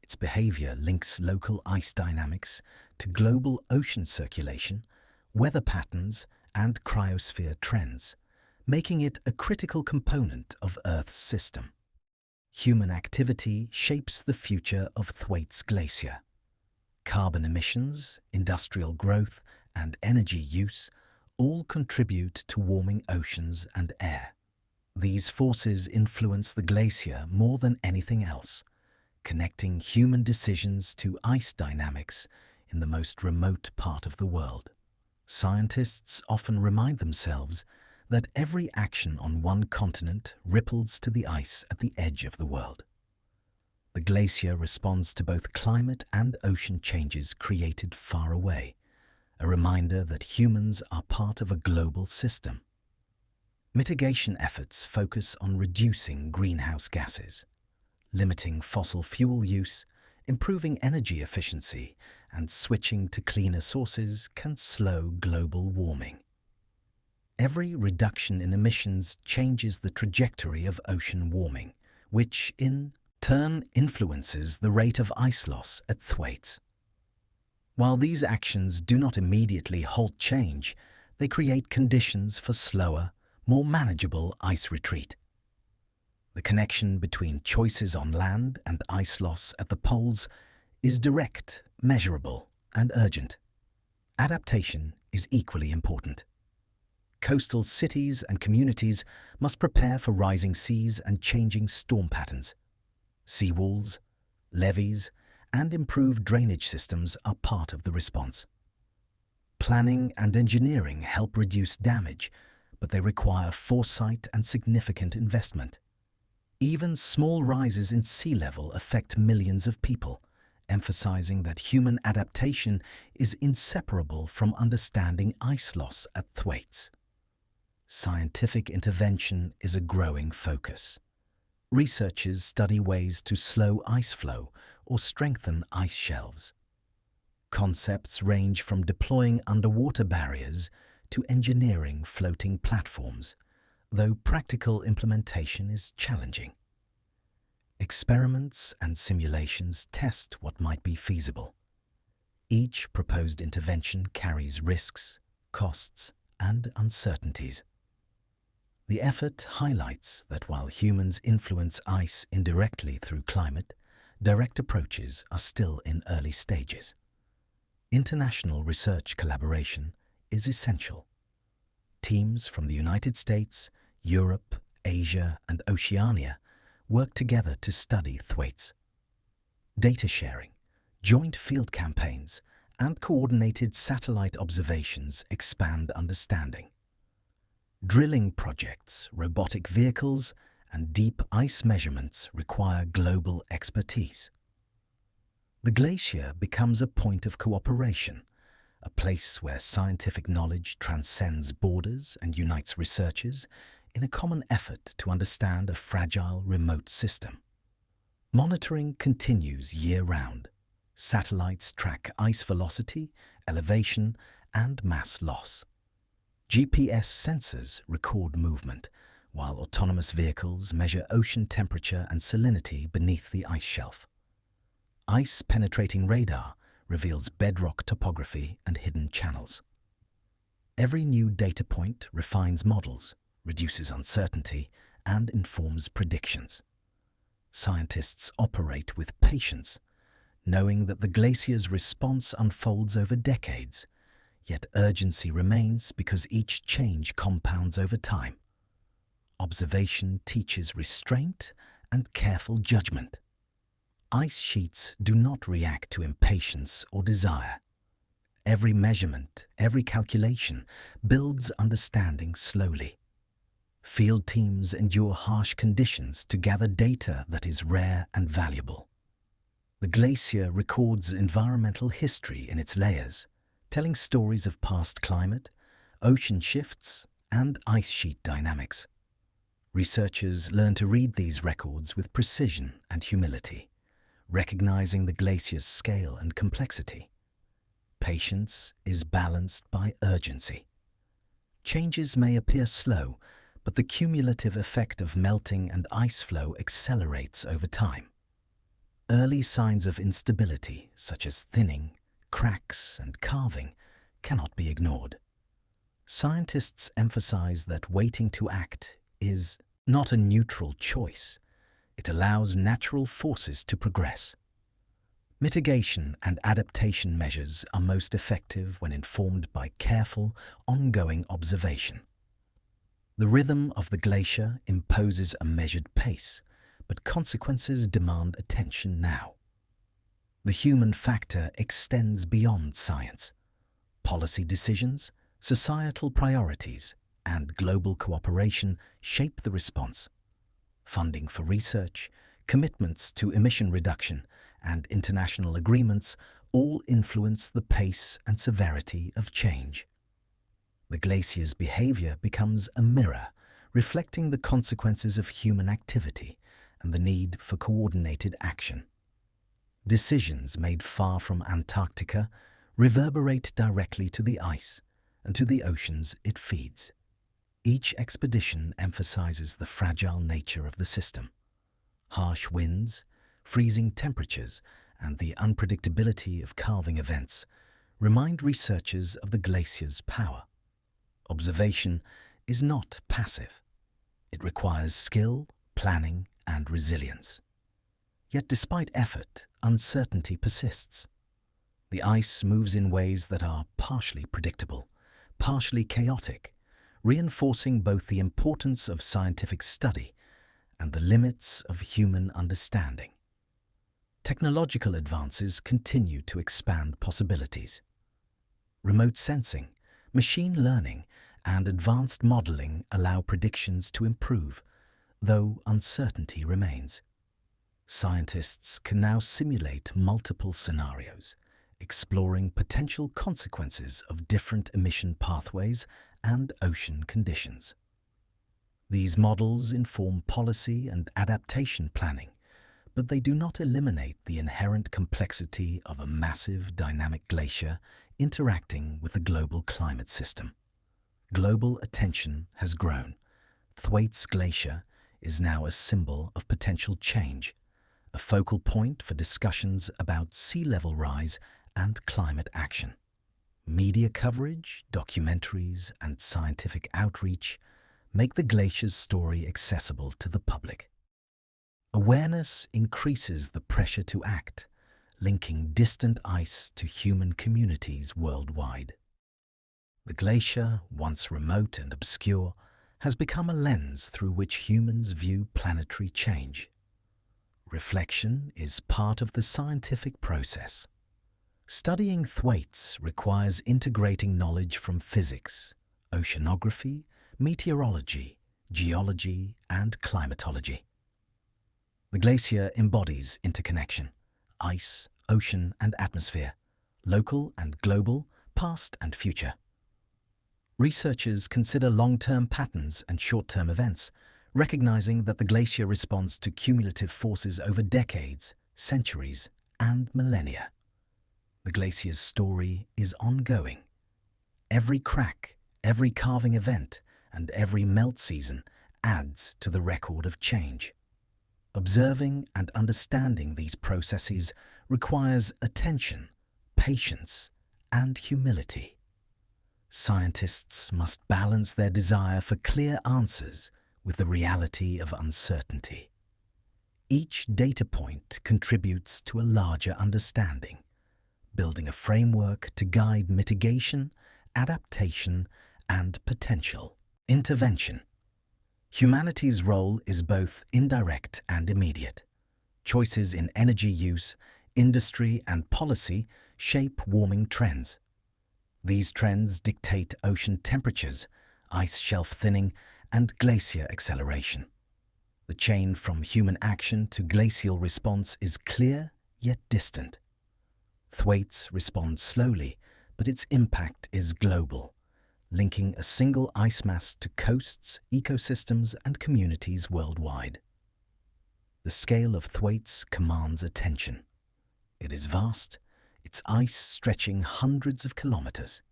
Its behavior links local ice dynamics to global ocean circulation, weather patterns, and cryosphere trends, making it a critical component of Earth's system. Human activity shapes the future of Thwaites Glacier. Carbon emissions, industrial growth, and energy use all contribute to warming oceans and air. These forces influence the glacier more than anything else, connecting human decisions to ice dynamics in the most remote part of the world. Scientists often remind themselves that every action on one continent ripples to the ice at the edge of the world. The glacier responds to both climate and ocean changes created far away, a reminder that humans are part of a global system. Mitigation efforts focus on reducing greenhouse gases, limiting fossil fuel use, improving energy efficiency, and switching to cleaner sources can slow global warming. Every reduction in emissions changes the trajectory of ocean warming, which in turn influences the rate of ice loss at Thwaites. While these actions do not immediately halt change, they create conditions for slower, more manageable ice retreat. The connection between choices on land and ice loss at the poles is direct, measurable, and urgent. Adaptation is equally important. Coastal cities and communities must prepare for rising seas and changing storm patterns. Seawalls, levees, and improved drainage systems are part of the response. Planning and engineering help reduce damage, but they require foresight and significant investment. Even small rises in sea level affect millions of people, emphasizing that human adaptation is inseparable from understanding ice loss at Thwaites. Scientific intervention is a growing focus. Researchers study ways to slow ice flow or strengthen ice shelves. Concepts range from deploying underwater barriers to engineering floating platforms, though practical implementation is challenging. Experiments and simulations test what might be feasible. Each proposed intervention carries risks, costs, and uncertainties. The effort highlights that while humans influence ice indirectly through climate, direct approaches are still in early stages. International research collaboration is essential. Teams from the United States, Europe, Asia, and Oceania work together to study Thwaites. Data sharing, joint field campaigns, and coordinated satellite observations expand understanding. Drilling projects, robotic vehicles, and deep ice measurements require global expertise. The glacier becomes a point of cooperation, a place where scientific knowledge transcends borders and unites researchers in a common effort to understand a fragile remote system. Monitoring continues year-round. Satellites track ice velocity, elevation, and mass loss. GPS sensors record movement, while autonomous vehicles measure ocean temperature and salinity beneath the ice shelf. Ice-penetrating radar reveals bedrock topography and hidden channels. Every new data point refines models, reduces uncertainty, and informs predictions. Scientists operate with patience, knowing that the glacier's response unfolds over decades, yet urgency remains because each change compounds over time. Observation teaches restraint and careful judgment. Ice sheets do not react to impatience or desire. Every measurement, every calculation builds understanding slowly. Field teams endure harsh conditions to gather data that is rare and valuable. The glacier records environmental history in its layers, telling stories of past climate, ocean shifts, and ice sheet dynamics. Researchers learn to read these records with precision and humility, recognizing the glacier's scale and complexity. Patience is balanced by urgency. Changes may appear slow, but the cumulative effect of melting and ice flow accelerates over time. Early signs of instability, such as thinning, cracks, and carving, cannot be ignored. Scientists emphasize that waiting to act is not a neutral choice. It allows natural forces to progress. Mitigation and adaptation measures are most effective when informed by careful, ongoing observation. The rhythm of the glacier imposes a measured pace, but consequences demand attention now. The human factor extends beyond science. Policy decisions, societal priorities, and global cooperation shape the response. Funding for research, commitments to emission reduction, and international agreements all influence the pace and severity of change. The glacier's behavior becomes a mirror, reflecting the consequences of human activity and the need for coordinated action. Decisions made far from Antarctica reverberate directly to the ice and to the oceans it feeds. Each expedition emphasizes the fragile nature of the system. Harsh winds, freezing temperatures, and the unpredictability of calving events remind researchers of the glacier's power. Observation is not passive. It requires skill, planning, and resilience. Yet despite effort, uncertainty persists. The ice moves in ways that are partially predictable, partially chaotic, reinforcing both the importance of scientific study and the limits of human understanding. Technological advances continue to expand possibilities. Remote sensing, machine learning, and advanced modeling allow predictions to improve, though uncertainty remains. Scientists can now simulate multiple scenarios, exploring potential consequences of different emission pathways and ocean conditions. These models inform policy and adaptation planning, but they do not eliminate the inherent complexity of a massive dynamic glacier interacting with the global climate system. Global attention has grown. Thwaites Glacier is now a symbol of potential change, a focal point for discussions about sea level rise and climate action. Media coverage, documentaries, and scientific outreach make the glacier's story accessible to the public. Awareness increases the pressure to act, linking distant ice to human communities worldwide. The glacier, once remote and obscure, has become a lens through which humans view planetary change. Reflection is part of the scientific process. Studying Thwaites requires integrating knowledge from physics, oceanography, meteorology, geology, and climatology. The glacier embodies interconnection: ice, ocean, and atmosphere, local and global, past and future. Researchers consider long-term patterns and short-term events, recognizing that the glacier responds to cumulative forces over decades, centuries, and millennia. The glacier's story is ongoing. Every crack, every calving event, and every melt season adds to the record of change. Observing and understanding these processes requires attention, patience, and humility. Scientists must balance their desire for clear answers with the reality of uncertainty. Each data point contributes to a larger understanding, building a framework to guide mitigation, adaptation, and potential intervention. Humanity's role is both indirect and immediate. Choices in energy use, industry, and policy shape warming trends. These trends dictate ocean temperatures, ice shelf thinning, and glacier acceleration. The chain from human action to glacial response is clear yet distant. Thwaites responds slowly, but its impact is global, linking a single ice mass to coasts, ecosystems, and communities worldwide. The scale of Thwaites commands attention. It is vast, its ice stretching hundreds of kilometers.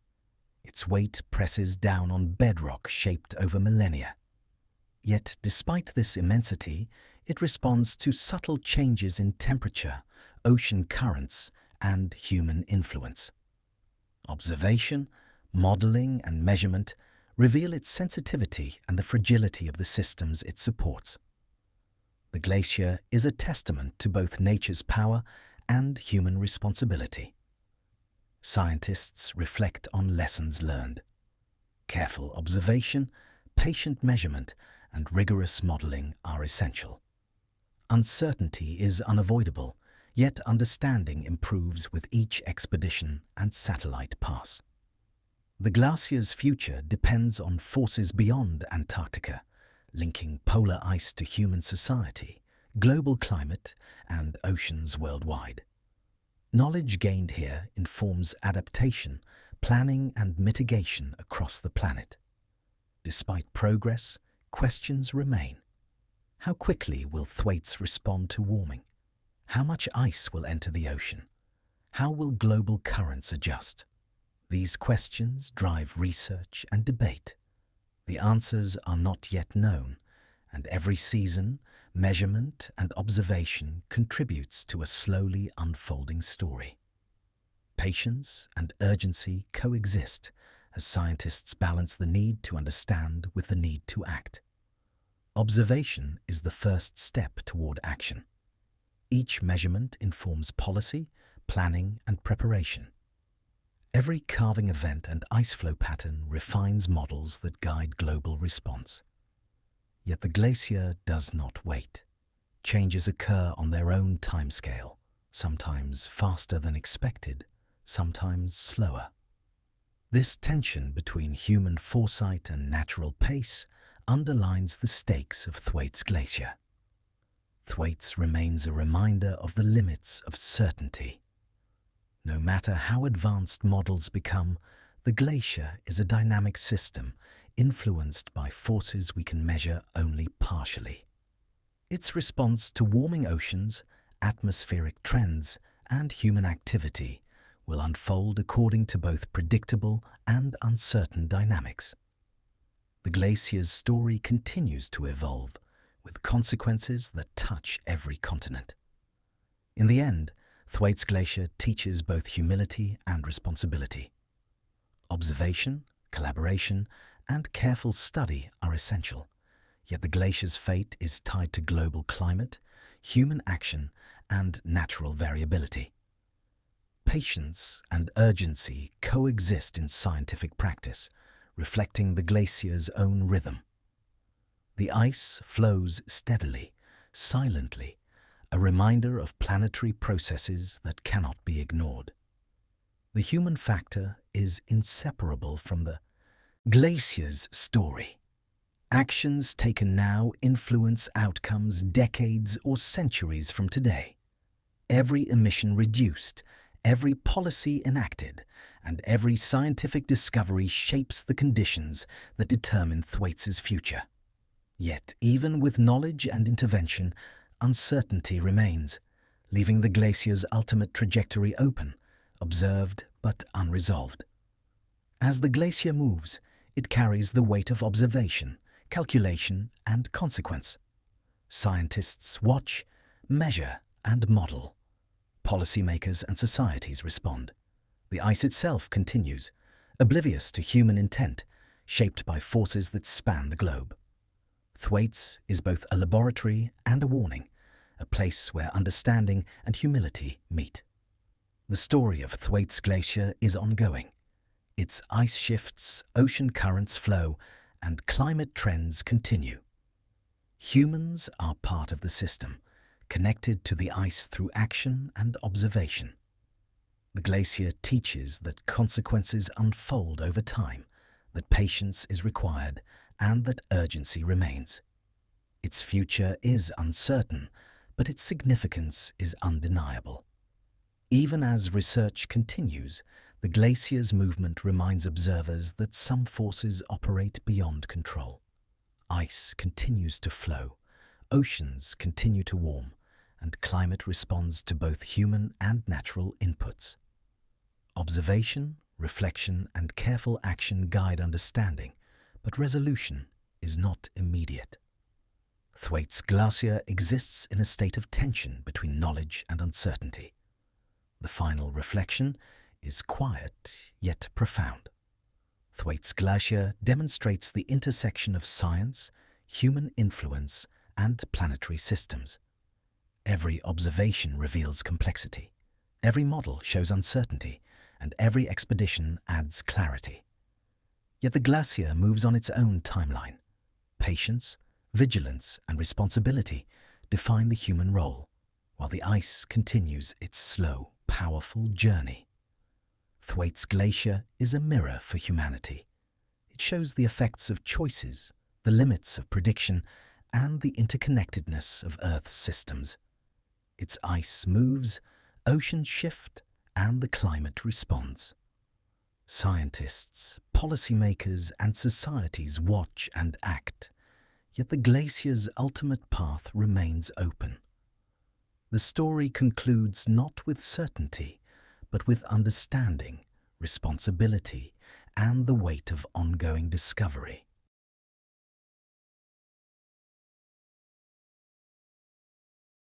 Its weight presses down on bedrock shaped over millennia. Yet, despite this immensity, it responds to subtle changes in temperature, ocean currents, and human influence. Observation, modeling, and measurement reveal its sensitivity and the fragility of the systems it supports. The glacier is a testament to both nature's power and human responsibility. Scientists reflect on lessons learned. Careful observation, patient measurement, and rigorous modeling are essential. Uncertainty is unavoidable, yet understanding improves with each expedition and satellite pass. The glacier's future depends on forces beyond Antarctica, linking polar ice to human society, global climate, and oceans worldwide. Knowledge gained here informs adaptation, planning, and mitigation across the planet. Despite progress, questions remain. How quickly will Thwaites respond to warming? How much ice will enter the ocean? How will global currents adjust? These questions drive research and debate. The answers are not yet known, and every season, measurement and observation contributes to a slowly unfolding story. Patience and urgency coexist as scientists balance the need to understand with the need to act. Observation is the first step toward action. Each measurement informs policy, planning, and preparation. Every calving event and ice flow pattern refines models that guide global response. Yet the glacier does not wait. Changes occur on their own timescale, sometimes faster than expected, sometimes slower. This tension between human foresight and natural pace underlines the stakes of Thwaites Glacier. Thwaites remains a reminder of the limits of certainty. No matter how advanced models become, the glacier is a dynamic system influenced by forces we can measure only partially. Its response to warming oceans, atmospheric trends, and human activity will unfold according to both predictable and uncertain dynamics. The glacier's story continues to evolve, with consequences that touch every continent. In the end, Thwaites Glacier teaches both humility and responsibility. Observation, collaboration, and careful study are essential, yet the glacier's fate is tied to global climate, human action, and natural variability. Patience and urgency coexist in scientific practice, reflecting the glacier's own rhythm. The ice flows steadily, silently, a reminder of planetary processes that cannot be ignored. The human factor is inseparable from the glacier's story. Actions taken now influence outcomes decades or centuries from today. Every emission reduced, every policy enacted, and every scientific discovery shapes the conditions that determine Thwaites' future. Yet, even with knowledge and intervention, uncertainty remains, leaving the glacier's ultimate trajectory open, observed but unresolved. As the glacier moves, it carries the weight of observation, calculation, and consequence. Scientists watch, measure, and model. Policymakers and societies respond. The ice itself continues, oblivious to human intent, shaped by forces that span the globe. Thwaites is both a laboratory and a warning, a place where understanding and humility meet. The story of Thwaites Glacier is ongoing. Its ice shifts, ocean currents flow, and climate trends continue. Humans are part of the system, connected to the ice through action and observation. The glacier teaches that consequences unfold over time, that patience is required, and that urgency remains. Its future is uncertain, but its significance is undeniable. Even as research continues, the glacier's movement reminds observers that some forces operate beyond control. Ice continues to flow, oceans continue to warm, and climate responds to both human and natural inputs. Observation, reflection, and careful action guide understanding, but resolution is not immediate. Thwaites Glacier exists in a state of tension between knowledge and uncertainty. The final reflection is quiet yet profound. Thwaites Glacier demonstrates the intersection of science, human influence, and planetary systems. Every observation reveals complexity, every model shows uncertainty, and every expedition adds clarity. Yet the glacier moves on its own timeline. Patience, vigilance, and responsibility define the human role, while the ice continues its slow, powerful journey. Thwaites Glacier is a mirror for humanity. It shows the effects of choices, the limits of prediction, and the interconnectedness of Earth's systems. Its ice moves, oceans shift, and the climate responds. Scientists, policymakers, and societies watch and act, yet the glacier's ultimate path remains open. The story concludes not with certainty, but with understanding, responsibility, and the weight of ongoing discovery.